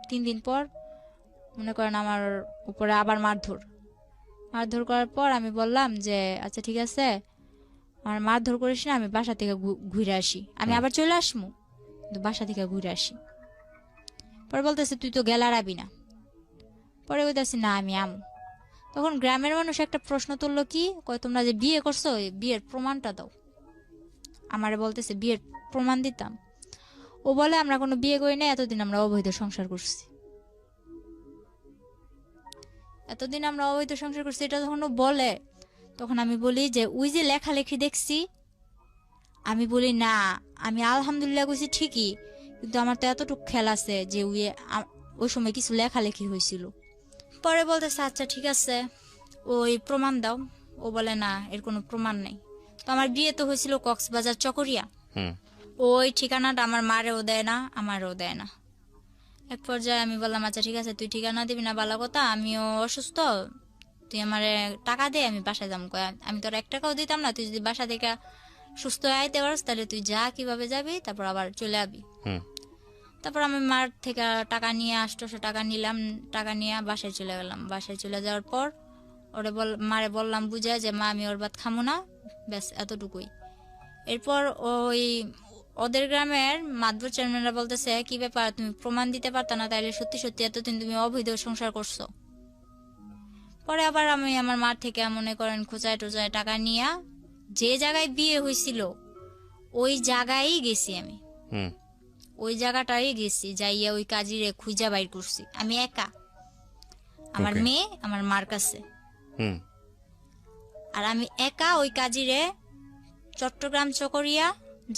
3 দিন পর মনে করেন আমার উপরে আবার মারধর মারধর করার পর আমি বললাম যে আচ্ছা ঠিক আছে, আমার মারধর করিস না, আমি বাসা থেকে ঘুরে আসি, আমি আবার চলে আসমু, কিন্তু বাসা থেকে ঘুরে আসি। পরে বলতেছে তুই তো গেলারাবি না। পরে বলতেছি না আমি আমু। তখন গ্রামের মানুষ একটা প্রশ্ন তুললো, কি কয় তোমরা যে বিয়ে করছো এই বিয়ের প্রমাণটা দাও। আমারে বলতেছে বিয়ের প্রমাণ দিতাম। ও বলে আমরা কোনো বিয়ে করি না, এতদিন আমরা অবৈধ সংসার করছি, এতদিন আমরা অবৈধ সংসার করছি। এটা যখন ও বলে তখন আমি বলি যে ওই যে লেখালেখি দেখছি, আমি বলি না আমি আলহামদুলিল্লাহ কইছি ঠিকই, কিন্তু আমার তো এতটুকু খেয়াল আছে যে ওই সময় কিছু লেখালেখি হয়েছিল। পরে বলতেছে আচ্ছা ঠিক আছে ওই প্রমাণ দাও। ও বলে না এর কোনো প্রমাণ নেই। তো আমার বিয়ে তো হয়েছিল কক্সবাজার চকরিয়া, হুম ওই ঠিকানাটা আমার মারেও দেয় না, আমারও দেয় না। এক পর্যায়ে আমি বললাম আচ্ছা ঠিক আছে তুই ঠিকানা দিবি না ভালো কথা, আমিও অসুস্থ, তুই আমারে টাকা দে আমি বাসায় যাম। কয় আমি তোর 1 টাকাও দিতাম না, তুই যদি বাসা থেকে সুস্থ হয়ে আইতে পারস তাহলে তুই যা, কিভাবে যাবি, তারপর আবার চলে আবি। হুম তারপর আমি মার থেকে টাকা নিয়ে 800 টাকা নিলাম, টাকা নিয়ে বাসায় চলে গেলাম। বাসায় চলে যাওয়ার পর মারে বললাম বুঝায় যে মা আমি ওর ভাত খামো না, ব্যাস এতটুকুই। এরপর ওই ওদের গ্রামের মাতবর চেয়ারম্যানরা বলতেছে কি ব্যাপার তুমি প্রমাণ দিতে পারতা না, তাইলে সত্যি সত্যি এতদিন তুমি অবৈধ সংসার করছো। পরে আবার আমি আমার মার থেকে মনে করেন খোঁচায় টোচায় টাকা নিয়ে যে জায়গায় বিয়ে হয়েছিল ওই জায়গায় গেছি আমি, হুম ওই জায়গাটাই গেছি, যাইয়া ওই কাজিরে খুঁজা বাইর করছি আমি একা, আমার Okay. মেয়ে আমার মার কাছে। হুম আর আমি একা ওই কাজিরে চট্টগ্রাম চকরিয়া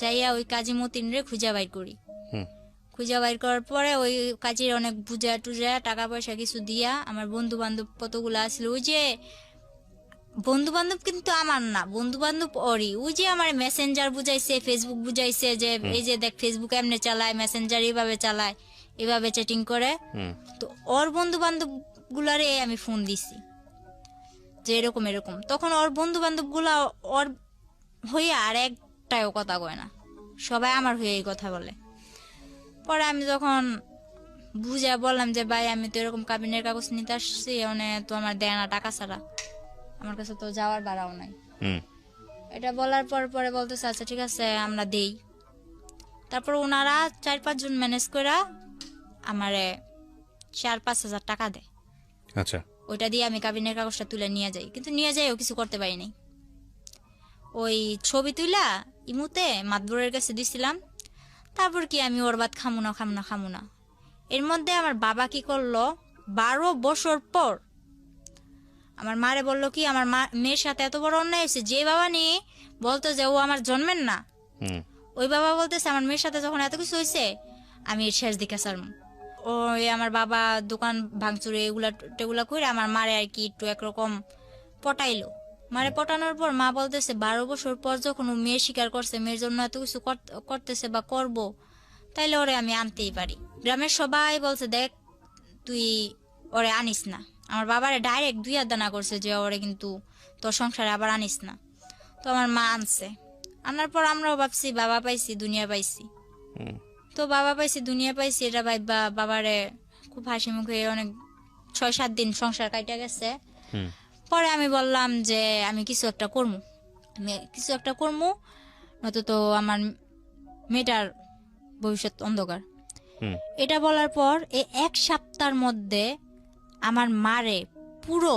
যাইয়া ওই কাজী মতিন রে খুঁজা বাইর করি। হুম খুঁজা বাইর করার পরে ওই কাজের অনেক বুঝা টুজা টাকা পয়সা কিছু দিয়া আমার বন্ধু বান্ধব কতগুলো আসছিল, ওই যে বন্ধু বান্ধব কিন্তু আমার না, বন্ধু বান্ধব ওরই, ওই যে আমার মেসেঞ্জার বুঝাইছে, ফেসবুক বুঝাইছে যে এই যে দেখ ফেসবুক এমনি চালায়, মেসেঞ্জার এইভাবে চালায়, এভাবে চ্যাটিং করে। হুম তো ওর বন্ধু বান্ধব গুলারে আমি ফোন দিছি যে এরকম এরকম। তখন ওর বন্ধু বান্ধব গুলা ওর হয়ে আর একটাও কথা কয় না, সবাই আমার হয়ে এই কথা বলে। পরে আমি যখন বুঝে বললাম যে ভাই আমি তো এরকম কাবিনের কাগজ নিতে আসছি, মানে তো আমার দেয় না টাকা ছাড়া, আমার কাছে তো যাওয়ার ভাড়াও নাই। হুম। এটা বলার পর পরে বলতেছে আচ্ছা ঠিক আছে আমরা দেই। তারপর ওনারা 4-5 জন ম্যানেজ করে আমারে 4-5 হাজার টাকা দেয়। আচ্ছা। ওইটা দিয়ে আমি কাবিনের কাগজটা তুলে নিয়ে যাই, কিন্তু নিয়ে যাইও কিছু করতে পারিনি। ওই ছবি তুলা ইমুতে মাতবরের কাছে দিছিলাম। তারপর কি আমি ওর বাদ খামু না। এর মধ্যে আমার বাবা কি করলো, 12 বছর পর আমার মারে বললো কি আমার মেয়ের সাথে এত বড় অন্যায় হয়েছে, যে বাবা নিয়ে বলতো যে ও আমার জন্মের না, হুম। ওই বাবা বলতেছে আমার মেয়ের সাথে যখন এত কিছু হয়েছে আমি এর শেষ দিকে সারমু। ওই আমার বাবা দোকান ভাঙচুরে এগুলা টেগুলা করে আমার মারে আর কি একটু একরকম পটাইলো। মারে পটানোর পর মা বলতেছে 12 বছর পর যখন ও মেয়ে স্বীকার করছে, মেয়ের জন্য এত কিছু করতেছে বা করব, তাইলে ওরে আমি আনতেই পারি। গ্রামের সবাই বলছে দেখ তুই ওরে আনিস না। আমার বাবারে ডাইরেক্ট 2 হাত দানা করছে যে ওরে কিন্তু তোর সংসারে আবার আনিস না। তো আমার মা আনছে, আনার পর আমরাও ভাবছি বাবা পাইছি দুনিয়া পাইছি। হুম। তো বাবা পাইছি দুনিয়া পাইছি এটা ভাইবা বাবারে খুব হাসি মুখে অনেক 6-7 দিন সংসার কাইটা গেছে। হুম। পরে আমি বললাম যে আমি কিছু একটা করবো, নয়তো তো আমার মেয়েটার ভবিষ্যৎ অন্ধকার। হুম। এটা বলার পর এই 1 সপ্তাহের মধ্যে আমার মারে পুরো,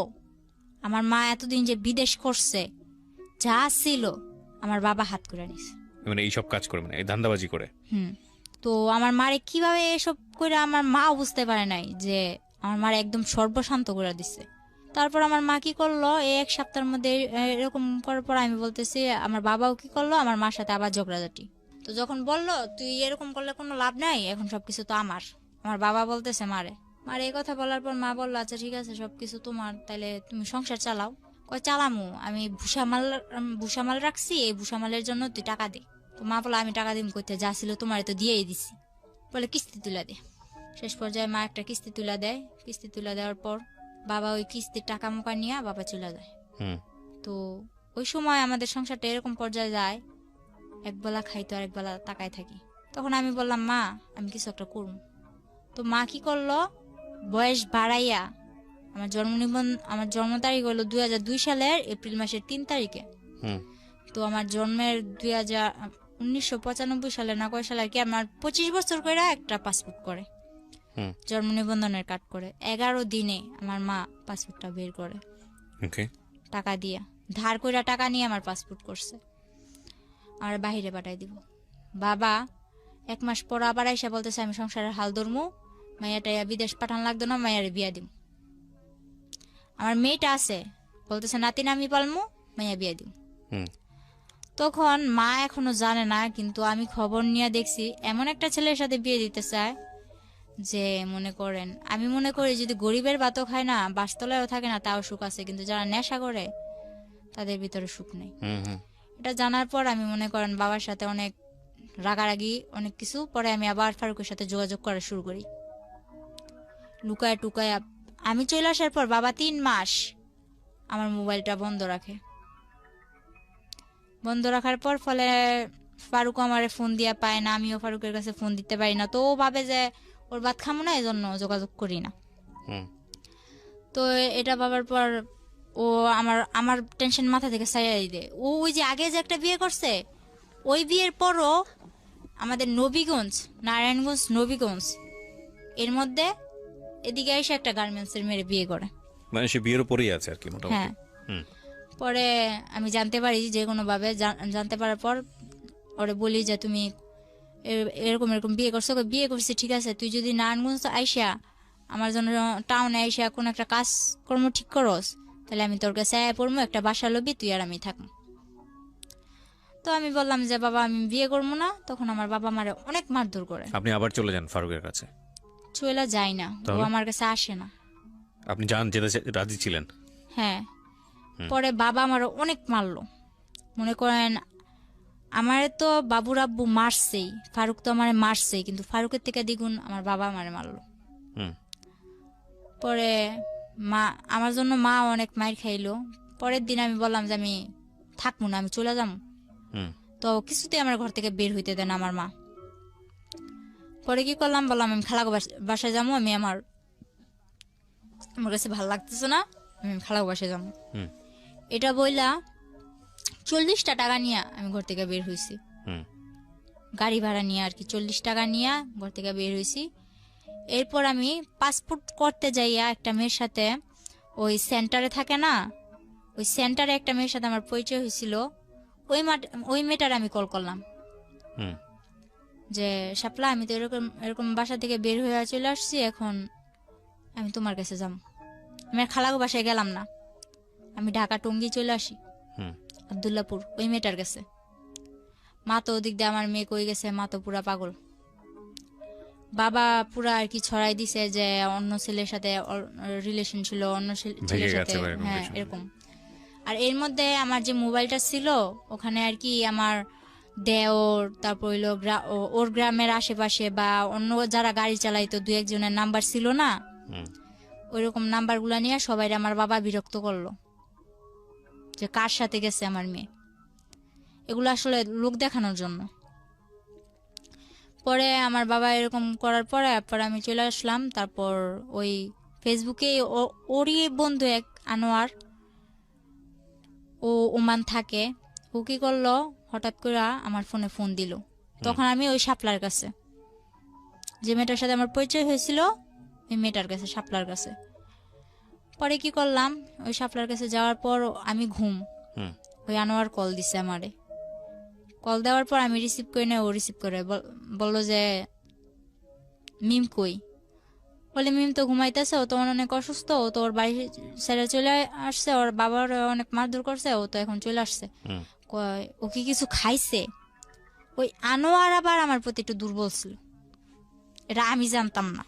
আমার মা এতদিন যে বিদেশ করছে যা ছিল আমার বাবা হাত করে নিছে। মানে এইসব কাজ করে, মানে এই ধান্দাবাজি করে। তো আমার মারে কিভাবে এসব করে আমার মাও বুঝতে পারে নাই যে আমার মারে একদম সর্বশান্ত করে দিছে। তারপর আমার মা কি করলো, এই 1 সপ্তাহের মধ্যে এরকম করার পর আমি বলতেছি আমার বাবাও কি করলো, আমার মার সাথে আবার ঝগড়াঝাটি। তো যখন বললো তুই এরকম করলে কোনো লাভ নাই, এখন সবকিছু তো আমার বাবা বলতেছে মারে এই কথা বলার পর মা বললো আচ্ছা ঠিক আছে সবকিছু তোমার, তাইলে তুমি সংসার চালাও। কয় চালামু, আমি ভুসামাল রাখছি, এই ভুসামালের জন্য তুই টাকা দে। তো মা বলে আমি টাকা দিম করতে, যা ছিল তোমার তো দিয়েই দিছি, বলে কিস্তি তুলে দে। শেষ পর্যায়ে মা একটা কিস্তি তুলে দেয়। কিস্তি তুলে দেওয়ার পর বাবা ওই কিস্তির টাকা মুখা নিয়ে বাবা চলে যায়। তো ওই সময় আমাদের সংসারটা এরকম পর্যায়ে যায়, একবেলা খাইতো আর একবেলা তাকায় থাকি। তখন আমি বললাম মা আমি কিছু একটা করুন। তো মা কি করলো, বয়স বাড়াইয়া আমার জন্ম তারিখ হলো 2002 সালের এপ্রিল মাসের 3 তারিখে। তো আমার জন্মের 1995 সালে না কয় সালে আর কি, আমার 25 বছর করে একটা পাসপোর্ট করে, জন্ম নিবন্ধনের কার্ড করে। 11 দিনে আমার মা পাসপোর্টটা বের করে টাকা দিয়া, ধার কইরা টাকা নিয়ে আমার পাসপোর্ট করছে, আর বাহিরে পাঠাই দিব। বাবা 1 মাস পর আবার আইসা বলতেছে আমি সংসারের হাল ধরমু, মাইয়াটা বিদেশ পাঠান লাগতো না, মাইয়ারে বিয়া দিব। আমার মেয়েটা আছে, বলতেছে নাতিন আমি পালমু, মাইয়া বিয়া দিব। তখন মা এখনো জানে না, কিন্তু আমি খবর নিয়ে দেখছি এমন একটা ছেলের সাথে বিয়ে দিতে চায় যে মনে করেন, আমি মনে করি যদি গরিবের ভাতও খায় না, বাসতলায়ও থাকে না, তাও সুখ আছে, কিন্তু যারা নেশা করে তাদের ভিতরে সুখ নেই। এটা জানার পর আমি মনে করেন বাবার সাথে অনেক রাগারাগি অনেক কিছু, পরে আমি আবার ফারুকের সাথে যোগাযোগ করা শুরু করি লুকায় টুকায়। আমি চলে আসার পর বাবা 3 মাস আমার মোবাইলটা বন্ধ রাখে। বন্ধ রাখার পর ফলে ফারুক আমারে ফোন দিয়া পায় না, আমিও ফারুকের কাছে ফোন দিতে পারি না। তো ও ভাবে যে ওর ভাত খামো না, এজন্য যোগাযোগ করি না। তো এটা ভাবার পর ও আমার টেনশন মাথা থেকে ছাইড়া দিতে, ওই যে আগে যে একটা বিয়ে করছে, ওই বিয়ের পরও আমাদের নারায়ণগঞ্জ এর মধ্যে এদিকে এসে একটা গার্মেন্টসের মেয়ের বিয়ে করে, মানে সে বিয়ের উপরেই আছে আর কি মোটামুটি। হ্যাঁ। পরে আমি জানতে পারি যে কোনো ভাবে, জানতে পারার পর ওরে বলি যে তুমি এরকম বিয়ে করছো। বিয়ে করছি ঠিক আছে, তুই যদি নারায়ণগঞ্জ আইসা আমার জন্য টাউনে আইসা কোন একটা কাজ কর্ম ঠিক করস, তাহলে আমি তোর কাছে পড়বো, একটা বাসা লবি, তুই আর আমি থাকবো। তো আমি বললাম যে বাবা আমি বিয়ে করবো না। তখন আমার বাবা আমারে অনেক মারধর করে। আপনি আবার চলে যান ফারুকের কাছে? চলে যাই না, ও আমার কাছে আসে না। আপনি যান, যেতে রাজি ছিলেন? হ্যাঁ। পরে বাবা আমার অনেক মারলো, মনে করেন আমারে তো বাবুর আব্বু মারছেই, ফারুক তো আমারে মারছেই, কিন্তু ফারুকের থেকে দ্বিগুণ আমার বাবা আমারে মারলো। পরে আমার জন্য মা অনেক মাইর খাইলো। পরের দিন আমি বললাম যে আমি থাকবো না, আমি চলে যাবো। তো কিছুতে আমার ঘর থেকে বের হইতে দেন আমার মা। পরে কি করলাম, বললাম আমি খালাগো বাসায় যাবো, আমি আমার কাছে ভালো লাগতেছে না, আমি খালাগো বাসায় যাবো। হুম এটা বইলা 40টা টাকা নিয়ে আমি ঘর থেকে বের হয়েছি, হুম গাড়ি ভাড়া নিয়ে আর কি। 40 টাকা নিয়ে ঘর থেকে বের হয়েছি। এরপর আমি পাসপোর্ট করতে যাইয়া একটা মেয়ের সাথে, ওই সেন্টারে থাকে না, ওই সেন্টারে একটা মেয়ের সাথে আমার পরিচয় হয়েছিল। ওই মেয়েটার আমি কল করলাম হুম যে শাপলা, আমি তো এরকম এরকম বাসা থেকে বের হয়ে চলে আসছি, এখন আমি তোমার কাছে যাবো। আমি আর খালাগো বাসায় গেলাম না, আমি ঢাকা টঙ্গী চলে আসি, হুম আবদুল্লাপুর, ওই মেয়েটার কাছে। মা তো ওদিক দিয়ে আমার মেয়ে কই গেছে, মা তো পুরা পাগল। বাবা পুরা আর কি ছড়াই দিছে যে অন্য ছেলের সাথে রিলেশন ছিল, অন্য ছেলের সাথে, হ্যাঁ এরকম। আর এর মধ্যে আমার যে মোবাইলটা ছিল ওখানে আর কি আমার দেওর, তারপর হইলো ওর গ্রামের আশেপাশে বা অন্য যারা গাড়ি চালাইতো 2-1 জনের নাম্বার ছিল না, ওইরকম নাম্বারগুলো নিয়ে সবাই আমার বাবা বিরক্ত করলো যে কার সাথে গেছে আমার মেয়ে, এগুলো আসলে লোক দেখানোর জন্য। পরে আমার বাবা এরকম করার পরে আমি চলে আসলাম। তারপর ওই ফেসবুকে ওরই বন্ধু এক আনোয়ার, ও ওমান থাকে, ও কি করলো, হঠাৎ করে আমার ফোনে ফোন দিল। তখন আমি ওই শাপলার কাছে, যে মেয়েটার সাথে আমার পরিচয় হয়েছিল, ওই মেয়েটার কাছে, শাপলার কাছে। পরে কি করলাম, ওই শাপলার কাছে যাওয়ার পর আমি ওই আনোয়ার কল দিছে আমারে। কল দেওয়ার পর আমি রিসিভ করি না, ও রিসিভ করে বললো যে মিম কই। বলে মিম তো ঘুমাইতেছে, ও তো অনেক অসুস্থ, ও তো ওর বাড়ি ছেড়ে চলে আসছে, ওর বাবার অনেক মারধর করছে, ও তো এখন চলে আসছে। ও কি কিছু খাইছে? ওই আনোয়ার আবার আমার প্রতি একটু দুর্বল ছিল, এটা আমি জানতাম না,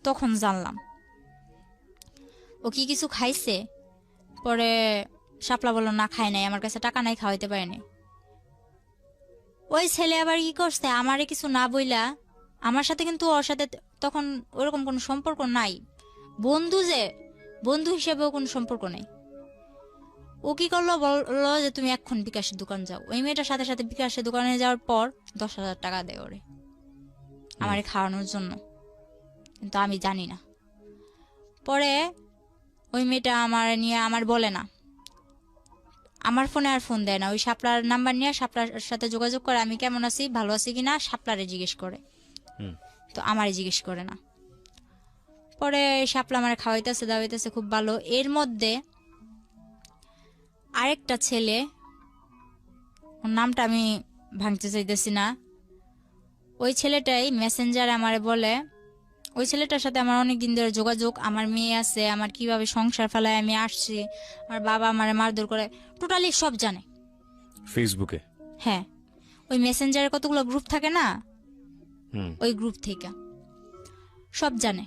তখন জানলাম। ও কি কিছু খাইছে? পরে শাপলা বললো না খাই নাই, আমার কাছে টাকা নাই, খাওয়াইতে পারেনি। ওই ছেলে আবার কি করছে, আমারে কিছু না বইলা, আমার সাথে কিন্তু ওর সাথে তখন ওরকম কোনো সম্পর্ক নাই, বন্ধু হিসেবেও কোনো সম্পর্ক নেই। ও কি করলো, বললো যে তুমি এখন বিকাশের দোকান যাও। ওই মেয়েটার সাথে সাথে বিকাশের দোকানে যাওয়ার পর 10,000 টাকা দেয় ওরে আমারে খাওয়ানোর জন্য, কিন্তু আমি জানি না। পরে ওই মেয়েটা আমার নিয়ে আমার বলে না, আমার ফোনে আর ফোন দেয় না, ওই শাপলার নাম্বার নিয়ে শাপলার সাথে যোগাযোগ করে আমি কেমন আছি, ভালো আছি কিনা শাপলারে জিজ্ঞেস করে, তো আমারে জিজ্ঞেস করে না। পরে শাপলা আমার খাওয়াইতেছে দাওয়াইতেছে খুব ভালো। এর মধ্যে আরেকটা ছেলে, ওর নামটা আমি ভাঙতে চাইতেছি না, ওই ছেলেটাই মেসেঞ্জারে আমারে বলে, ওই ছেলেটার সাথে আমার অনেক দিন ধরে যোগাযোগ, আমার মেয়ে আছে, আমার কিভাবে সংসার ফেলায় আমি আসছি, আমার বাবা আমারে মারধর করে, টোটালি সব জানে ফেসবুকে। হ্যাঁ, ওই মেসেঞ্জারে কতগুলো গ্রুপ থাকে না, ওই গ্রুপ থেকে সব জানে।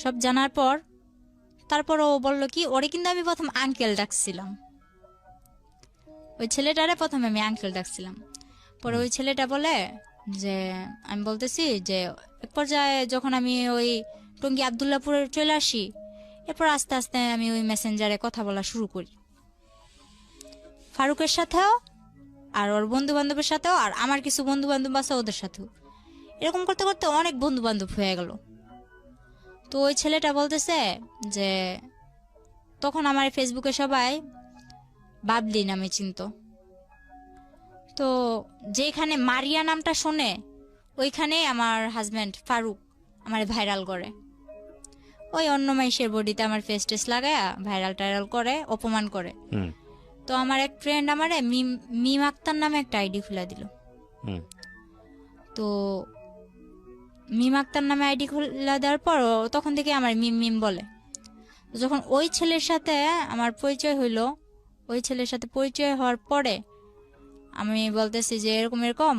সব জানার পর তারপর ও বললো কি, ওরে কিন্তু আমি প্রথম আঙ্কেল ডাকছিলাম, ওই ছেলেটারে প্রথমে আমি আঙ্কেল ডাকছিলাম। পরে ওই ছেলেটা বলে যে, আমি বলতেছি যে এক পর্যায়ে যখন আমি ওই টঙ্গী আবদুল্লাপুরে চলে আসি, এরপর আস্তে আস্তে আমি ওই মেসেঞ্জারে কথা বলা শুরু করি ফারুকের সাথেও, আর ওর বন্ধু বান্ধবের সাথেও, আর আমার কিছু বন্ধু বান্ধব আছে ওদের সাথেও। এরকম করতে করতে অনেক বন্ধু বান্ধব হয়ে গেল। তো ওই ছেলেটা বলতেছে যে তখন আমার ফেসবুকে সবাই বাবলি নামে চিনত, তো যেখানে মারিয়া নামটা শোনে ওইখানে আমার হাজব্যান্ড ফারুক আমার ভাইরাল করে, ওই অন্য মাইশের বডিতে আমার ফেস টেস লাগায় ভাইরাল টাইরাল করে, অপমান করে। তো আমার এক ফ্রেন্ড আমারে মিম আক্তার নামে একটা আইডি খুলে দিল। তো মিম আক্তার নামে আইডি খুলে দেওয়ার পর তখন থেকে আমার মিম মিম বলে। যখন ওই ছেলের সাথে আমার পরিচয় হইলো, ওই ছেলের সাথে পরিচয় হওয়ার পরে আমি বলতেছি যে এরকম এরকম,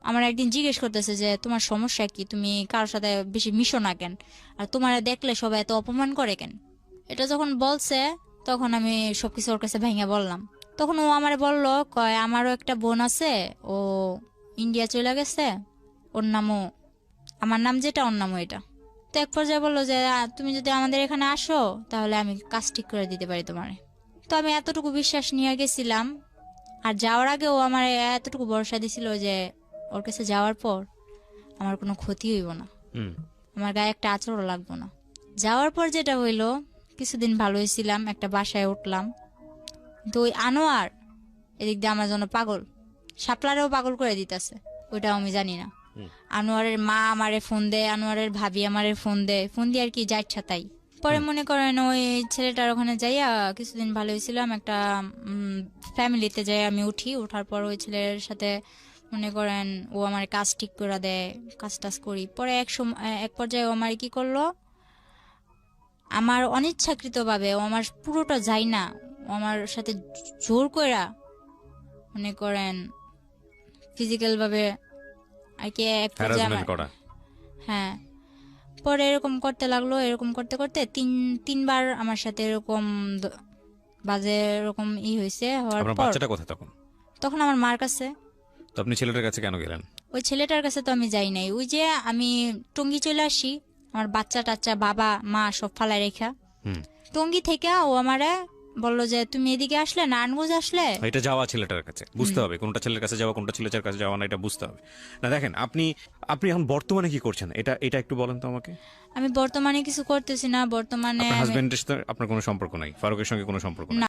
আমার একদিন জিজ্ঞেস করতেছে যে তোমার সমস্যা কি, তুমি কারোর সাথে বেশি মিশো না কেন, আর তোমার দেখলে সবাই এত অপমান করে কেন। এটা যখন বলছে তখন আমি সবকিছু ওর কাছে ভেঙে বললাম। তখন ও আমার বললো, কয় আমারও একটা বোন আছে, ও ইন্ডিয়া চলে গেছে, ওর নামও আমার নাম যেটা, ওর নামও এটা। তো এক পর্যায়ে বললো যে তুমি যদি আমাদের এখানে আসো তাহলে আমি কাজ ঠিক করে দিতে পারি তোমারে। তো আমি এতটুকু বিশ্বাস নিয়ে গেছিলাম, আর যাওয়ার আগে ও আমার এতটুকু ভরসা দিছিল যে ওর কাছে যাওয়ার পর আমার কোনো ক্ষতি হইব না, হুম। আমার গায়ে একটা আঁচড়ও লাগবো না। যাওয়ার পর যেটা হইলো, কিছুদিন ভালো হয়েছিলাম, একটা বাসায় উঠলাম, তো ওই আনোয়ার এদিক দিয়ে আমার জন্য পাগল, শাপলারেও পাগল করে দিতেছে, ওইটাও আমি জানি না। আনোয়ারের মা আমারে ফোন দেয়, আনোয়ারের ভাবি আমারে ফোন দেয়, ফোন দিয়ে আর কি যা ইচ্ছা তাই। পরে মনে করেন ওই ছেলেটার ওখানে যাইয়া কিছুদিন ভালো হয়েছিলাম, একটা ফ্যামিলিতে যাই আমি উঠি, ওঠার পর ওই ছেলের সাথে মনে করেন ও আমার কাজ ঠিক করে দেয়, কাজ টাজ করি। পরে এক পর্যায়ে ও আমার কি করলো, আমার অনিচ্ছাকৃতভাবে ও আমার পুরোটা যায় না, ও আমার সাথে জোর কইরা মনে করেন ফিজিক্যাল ভাবে আর কি এক পর্যায়ে হ্যারাসমেন্ট করা। হ্যাঁ, পরে এরকম করতে লাগলো, এরকম করতে করতে তিনবার আমার সাথে এরকম বাজে এরকম হয়েছে। হওয়ার আপনার পর বাচ্চাটা কোথায় তখন? তখন আমার মার কাছে। তো আপনি ছেলেটার কাছে কেন গেলেন? ওই ছেলেটার কাছে তো আমি যাই নাই, ওই যে আমি টঙ্গী চলে আসি, আমার বাচ্চা টাচ্চা বাবা মা সব ফালায় রেখা, হুম। টঙ্গী থেকে ও আমারে বললো যে তুমি এদিকে আসলে নারায়ণগঞ্জ আসলে। এটা যাওয়া ছেলেটার কাছে, বুঝতে হবে কোনটা ছেলের কাছে যাওয়া কোনটা ছেলেটার কাছে যাওয়া না, এটা বুঝতে হবে। না দেখেন, আপনি এখন বর্তমানে কি করছেন এটা একটু বলেন তো আমাকে। আমি বর্তমানে কিছু করতেছি না, বর্তমানে আপনার হাজবেন্ডের সাথে আপনার কোনো সম্পর্ক নাই, ফারুকের সঙ্গে কোনো সম্পর্ক নাই? না।